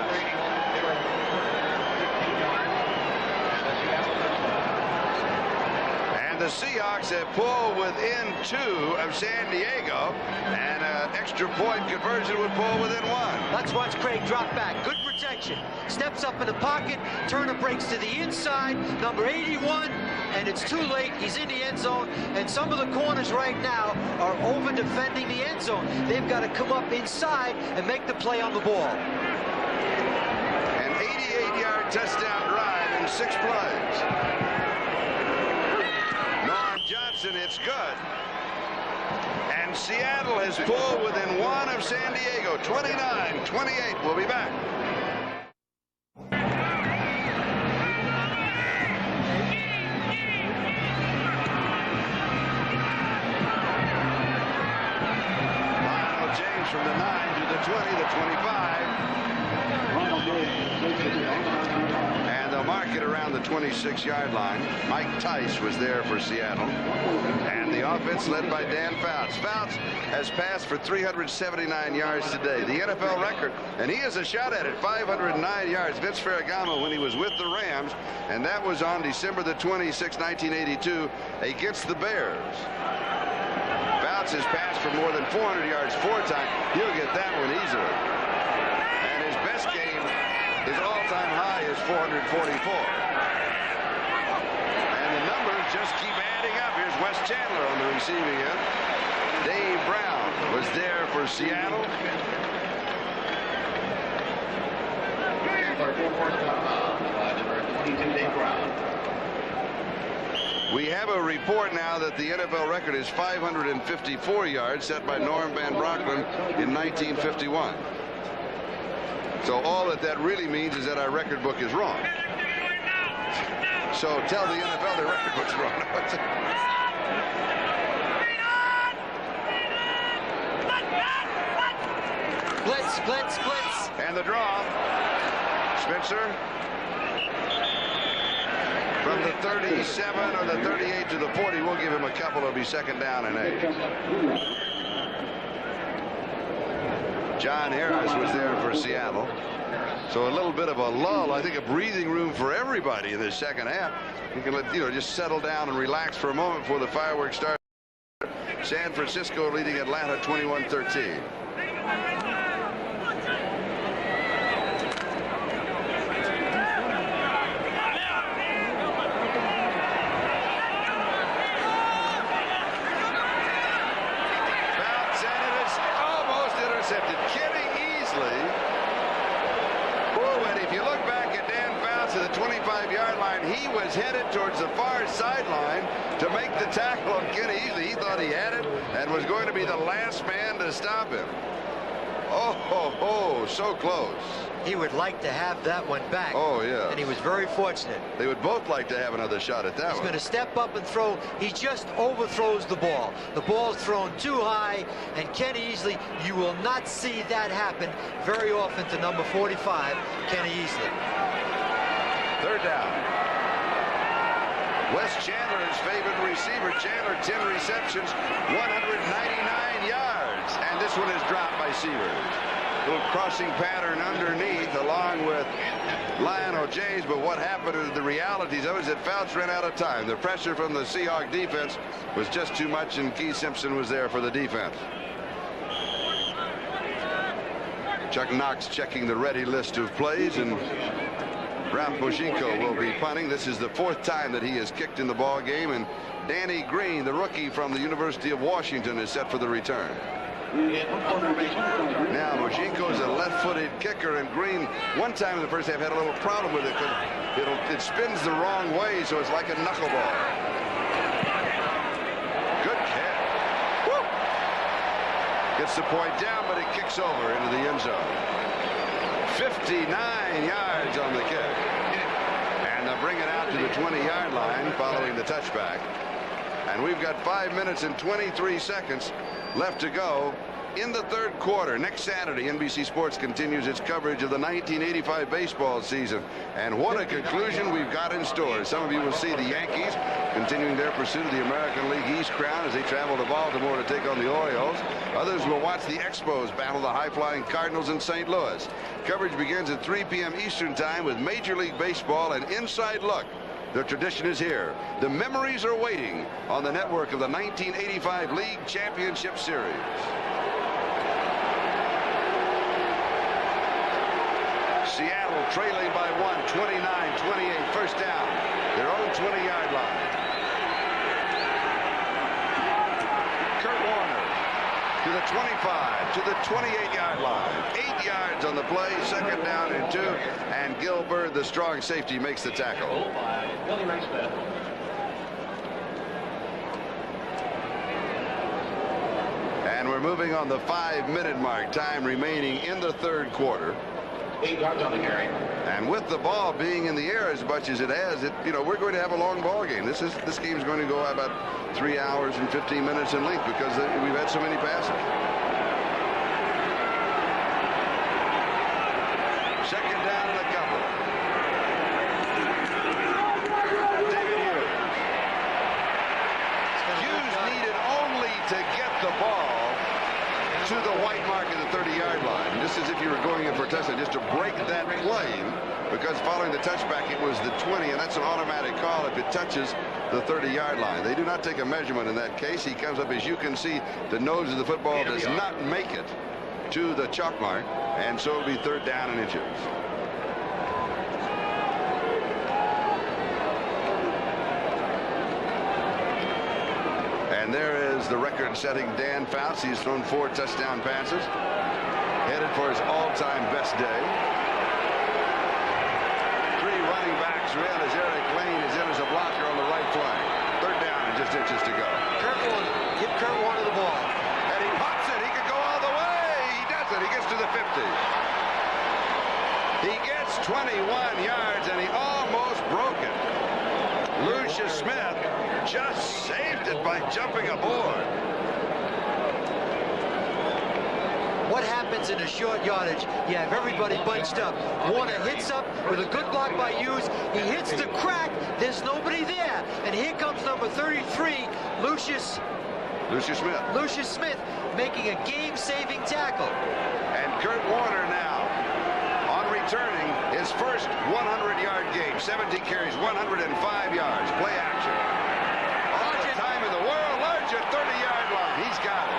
And the Seahawks have pulled within 2 of San Diego, and an extra point conversion would pull within 1. Let's watch Craig drop back. Good protection. Steps up in the pocket. Turner breaks to the inside. Number 81, and it's too late. He's in the end zone, and some of the corners right now are over defending the end zone. They've got to come up inside and make the play on the ball. An 88-yard touchdown drive in 6 plays. Norm Johnson, it's good. And Seattle has pulled within 1 of San Diego, 29-28. We'll be back. Lionel James from the 9 to the 20, the 25. And they'll mark it around the 26-yard line. Mike Tice was there for Seattle. And the offense led by Dan Fouts. Fouts has passed for 379 yards today, the NFL record, and he has a shot at it, 509 yards. Vince Ferragamo, when he was with the Rams, and that was on December the 26th, 1982, against the Bears. Fouts has passed for more than 400 yards 4 times. He'll get that one easily. And his best game, his all-time high, is 444. And the numbers just keep adding up. Here's Wes Chandler on the receiving end. Dave Brown was there for Seattle. We have a report now that the NFL record is 554 yards, set by Norm Van Brocklin in 1951. So all that really means is that our record book is wrong. So tell the NFL their record book's wrong. Blitz, blitz, blitz. And the draw. Spencer. From the 37 or the 38 to the 40, we'll give him a couple. It'll be second down and 8. John Harris was there for Seattle. So a little bit of a lull, I think a breathing room for everybody in the second half. You can let, just settle down and relax for a moment before the fireworks start. San Francisco leading Atlanta 21-13. He was headed towards the far sideline to make the tackle on Kenny Easley. He thought he had it and was going to be the last man to stop him. Oh, so close. he would like to have that one back. Oh, yeah. And he was very fortunate. They would both like to have another shot at that He's one. going to step up and throw. He just overthrows the ball. The ball's thrown too high, and Kenny Easley, you will not see that happen very often to number 45, Kenny Easley. Third down. Wes Chandler is favored receiver. Chandler, 10 receptions, 199 yards. And this one is dropped by Sievers. Little crossing pattern underneath along with Lionel James, but what happened is the realities of it is that Fouts ran out of time. The pressure from the Seahawks defense was just too much, and Keith Simpson was there for the defense. Chuck Knox checking the ready list of plays, and Ralph Moshinko will be punting. This is the 4th time that he has kicked in the ball game, and Danny Green, the rookie from the University of Washington, is set for the return. Now Moshinko is a left-footed kicker, and Green one time in the first half had a little problem with it because it spins the wrong way, so it's like a knuckleball. Good kick. Woo! Gets the point down, but it kicks over into the end zone. 59 yards on the kick, and they'll bring it out to the 20-yard line following the touchback. And we've got 5 minutes and 23 seconds left to go in the third quarter. Next Saturday, NBC Sports continues its coverage of the 1985 baseball season. And what a conclusion we've got in store. Some of you will see the Yankees continuing their pursuit of the American League East crown as they travel to Baltimore to take on the Orioles. Others will watch the Expos battle the high-flying Cardinals in St. Louis. Coverage begins at 3 p.m. Eastern Time with Major League Baseball and Inside Look. The tradition is here. The memories are waiting on the network of the 1985 League Championship Series. Seattle trailing by 1, 29-28, first down, their own 20-yard line. Kurt Warner to the 25, to the 28-yard line. 8 yards on the play, second down and 2, and Gilbert, the strong safety, makes the tackle. And we're moving on the 5-minute mark, time remaining in the third quarter. 8 yards on the carry. And with the ball being in the air as much as it has, we're going to have a long ball game. This game's going to go about 3 hours and 15 minutes in length because we've had so many passes. Second down and a couple. David Hughes. Hughes needed only to get the ball to the white mark at the 30-yard line, just as if you were going in for a touchdown, just to break that play, because following the touchback it was the 20, and that's an automatic call if it touches the 30-yard line. They do not take a measurement in that case. He comes up, as you can see, the nose of the football does not make it to the chalk mark, and so it'll be third down and inches. And there is the record-setting Dan Fouts. He's thrown 4 touchdown passes. Headed for his all-time best day. 3 running backs are in as Eric Lane is in as a blocker on the right flank. Third down and just inches to go. Kurt Warner. Give Kurt Warner the ball. And he pops it. He could go all the way. He does it. He gets to the 50. He gets 21 yards, and he almost broke it. Lucius Smith just saved it by jumping aboard. What happens in a short yardage? You have everybody bunched up. Warner hits up with a good block by Hughes. He hits the crack. There's nobody there. And here comes number 33, Lucius Smith, making a game-saving tackle. And Kurt Warner now on returning his first 100-yard game. 17 carries, 105 yards. Play action. All the time in the world. Larger 30-yard line. He's got it.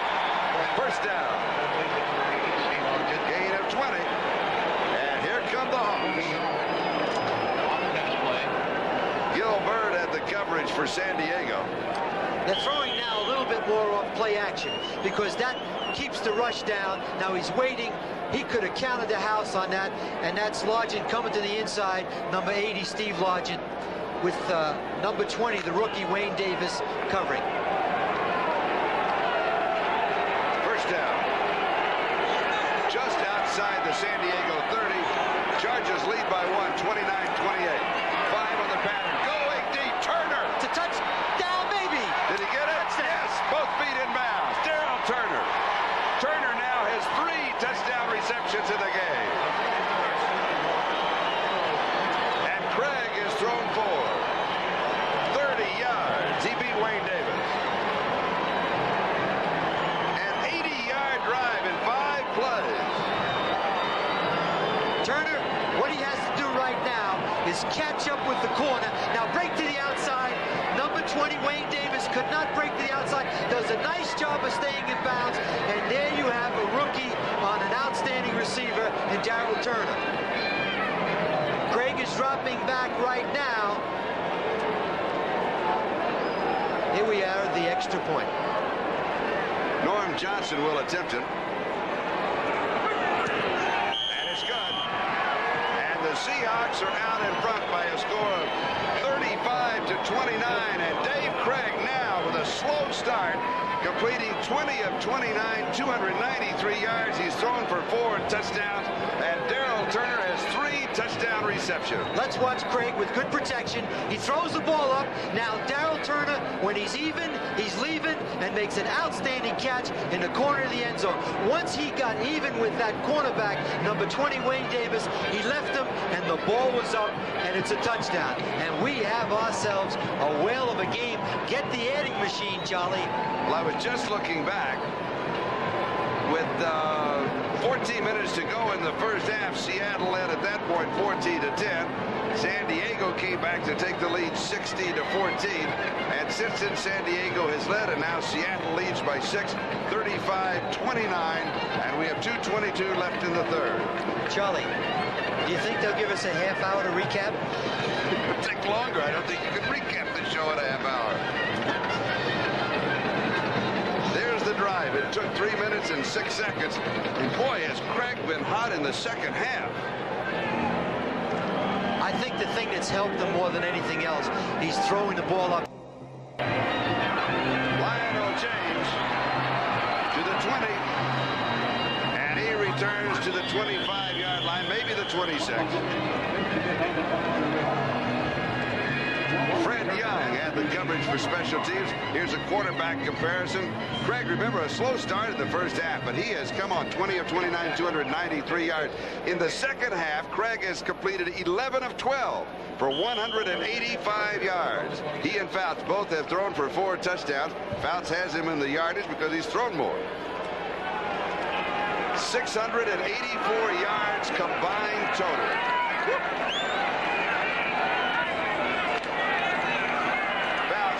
First down. Gain of 20. And here come the Hawks. Gilbert at the coverage for San Diego. They're throwing now a little bit more off play action because that keeps the rush down. Now he's waiting. He could have counted the house on that, and that's Largent coming to the inside. Number 80, Steve Largent, with number 20, the rookie Wayne Davis, covering. First down. Just outside the San Diego 30. 29-28. 5 on the pattern. Going deep. Turner. It's a touchdown, maybe. Did he get it? Yes. Both feet in bounds. Darryl Turner. Turner now has 3 touchdown receptions in the game. And Craig is thrown for 30 yards. He beat Wayne Davis. An 80-yard drive in 5 plays. Turner, what he has to do right now is catch up with the corner. Now break to the outside. Number 20, Wayne Davis, could not break to the outside. Does a nice job of staying in bounds. And there you have a rookie on an outstanding receiver in Darryl Turner. Craig is dropping back right now. Here we are at the extra point. Norm Johnson will attempt it. And it's good. And the Seahawks are out in front by a score of 35-29. And Dave Craig now with a slow start, completing 20 of 29, 293 yards. He's thrown for 4 touchdowns. And Darryl Turner has 3 touchdown receptions. Let's watch Craig with good protection. He throws the ball up. Now Darryl Turner, when he's even, he's leaving and makes an outstanding catch in the corner of the end zone. Once he got even with that cornerback, number 20, Wayne Davis, he left him and the ball was up and it's a touchdown. And we have ourselves a whale of a game. Get the adding machine, Charlie. Well, I was just looking back. With 14 minutes to go in the first half, Seattle led at that point 14-10. San Diego came back to take the lead 16-14. And since then, San Diego has led, and now Seattle leads by 6, 35-29. And we have 2:22 left in the third. Charlie, do you think they'll give us a half hour to recap? It'll take longer. I don't think you can recap the show in a half hour. The drive. It took 3 minutes and 6 seconds. And boy, has Craig been hot in the second half. I think the thing that's helped him more than anything else, he's throwing the ball up. Lionel James to the 20. And he returns to the 25-yard line, maybe the 26. Fred Young had the coverage for special teams. Here's a quarterback comparison. Craig, remember, a slow start in the first half, but he has come on 20 of 29, 293 yards. In the second half, Craig has completed 11 of 12 for 185 yards. He and Fouts both have thrown for 4 touchdowns. Fouts has him in the yardage because he's thrown more. 684 yards combined total.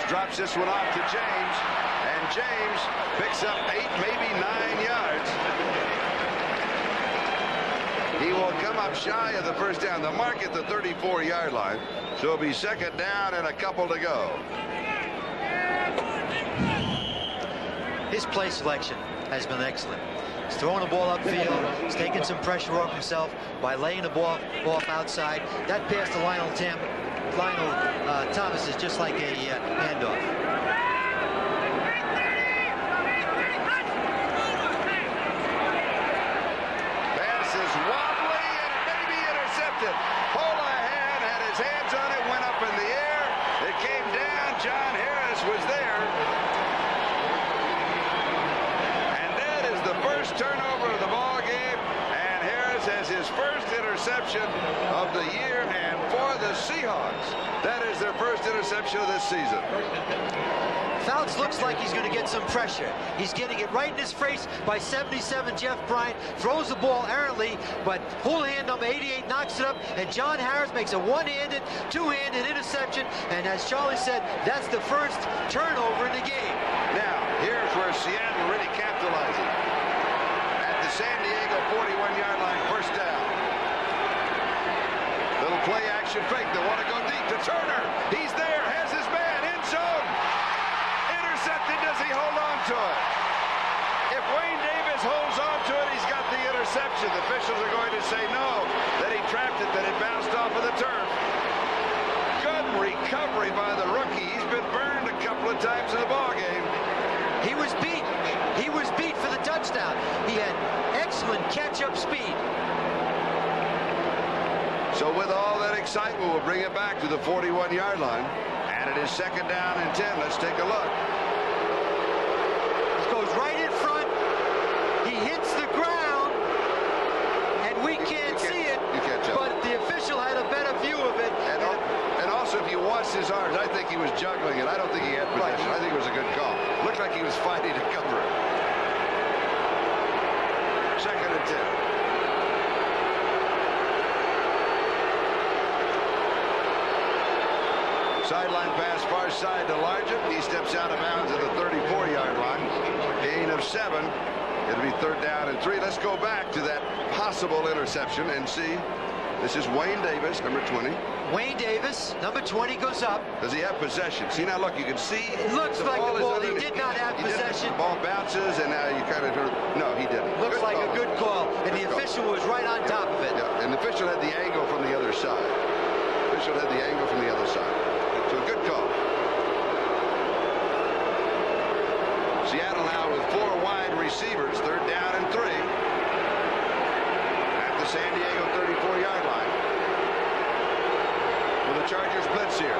Drops this one off to James, and James picks up 8, maybe 9 yards. He will come up shy of the first down. The mark at the 34-yard line, so it'll be second down and a couple to go. His play selection has been excellent. He's throwing the ball upfield. He's taking some pressure off himself by laying the ball off outside. That pass to Lionel Thomas is just like a handoff. Pass is wobbly and it may be intercepted. Holohan had his hands on it, went up in the air. It came down. John Harris was there. And that is the first turnover of the ball game. And Harris has his first interception of the year, and for the Seahawks, that is their first interception of this season. Fouts looks like he's going to get some pressure. He's getting it right in his face by 77 Jeff Bryant. Throws the ball errantly, but Houlihan, number 88, knocks it up, and John Harris makes a one-handed, two-handed interception, and as Charlie said, that's the first turnover in the game. Now, here's where Seattle really capitalizes. At the San Diego 41-yard line, first down. Little play action fake. They want to go deep to Turner. He's there, has his man in zone. Intercepted. Does he hold on to it? If Wayne Davis holds on to it, he's got the interception. The officials are going to say no, that he trapped it, that it bounced off of the turf. Good recovery by the rookie. He's been burned a couple of times in the ball game. He was beat. He was beat for the touchdown. He had excellent catch-up speed. So with all that excitement will bring it back to the 41-yard line. And it is 2nd down and 10. Let's take a look. This goes right in front. He hits the ground, and we can't see it. You can't tell. But the official had a better view of it. And also, if you watch his arms, I think he was juggling it. I don't think he had possession. I think it was a good call. Looked like he was fighting to cover it. 2nd and 10. Sideline pass far side to Largent. He steps out of bounds at the 34-yard line. Gain of 7. It'll be 3rd down and 3. Let's go back to that possible interception and see. This is Wayne Davis, number 20. Wayne Davis, number 20, goes up. Does he have possession? See, now look, you can see. It looks like the ball. He did not have possession. The ball bounces, and now you kind of heard. No, he didn't. Looks like a good call, and the official was right on top of it. Yeah, and the official had the angle from the other side. The official had the angle from the other side. So a good call. Seattle now with 4 wide receivers, 3rd down and 3. At the San Diego 34-yard line. Will the Chargers blitz here?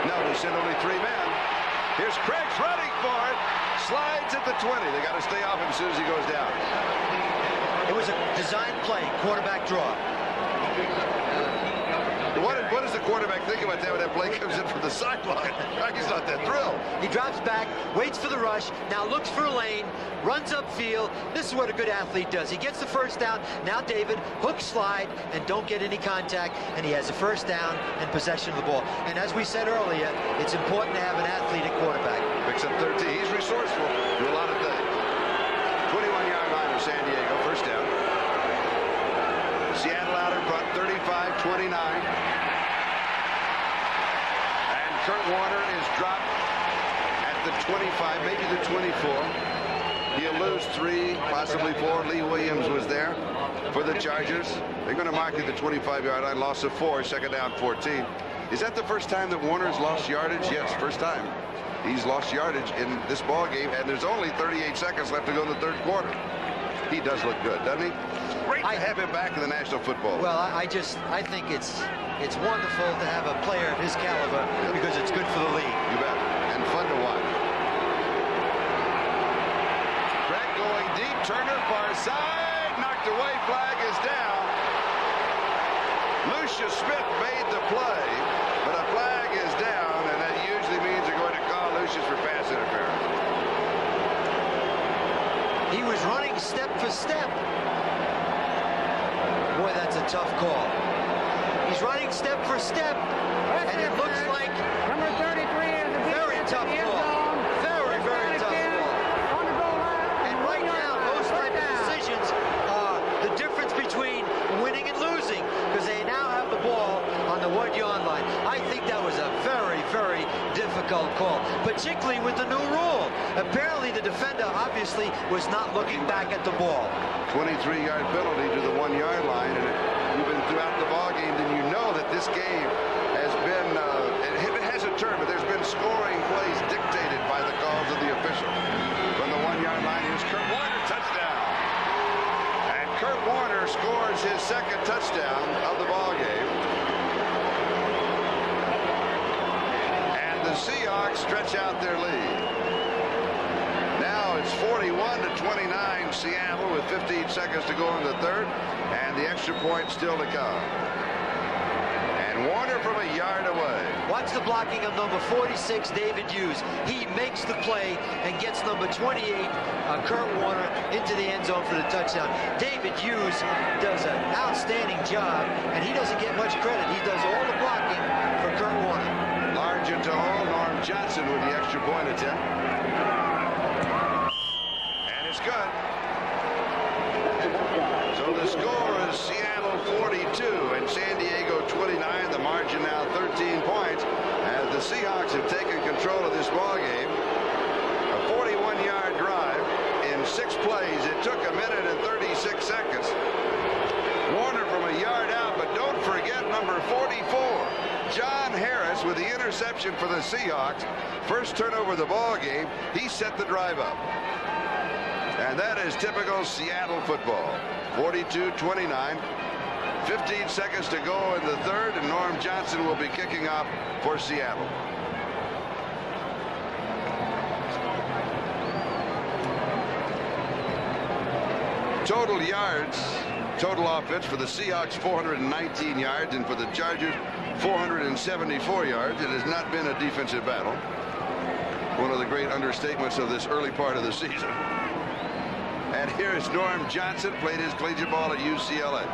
No, they sent only 3 men. Here's Craig's running for it. Slides at the 20. They got to stay off him as soon as he goes down. It was a design play, quarterback draw. What does the quarterback think about that when that play comes in from the sideline? He's not that thrilled. He drops back, waits for the rush, now looks for a lane, runs upfield. This is what a good athlete does. He gets the 1st down. Now David, hook slide, and don't get any contact, and he has a 1st down and possession of the ball. And as we said earlier, it's important to have an athlete at quarterback. Picks up 13. He's resourceful. Do a lot of things. 21-yard line of San Diego, 1st down. Seattle out in front, 35-29. Kurt Warner is dropped at the 25, maybe the 24. He'll lose 3, possibly 4. Lee Williams was there for the Chargers. They're going to mark at the 25-yard line. Loss of 4, 2nd down, 14. Is that the first time that Warner's lost yardage? Yes, first time. He's lost yardage in this ball game, and there's only 38 seconds left to go in the 3rd quarter. He does look good, doesn't he? Great to have him back in the National Football League. Well, I think it's wonderful to have a player of his caliber because it's good for the league. You bet. And fun to watch. Craig going deep. Turner far side. Knocked away. Flag is down. Lucius Smith made the play, but a flag is down, and that usually means they're going to call Lucius for pass interference. He was running step for step. Boy, that's a tough call. He's running step for step, and it looks like number 33 is the very tough call. Very, very tough call. On the goal line. And right now, those type of decisions are the difference between winning and losing, because they now have the ball on the 1-yard line. I think that was a very, very difficult call, particularly with the new rule. Apparently, the defender obviously was not looking back at the ball. 23-yard penalty to the 1-yard line, and you've been throughout the ball game, then you know that this game has been, it hasn't turned, but there's been scoring plays dictated by the calls of the officials. From the 1-yard line, here's Kurt Warner, touchdown. And Kurt Warner scores his 2nd touchdown of the ball game. And the Seahawks stretch out their lead. Now it's 41-29 Seattle with 15 seconds to go in the 3rd, and the extra point still to come. And Warner from a yard away. Watch the blocking of number 46, David Hughes. He makes the play and gets number 28, Kurt Warner, into the end zone for the touchdown. David Hughes does an outstanding job, and he doesn't get much credit. He does all the blocking for Kurt Warner. Largent to hole, Norm Johnson with the extra point attempt. Good. So the score is Seattle 42 and San Diego 29. The margin now 13 points as the Seahawks have taken control of this ball game. A 41-yard drive in 6 plays. It took 1 minute and 36 seconds. Warner from a yard out, but don't forget number 44, John Harris, with the interception for the Seahawks. First turnover of the ball game. He set the drive up. And that is typical Seattle football. 42-29. 15 seconds to go in the third, and Norm Johnson will be kicking off for Seattle. Total yards, total offense for the Seahawks 419 yards, and for the Chargers 474 yards. It has not been a defensive battle. One of the great understatements of this early part of the season. And here is Norm Johnson, played his collegiate ball at UCLA.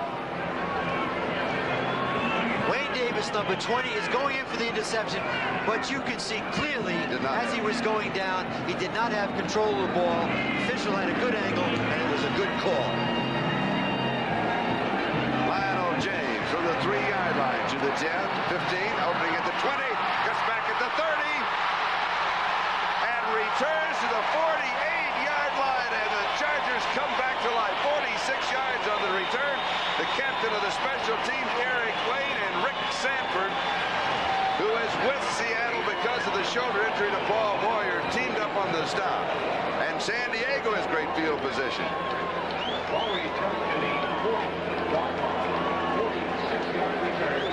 Wayne Davis, number 20, is going in for the interception, but you can see clearly as he was going down, he did not have control of the ball. The official had a good angle, and it was a good call. Lionel James from the 3-yard line to the 10, 15, opening at the 20, gets back at the 30, and returns to the 48-yard line, and the Chargers come back to life. 46 yards on the return. The captain of the special teams, Eric Lane, and Rick Sanford, who is with Seattle because of the shoulder injury to Paul Boyer, teamed up on the stop. And San Diego has great field position. Ball return to the 46-yard return.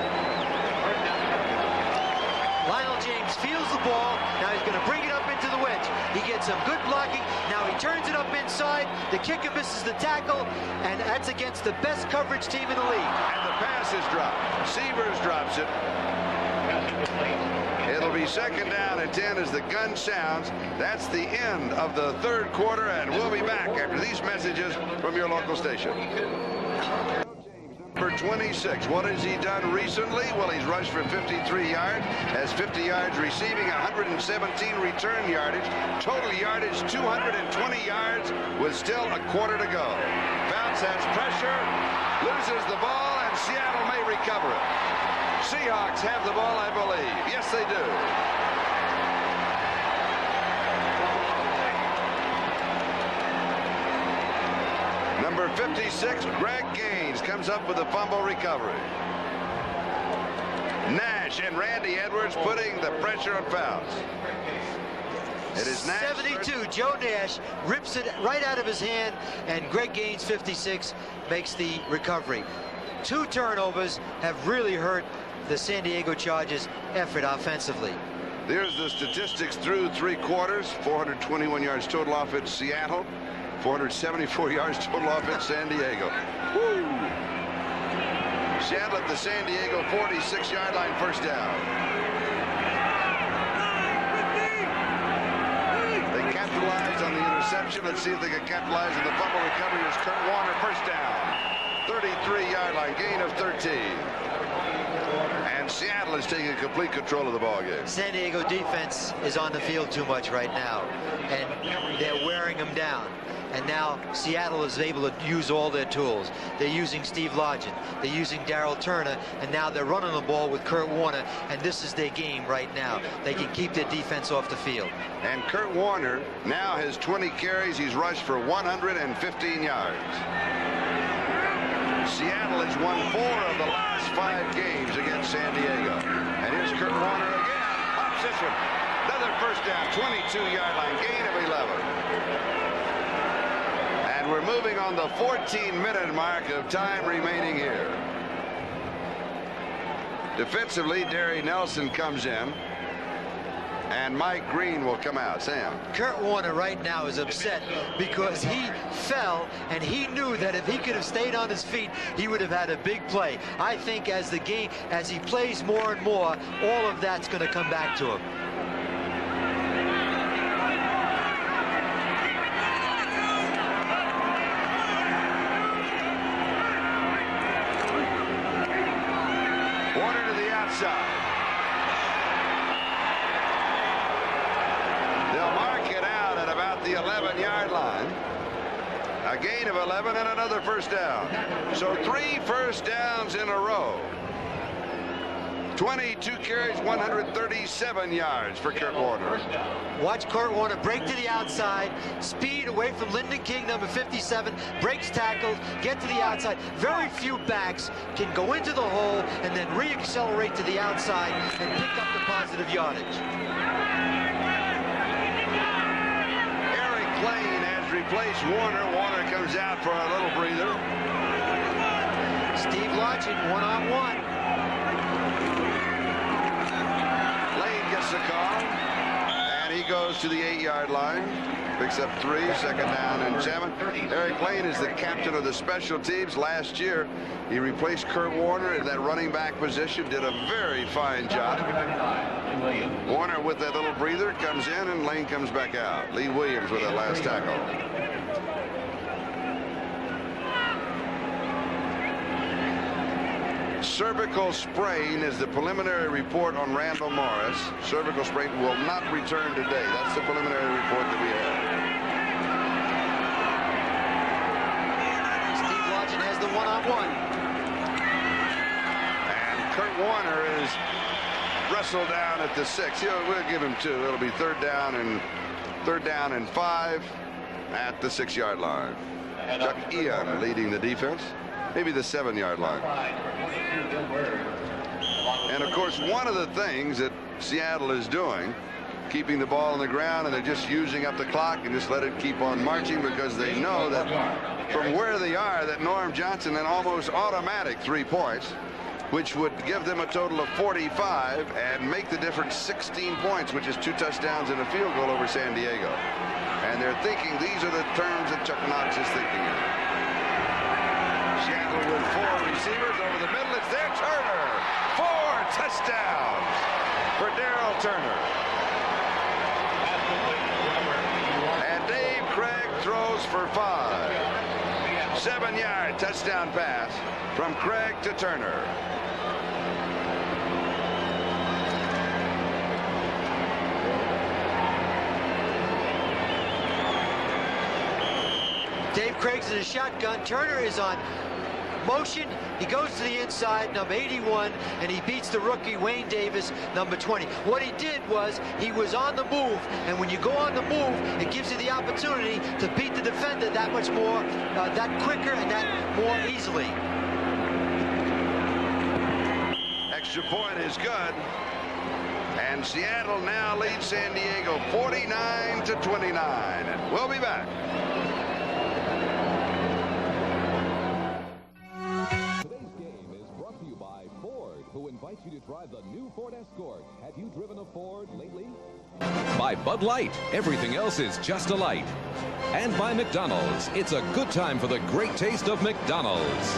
Lionel James feels the ball. Now he's going to bring it up into the wedge. He gets some good blocking. Now he turns it up inside. The kicker misses the tackle, and that's against the best coverage team in the league. And the pass is dropped. Severs drops it. It'll be second down and 10 as the gun sounds. That's the end of the third quarter, and we'll be back after these messages from your local station. Number 26, what has he done recently? Well, he's rushed for 53 yards, has 50 yards receiving, 117 return yardage, total yardage 220 yards with still a quarter to go. Fouts has pressure, loses the ball, and Seattle may recover it. Seahawks have the ball, I believe. Yes, they do. Number 56, Greg Gaines, comes up with a fumble recovery. Nash and Randy Edwards putting the pressure on Fouts. It is Nash. 72, Joe Nash rips it right out of his hand, and Greg Gaines, 56, makes the recovery. 2 turnovers have really hurt the San Diego Chargers' effort offensively. There's the statistics through 3 quarters. 421 yards total offense Seattle, 474 yards total offense San Diego. Woo! Seattle at the San Diego 46-yard line, first down. They capitalized on the interception. Let's see if they can capitalize on the fumble recovery. Here's Kurt Warner, first down. 33-yard line, gain of 13. And Seattle is taking complete control of the ball game. San Diego defense is on the field too much right now, and they're wearing them down. And now Seattle is able to use all their tools. They're using Steve Largent, they're using Darryl Turner, and now they're running the ball with Kurt Warner, and this is their game right now. They can keep their defense off the field. And Kurt Warner now has 20 carries. He's rushed for 115 yards. Seattle has won 4 of the last 5 games against San Diego. And here's Kurt Warner again. Pops this one. Another first down, 22-yard line, gain of 11. And we're moving on the 14-minute mark of time remaining here. Defensively, Derry Nelson comes in, and Mike Green will come out. Sam. Kurt Warner right now is upset because he fell, and he knew that if he could have stayed on his feet, he would have had a big play. I think as the game, as he plays more and more, all of that's going to come back to him. Warner to the outside. They'll mark it out at about the 11-yard line. A gain of 11 and another first down. So 3 first downs in a row. 22 carries, 137 yards for Kurt Warner. Watch Kurt Warner break to the outside, speed away from Lyndon King, number 57, breaks tackles, get to the outside. Very few backs can go into the hole and then re-accelerate to the outside and pick up the positive yardage. Eric Lane has replaced Warner. Warner comes out for a little breather. Steve Lodgen, one-on-one. Lane gets the call, and he goes to the 8-yard line. Picks up 3, second down and 7. Eric Lane is the captain of the special teams. Last year, he replaced Kurt Warner in that running back position. Did a very fine job. Warner with that little breather comes in, and Lane comes back out. Lee Williams with that last tackle. Cervical sprain is the preliminary report on Randall Morris. Cervical sprain will not return today. That's the preliminary report that we have. Steve Lodgen has the one-on-one. And Kurt Warner is wrestled down at the 6. We'll give him 2. It'll be third down and 5 at the 6-yard line. Chuck Ian leading the defense. Maybe the 7-yard line. And of course, one of the things that Seattle is doing, keeping the ball on the ground, and they're just using up the clock and just let it keep on marching, because they know that from where they are, that Norm Johnson an almost automatic 3 points, which would give them a total of 45 and make the difference 16 points, which is 2 touchdowns and a field goal over San Diego. And they're thinking these are the terms that Chuck Knox is thinking of. Seattle with 4 receivers over the middle. It's there, Turner. 4 touchdowns for Darrell Turner. And Dave Craig throws for 5. 7-yard touchdown pass from Craig to Turner. Dave Craig's in a shotgun. Turner is on motion. He goes to the inside, number 81, and he beats the rookie Wayne Davis, number 20. What he did was he was on the move, and when you go on the move, it gives you the opportunity to beat the defender that much more, that quicker and that more easily. Extra point is good. And Seattle now leads San Diego 49-29. We'll be back. Who invites you to drive the new Ford Escort. Have you driven a Ford lately? By Bud Light, everything else is just a light. And by McDonald's, it's a good time for the great taste of McDonald's.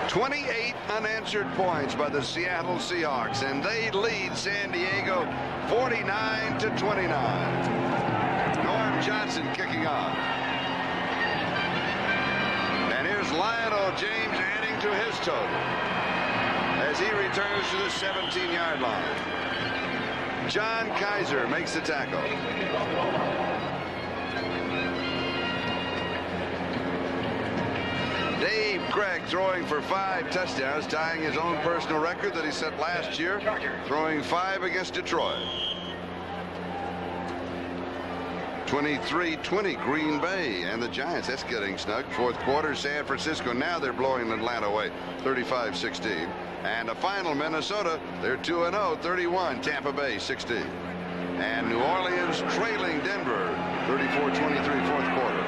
28 unanswered points by the Seattle Seahawks, and they lead San Diego 49-29. Norm Johnson kicking off. And here's Lionel James adding to his total as he returns to the 17-yard line. John Kaiser makes the tackle. Dave Craig throwing for 5 touchdowns, tying his own personal record that he set last year, throwing 5 against Detroit. 23-20 Green Bay and the Giants. That's getting snug. Fourth quarter, San Francisco. Now they're blowing Atlanta away 35-16. And a final, Minnesota. They're 2-0, 31. Tampa Bay 16. And New Orleans trailing Denver 34-23 fourth quarter.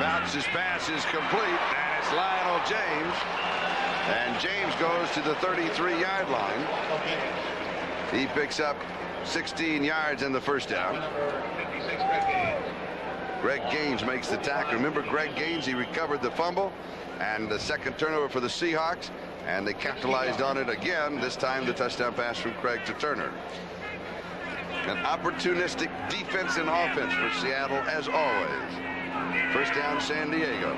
Fouts' pass is complete, and it's Lionel James. And James goes to the 33-yard line. He picks up 16 yards in the first down. Greg Gaines makes the tackle. Remember Greg Gaines, he recovered the fumble and the second turnover for the Seahawks, and they capitalized on it again, this time the touchdown pass from Craig to Turner. An opportunistic defense and offense for Seattle as always. First down, San Diego.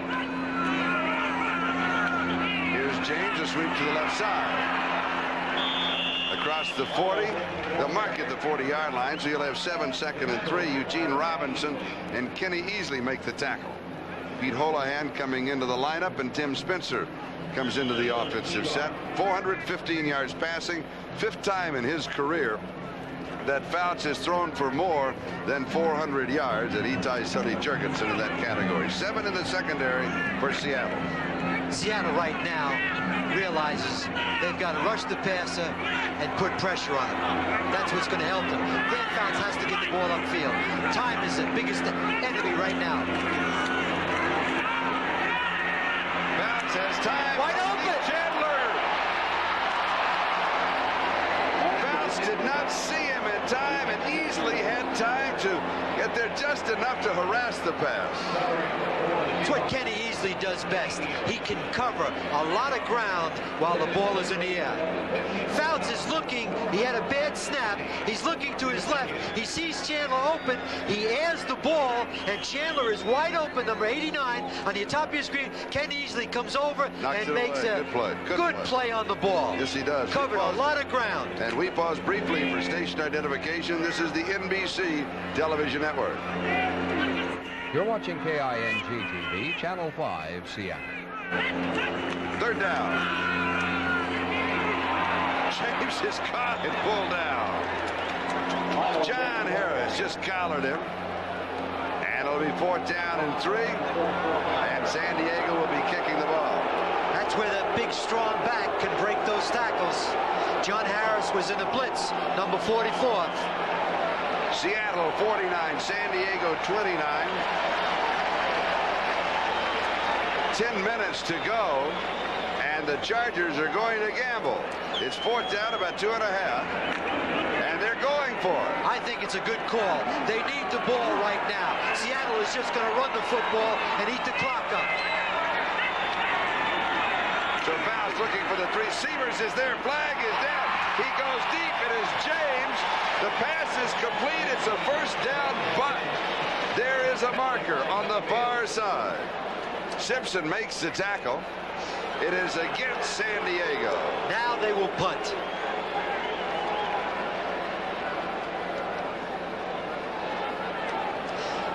Here's James, a sweep to the left side. Across the 40, they'll mark at the 40-yard line, so you'll have 7 second and 3. Eugene Robinson and Kenny Easley make the tackle. Pete Holohan coming into the lineup, and Tim Spencer comes into the offensive set. 415 yards passing, 5th time in his career that Fouts has thrown for more than 400 yards, and he ties Sonny Jurgensen in that category. 7 in the secondary for Seattle. Seattle right now realizes they've got to rush the passer and put pressure on him. That's what's going to help them. Dan Fouts has to get the ball upfield. Time is the biggest enemy right now. Fouts has time. Wide open. Chandler. Fouts did not see him in time and easily had time to get there just enough to harass the pass. It's what Kenny Easley does best. He can cover a lot of ground while the ball is in the air. Fouts is looking. He had a bad snap. He's looking to his left. He sees Chandler open. He airs the ball, and Chandler is wide open, number 89, on the top of your screen. Kenny Easley comes over and makes a good play on the ball. Yes, he does. Covered a lot of ground. And we pause briefly for station identification. This is the NBC Television Network. You're watching KING-TV, Channel 5, Seattle. Third down. James is caught and pulled down. John Harris just collared him. And it'll be 4th down and 3. And San Diego will be kicking the ball. That's where the big, strong back can break those tackles. John Harris was in the blitz, number 44. Seattle 49, San Diego 29. 10 minutes to go, and the Chargers are going to gamble. It's 4th down, about 2.5, and they're going for it. I think it's a good call. They need the ball right now. Seattle is just going to run the football and eat the clock up. So Fouts looking for the 3 receivers. Is there? Flag is down. He goes deep. It is James. The pass is complete. It's a 1st down, but there is a marker on the far side. Simpson makes the tackle. It is against San Diego. Now they will punt.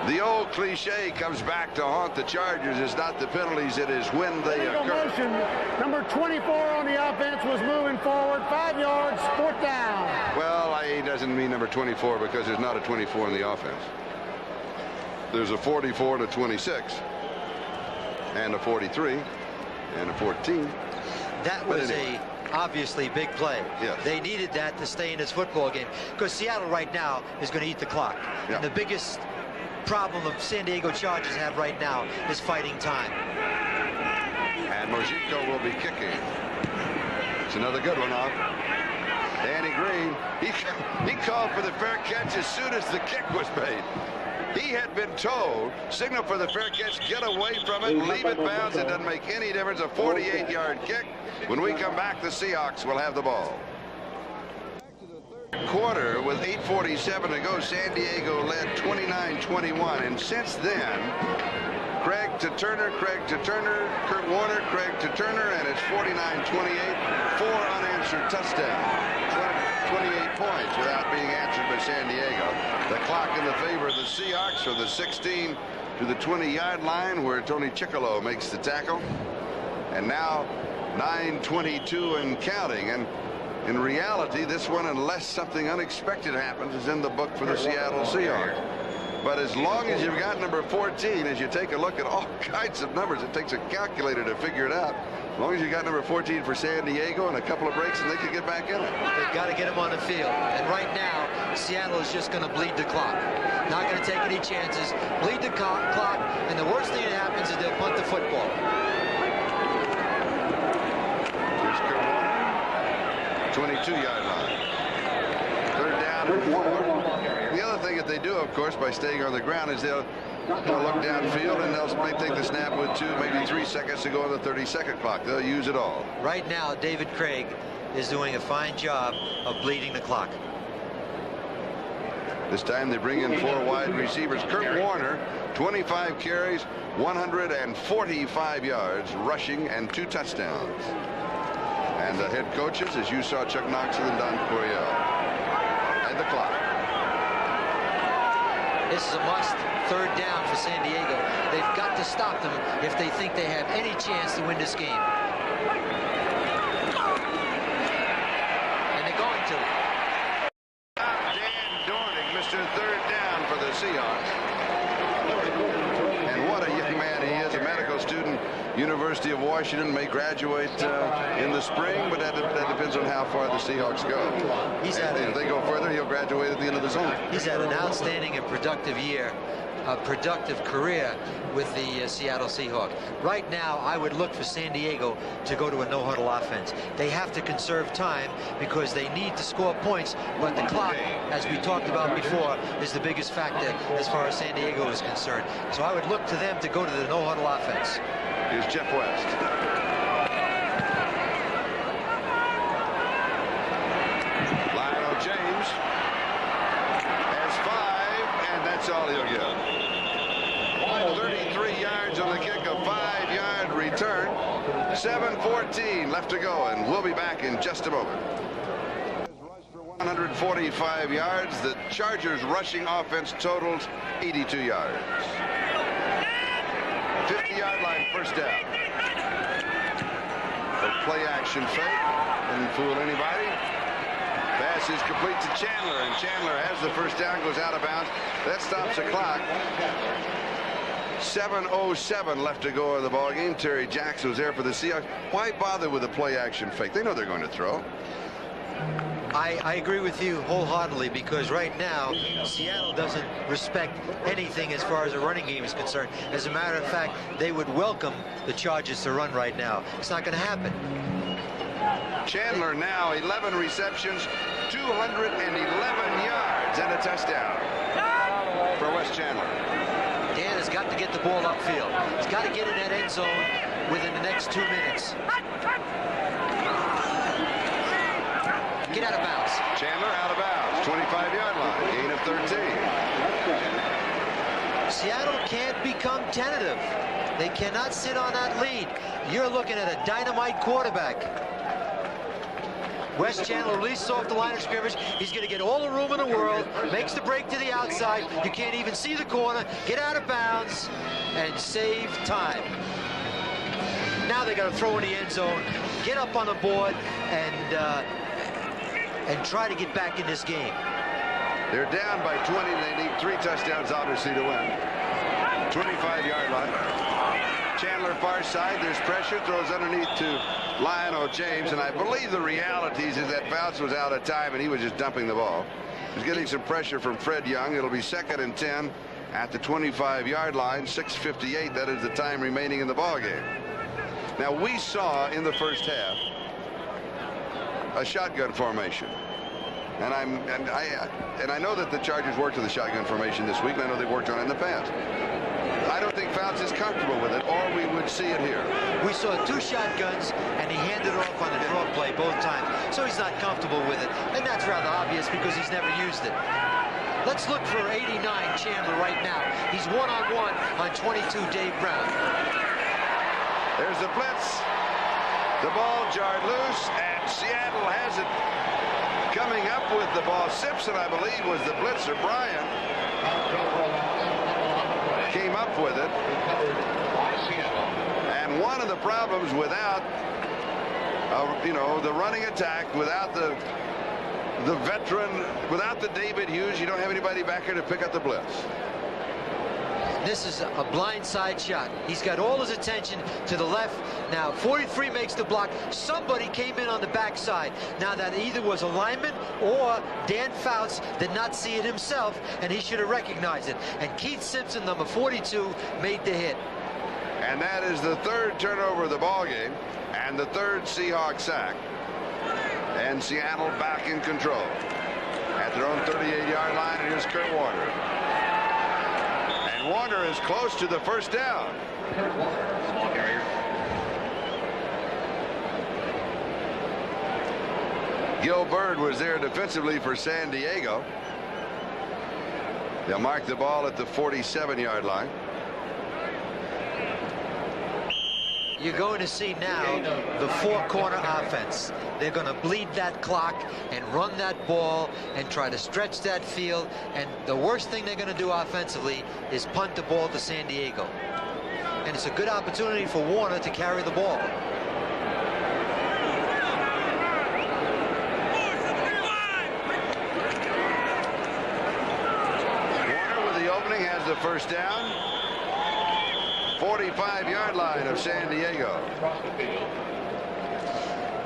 The old cliche comes back to haunt the Chargers. It's not the penalties, it is when they occur. Motion. Number 24 on the offense was moving forward, 5 yards, 4th down. Well, he doesn't mean number 24 because there's not a 24 in the offense. There's a 44 to 26, and a 43, and a 14. That was a obviously big play. Yes. They needed that to stay in this football game because Seattle right now is going to eat the clock. Yeah. And the biggest problem of San Diego Chargers have right now is fighting time. And Mojico will be kicking. It's another good one off. Danny Green, he called for the fair catch as soon as the kick was made. He had been told, signal for the fair catch, get away from it, leave it bounds. It doesn't make any difference. A 48-yard kick. When we come back, the Seahawks will have the ball. Quarter with 8:47 to go. San Diego led 29-21, and since then, Craig to Turner, Kurt Warner, Craig to Turner, and it's 49-28. 4 unanswered touchdowns. 28 points without being answered by San Diego. The clock in the favor of the Seahawks from the 16 to the 20-yard line, where Tony Chickolo makes the tackle. And now 9:22 and counting. And in reality, this one, unless something unexpected happens, is in the book for the Seattle Seahawks. But as long as you've got number 14, as you take a look at all kinds of numbers, it takes a calculator to figure it out. As long as you got number 14 for San Diego and a couple of breaks, and they can get back in it. They've got to get him on the field. And right now, Seattle is just going to bleed the clock. Not going to take any chances. Bleed the clock, and the worst thing that happens is they'll punt the football. Here's Kurt Warner, 22-yard line. 3rd down and 4. The other thing that they do, of course, by staying on the ground is they'll look downfield, and they'll might take the snap with 2, maybe 3 seconds to go on the 30-second clock. They'll use it all. Right now, David Craig is doing a fine job of bleeding the clock. This time they bring in 4 wide receivers. Kurt Warner, 25 carries, 145 yards rushing, and 2 touchdowns. And the head coaches, as you saw, Chuck Knoxville and Don Coryell. And the clock. This is a must. 3rd down for San Diego. They've got to stop them if they think they have any chance to win this game. And they're going to. Dan Dorning, Mr. 3rd down for the Seahawks. And what a young man he is, a medical student University of Washington, may graduate in the spring, but that depends on how far the Seahawks go. If they go further, he'll graduate at the end of the summer. He's had an outstanding and productive year, a productive career with the Seattle Seahawks. Right now, I would look for San Diego to go to a no-huddle offense. They have to conserve time because they need to score points, but the clock, as we talked about before, is the biggest factor as far as San Diego is concerned. So I would look to them to go to the no-huddle offense. Here's Jeff West. Lionel James has 5, and that's all he'll get. 33 yards on the kick, a 5-yard return. 7:14 left to go, and we'll be back in just a moment. 145 yards. The Chargers' rushing offense totals 82 yards. 50-yard line, first down. A play action fake. Didn't fool anybody. Pass is complete to Chandler, and Chandler has the first down, goes out of bounds. That stops the clock. 7:07 left to go in the ball game. Terry Jackson was there for the Seahawks. Why bother with a play action fake? They know they're going to throw. I agree with you wholeheartedly, because right now Seattle doesn't respect anything as far as the running game is concerned. As a matter of fact, they would welcome the Chargers to run right now. It's not going to happen. Chandler now 11 receptions, 211 yards, and a touchdown for Wes Chandler. Dan has got to get the ball upfield. He's got to get in that end zone within the next 2 minutes. Get out of bounds. Chandler out of bounds. 25-yard line. Gain of 13. Seattle can't become tentative. They cannot sit on that lead. You're looking at a dynamite quarterback. Wes Chandler releases off the line of scrimmage. He's going to get all the room in the world. Makes the break to the outside. You can't even see the corner. Get out of bounds and save time. Now they got to throw in the end zone, get up on the board, and try to get back in this game. They're down by 20. They need 3 touchdowns, obviously, to win. 25-yard line. Chandler far side. There's pressure. Throws underneath to Lionel James. And I believe the realities is that Fouts was out of time, and he was just dumping the ball. He's getting some pressure from Fred Young. It'll be 2nd and 10 at the 25-yard line. 6:58. That is the time remaining in the ball game. Now, we saw in the first half a shotgun formation, and I know that the Chargers worked with the shotgun formation this week, and I know they worked on it in the past. I don't think Fouts is comfortable with it, or we would see it here. We saw 2 shotguns, and he handed off on the draw play both times, so he's not comfortable with it, and that's rather obvious because he's never used it. Let's look for 89 Chandler right now. He's one-on-one on 22 Dave Brown. There's the blitz. The ball jarred loose, and Seattle has it. Coming up with the ball, Simpson, I believe, was the blitzer. Bryan came up with it. And one of the problems without, the running attack, without the veteran, without the David Hughes, you don't have anybody back here to pick up the blitz. This is a blindside shot. He's got all his attention to the left. Now, 43 makes the block. Somebody came in on the backside. Now, that either was a lineman or Dan Fouts did not see it himself, and he should have recognized it. And Keith Simpson, number 42, made the hit. And that is the 3rd turnover of the ball game and the 3rd Seahawks sack. And Seattle back in control at their own 38-yard line. And here's Kurt Warner. Warner is close to the first down. Small carrier. Gil Byrd was there defensively for San Diego. They'll mark the ball at the 47-yard line. You're going to see now the 4-corner offense. They're going to bleed that clock and run that ball and try to stretch that field. And the worst thing they're going to do offensively is punt the ball to San Diego. And it's a good opportunity for Warner to carry the ball. Warner with the opening has the first down. 45-yard line of San Diego.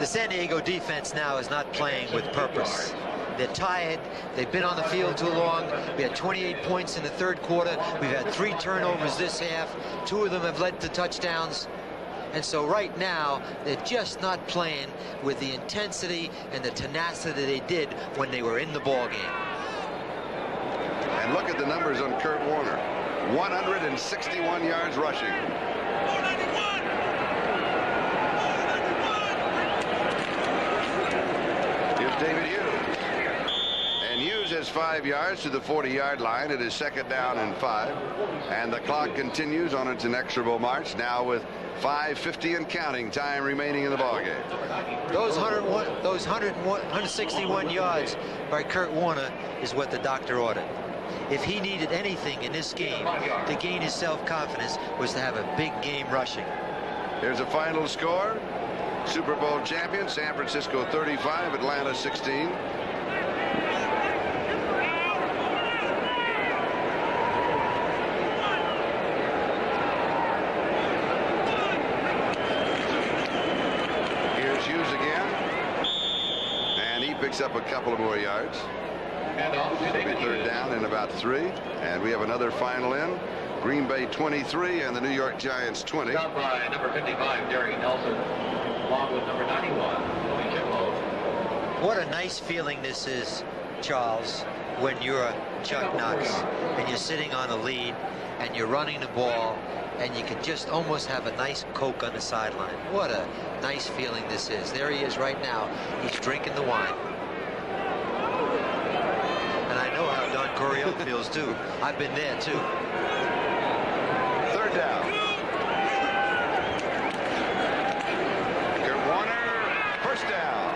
The San Diego defense now is not playing with purpose. They're tired. They've been on the field too long. We had 28 points in the third quarter. We've had 3 turnovers this half. 2 of them have led to touchdowns. And so right now, they're just not playing with the intensity and the tenacity they did when they were in the ball game. And look at the numbers on Kurt Warner. 161 yards rushing. Here's David Hughes. And Hughes has 5 yards to the 40-yard line. It is 2nd down and 5. And the clock continues on its inexorable march, now with 5:50 and counting time remaining in the ballgame. Those 161 yards by Kurt Warner is what the doctor ordered. If he needed anything in this game to gain his self-confidence, was to have a big game rushing. Here's a final score. Super Bowl champion, San Francisco 35, Atlanta 16. Here's Hughes again. And he picks up a couple of more yards. It'll be 3rd down in about 3. And we have another final in. Green Bay 23 and the New York Giants 20. Out by number 55, Jerry Nelson, along with number 91, Tony Kimlo. What a nice feeling this is, Charles, when you're Chuck Knox and you're sitting on a lead and you're running the ball and you can just almost have a nice Coke on the sideline. What a nice feeling this is. There he is right now. He's drinking the wine. And I know how Don Coryell feels too. I've been there too. 3rd down. Kurt Warner, 1st down.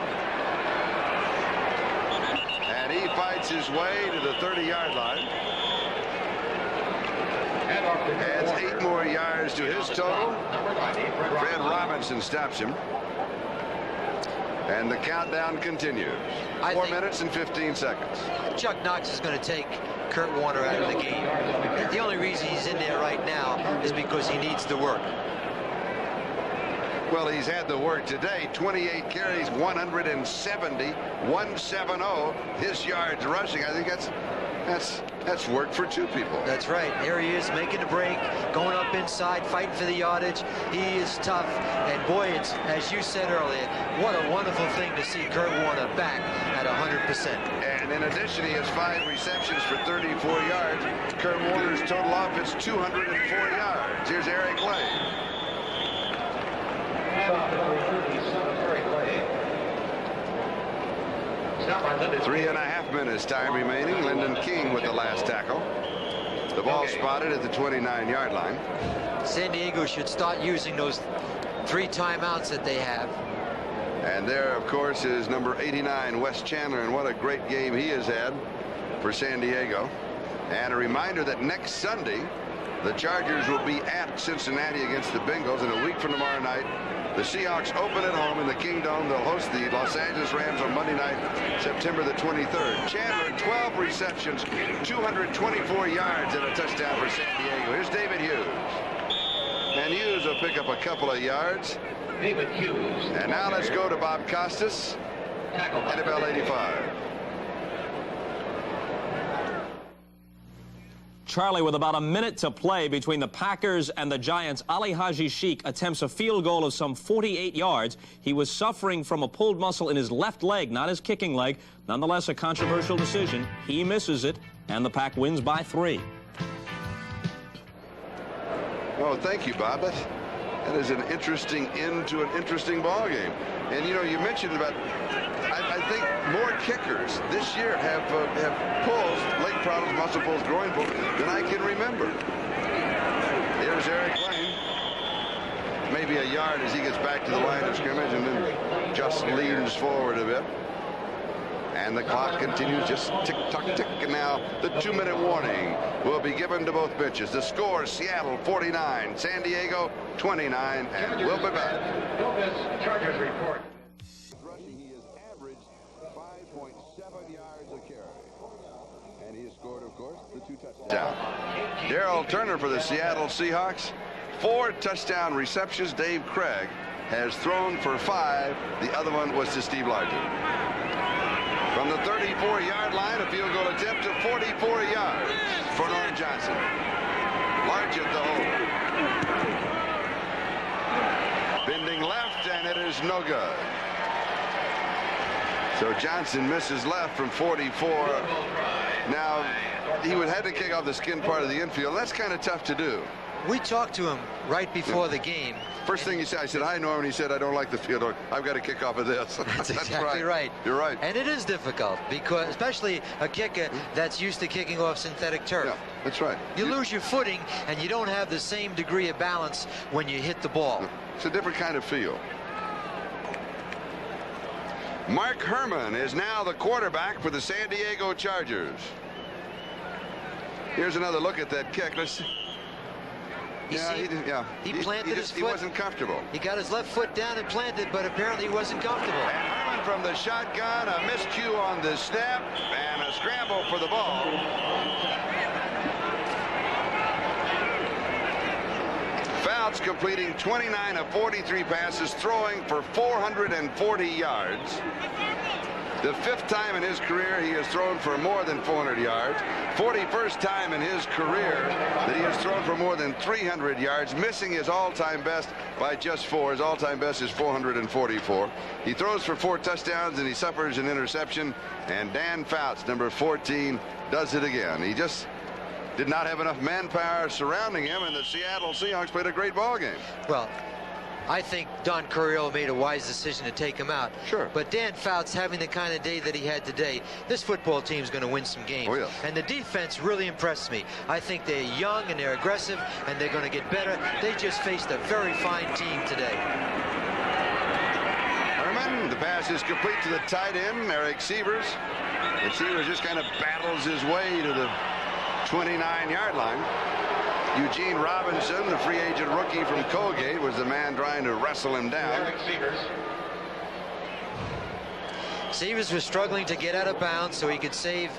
And he fights his way to the 30-yard line. Adds 8 more yards to his total. Fred Robinson stops him. And the countdown continues. 4 minutes and 15 seconds. Chuck Knox is going to take Kurt Warner out of the game. The only reason he's in there right now is because he needs the work. Well, he's had the work today. 28 carries, 170, 170. His yards rushing. I think that's work for 2 people. That's right. There he is making the break, going up inside, fighting for the yardage. He is tough. And boy, it's, as you said earlier, what a wonderful thing to see Kurt Warner back at 100%. And in addition, he has 5 receptions for 34 yards. Kurt Warner's total offense 204 yards. Here's Eric Lane. 3.5 minutes time remaining. Lyndon King with the last tackle. The ball spotted at the 29-yard line. San Diego should start using those 3 timeouts that they have. And there, of course, is number 89, Wes Chandler, and what a great game he has had for San Diego. And a reminder that next Sunday, the Chargers will be at Cincinnati against the Bengals, and a week from tomorrow night, the Seahawks open at home in the Kingdome. They'll host the Los Angeles Rams on Monday night, September the 23rd. Chandler, 12 receptions, 224 yards, and a touchdown for San Diego. Here's David Hughes. And Hughes will pick up a couple of yards. David Hughes. And now let's go to Bob Costas, NFL 85. Charlie, with about a minute to play between the Packers and the Giants, Ali Haji Sheikh attempts a field goal of some 48 yards. He was suffering from a pulled muscle in his left leg, not his kicking leg. Nonetheless, a controversial decision. He misses it, and the Pack wins by 3. Oh, thank you, Bob. That is an interesting end to an interesting ball game. And, you know, you mentioned about, I think more kickers this year have pulls, leg problems, muscle pulls, groin pulls, than I can remember. Here's Eric Lane. Maybe a yard as he gets back to the line of scrimmage and then just leans forward a bit. And the clock continues, just tick-tock, tick. And now the 2-minute warning will be given to both benches. The score, Seattle 49, San Diego 29, and we'll be back. Chargers report. Rushing, he has averaged 5.7 yards a carry. And he has scored, of course, the 2 touchdowns. Darrell Turner for the Seattle Seahawks. 4 touchdown receptions. Dave Craig has thrown for 5. The other one was to Steve Largent. From the 34-yard line, a field goal attempt to 44 yards for Norm Johnson. Largent the hole. Bending left, and it is no good. So Johnson misses left from 44. Now, he would have to kick off the skin part of the infield. That's kind of tough to do. We talked to him right before the game. First thing he said, I said, "Hi, Norm," and he said, "I don't like the field. I've got to kick off of this." That's exactly right. You're right. And it is difficult, because especially a kicker that's used to kicking off synthetic turf. Yeah, that's right. You lose your footing, and you don't have the same degree of balance when you hit the ball. It's a different kind of feel. Mark Herman is now the quarterback for the San Diego Chargers. Here's another look at that kick. Let's see. He planted his foot. He wasn't comfortable. He got his left foot down and planted, but apparently he wasn't comfortable. And Herman from the shotgun, a miscue on the snap, and a scramble for the ball. Fouts completing 29 of 43 passes, throwing for 440 yards. The 5th time in his career he has thrown for more than 400 yards. 41st time in his career that he has thrown for more than 300 yards, missing his all-time best by just 4. His all-time best is 444. He throws for 4 touchdowns, and he suffers an interception. And Dan Fouts, number 14, does it again. He just did not have enough manpower surrounding him, and the Seattle Seahawks played a great ball game. Well, I think Don Curiel made a wise decision to take him out. Sure. But Dan Fouts, having the kind of day that he had today, this football team is going to win some games. Oh, yes. And the defense really impressed me. I think they're young and they're aggressive, and they're going to get better. They just faced a very fine team today. Herman, the pass is complete to the tight end, Eric Sievers. And Sievers just kind of battles his way to the 29-yard line. Eugene Robinson, the free agent rookie from Colgate, was the man trying to wrestle him down. Sievers was struggling to get out of bounds so he could save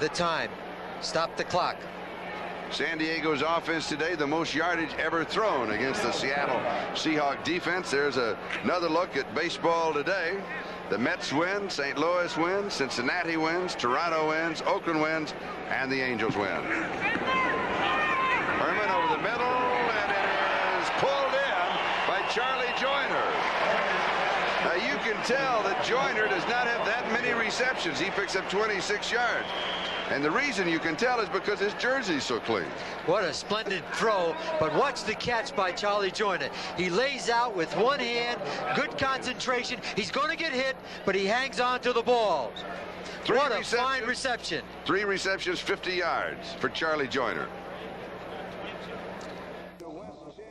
the time. Stop the clock. San Diego's offense today, the most yardage ever thrown against the Seattle Seahawks defense. There's another look at baseball today. The Mets win, St. Louis wins, Cincinnati wins, Toronto wins, Oakland wins, and the Angels win. Herman over the middle, and it is pulled in by Charlie Joyner. Now you can tell that Joyner does not have that many receptions. He picks up 26 yards. And the reason you can tell is because his jersey's so clean. What a splendid throw, but watch the catch by Charlie Joyner. He lays out with one hand, good concentration. He's going to get hit, but he hangs on to the ball. What a fine reception. 3 receptions, 50 yards for Charlie Joyner.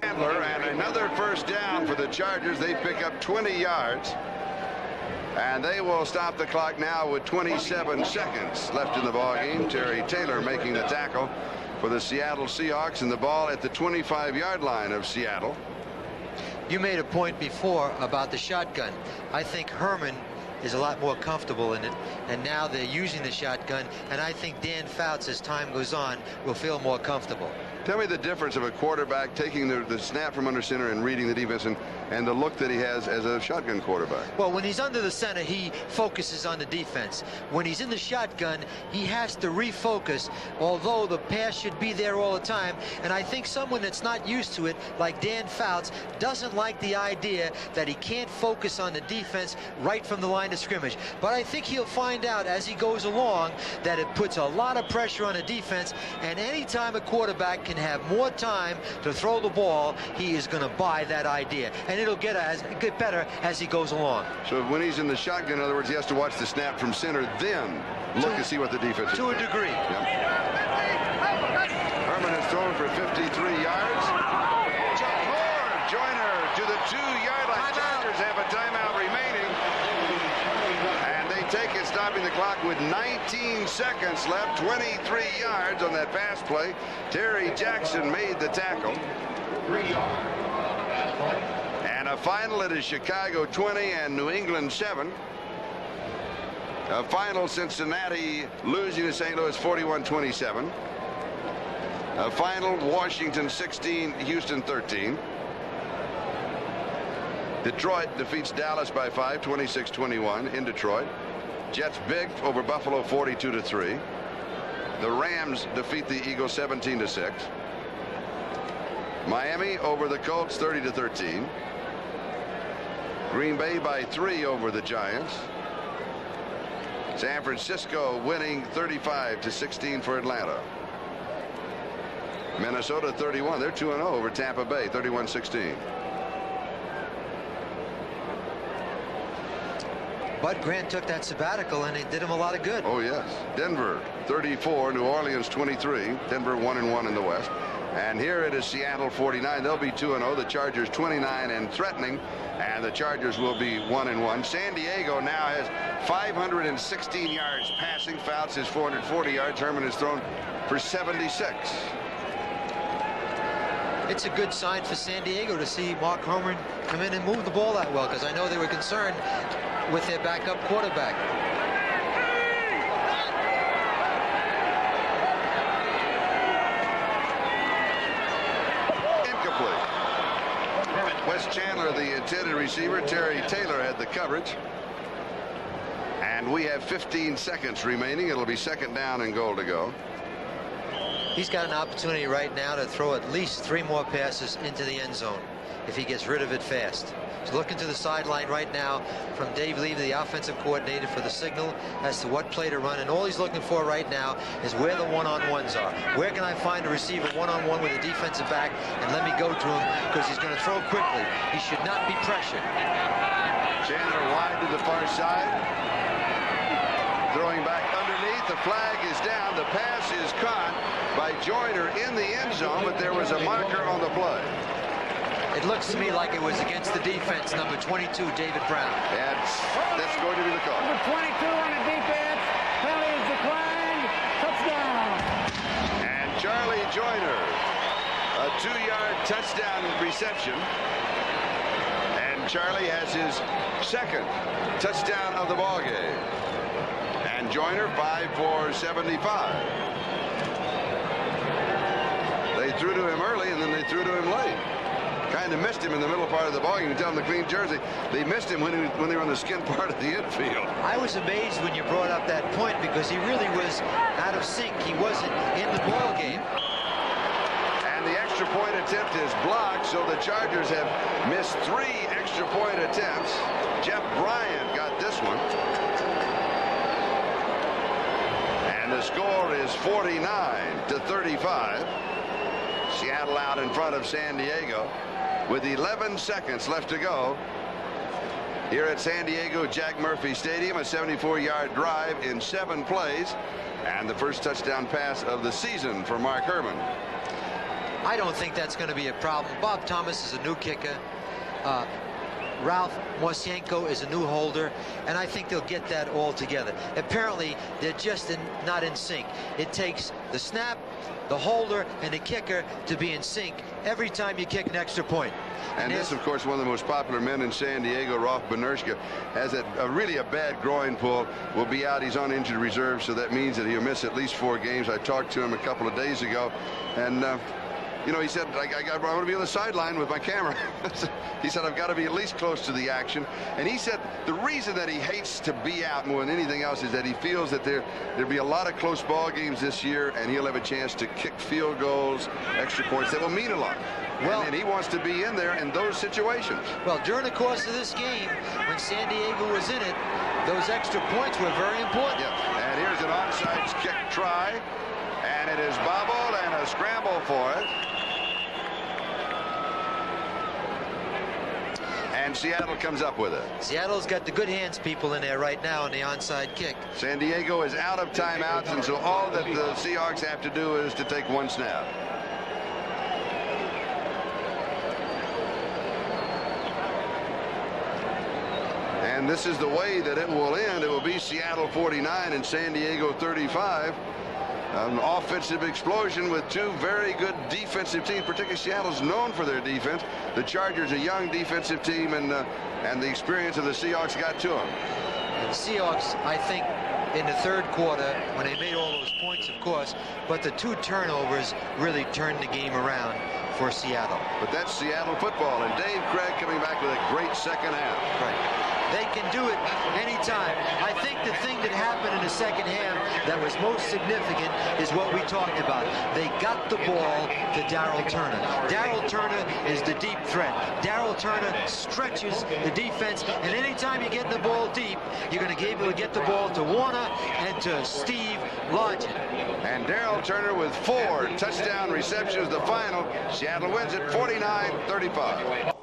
And another first down for the Chargers. They pick up 20 yards. And they will stop the clock now with 27 seconds left in the ball game. Terry Taylor making the tackle for the Seattle Seahawks, and the ball at the 25-yard line of Seattle. You made a point before about the shotgun. I think Herman is a lot more comfortable in it, and now they're using the shotgun, and I think Dan Fouts, as time goes on, will feel more comfortable. Tell me the difference of a quarterback taking the snap from under center and reading the defense, and the look that he has as a shotgun quarterback. Well, when he's under the center, he focuses on the defense. When he's in the shotgun, he has to refocus, although the pass should be there all the time. And I think someone that's not used to it, like Dan Fouts, doesn't like the idea that he can't focus on the defense right from the line of scrimmage. But I think he'll find out as he goes along that it puts a lot of pressure on the defense, and anytime a quarterback can have more time to throw the ball, he is going to buy that idea, and it'll get better as he goes along. So when he's in the shotgun, in other words, he has to watch the snap from center, then look to see what the defense is. To a degree. Yep. Herman has thrown for 53 yards. Joyner to the 2-yard line. Chargers have a timeout remaining. And they take it, stopping the clock with 19 seconds left. 23 yards on that pass play. Terry Jackson made the tackle. 3 yards. And a final, it is Chicago 20 and New England 7. A final, Cincinnati losing to St. Louis 41-27. Final, Washington 16, Houston 13. Detroit defeats Dallas by 5, 26-21 in Detroit. Jets big over Buffalo 42-3. The Rams defeat the Eagles 17-6. Miami over the Colts 30-13. Green Bay by 3 over the Giants. San Francisco winning 35-16 for Atlanta. Minnesota 31. They're 2-0 over Tampa Bay 31-16. Bud Grant took that sabbatical and it did him a lot of good. Oh yes. Denver 34, New Orleans 23. Denver 1-1 in the West. And here it is Seattle 49. They'll be 2-0. The Chargers 29 and threatening, and the Chargers will be 1-1. San Diego now has 516 yards passing. Fouts has 440 yards. Herman has thrown for 76. It's a good sign for San Diego to see Mark Herman come in and move the ball that well, because I know they were concerned with their backup quarterback. Wes Chandler, the intended receiver. Terry Taylor had the coverage. And we have 15 seconds remaining. It'll be second down and goal to go. He's got an opportunity right now to throw at least 3 more passes into the end zone if he gets rid of it fast. He's looking to the sideline right now from Dave Levy, the offensive coordinator, for the signal as to what play to run. And all he's looking for right now is where the one-on-ones are. Where can I find a receiver one-on-one with a defensive back and let me go to him, because he's going to throw quickly. He should not be pressured. Chandler wide to the far side. Throwing back underneath. The flag is down. The pass is caught by Joyner in the end zone, but there was a marker on the play. It looks to me like it was against the defense, number 22, David Brown. That's going to be the call. Number 22 on the defense. Penalty is declined. Touchdown. And Charlie Joyner, a 2-yard touchdown reception. And Charlie has his second touchdown of the ball game. And Joyner 5 for 75. They threw to him early, and then they threw to him late. Kind of missed him in the middle part of the ball. You can tell him the clean jersey. They missed him when they were on the skin part of the infield. I was amazed when you brought up that point, because he really was out of sync. He wasn't in the ball game. And the extra point attempt is blocked, so the Chargers have missed 3 extra point attempts. Jeff Bryant got this one. And the score is 49-35. Seattle out in front of San Diego with 11 seconds left to go here at San Diego Jack Murphy Stadium. A 74-yard drive in 7 plays, and the first touchdown pass of the season for Mark Herman. I don't think that's going to be a problem. Bob Thomas is a new kicker. Ralph Mosienko is a new holder, and I think they'll get that all together. Apparently, they're just not in sync. It takes the snap, the holder, and the kicker to be in sync every time you kick an extra point. And this, of course, one of the most popular men in San Diego, Rolf Benershka, has really a bad groin pull. Will be out. He's on injured reserve, so that means that he'll miss at least 4 games. I talked to him a couple of days ago, and you know, he said, I want to be on the sideline with my camera. He said, I've got to be at least close to the action. And he said the reason that he hates to be out more than anything else is that he feels that there'll be a lot of close ball games this year, and he'll have a chance to kick field goals, extra points that will mean a lot. Well, and he wants to be in there in those situations. Well, during the course of this game, when San Diego was in it, those extra points were very important. Yeah. And here's an onside kick try, and it is bobbled and a scramble for it. And Seattle comes up with it. Seattle's got the good hands people in there right now on the onside kick. San Diego is out of timeouts, and so all that the Seahawks have to do is to take 1 snap. And this is the way that it will end. It will be Seattle 49 and San Diego 35. An offensive explosion with 2 very good defensive teams. Particularly Seattle's known for their defense. The Chargers, a young defensive team, and the experience of the Seahawks got to them. And the Seahawks, I think, in the 3rd quarter, when they made all those those points, of course, but the 2 turnovers really turned the game around for Seattle. But that's Seattle football, and Dave Craig coming back with a great second half. Right. They can do it anytime. I think the thing that happened in the second half that was most significant is what we talked about. They got the ball to Darrell Turner. Darrell Turner is the deep threat. Darrell Turner stretches the defense, and anytime you get the ball deep, you're going to be able to get the ball to Warner and to Steve Largent. And Darrell Turner with 4 touchdown receptions, the final. Seattle wins it 49-35.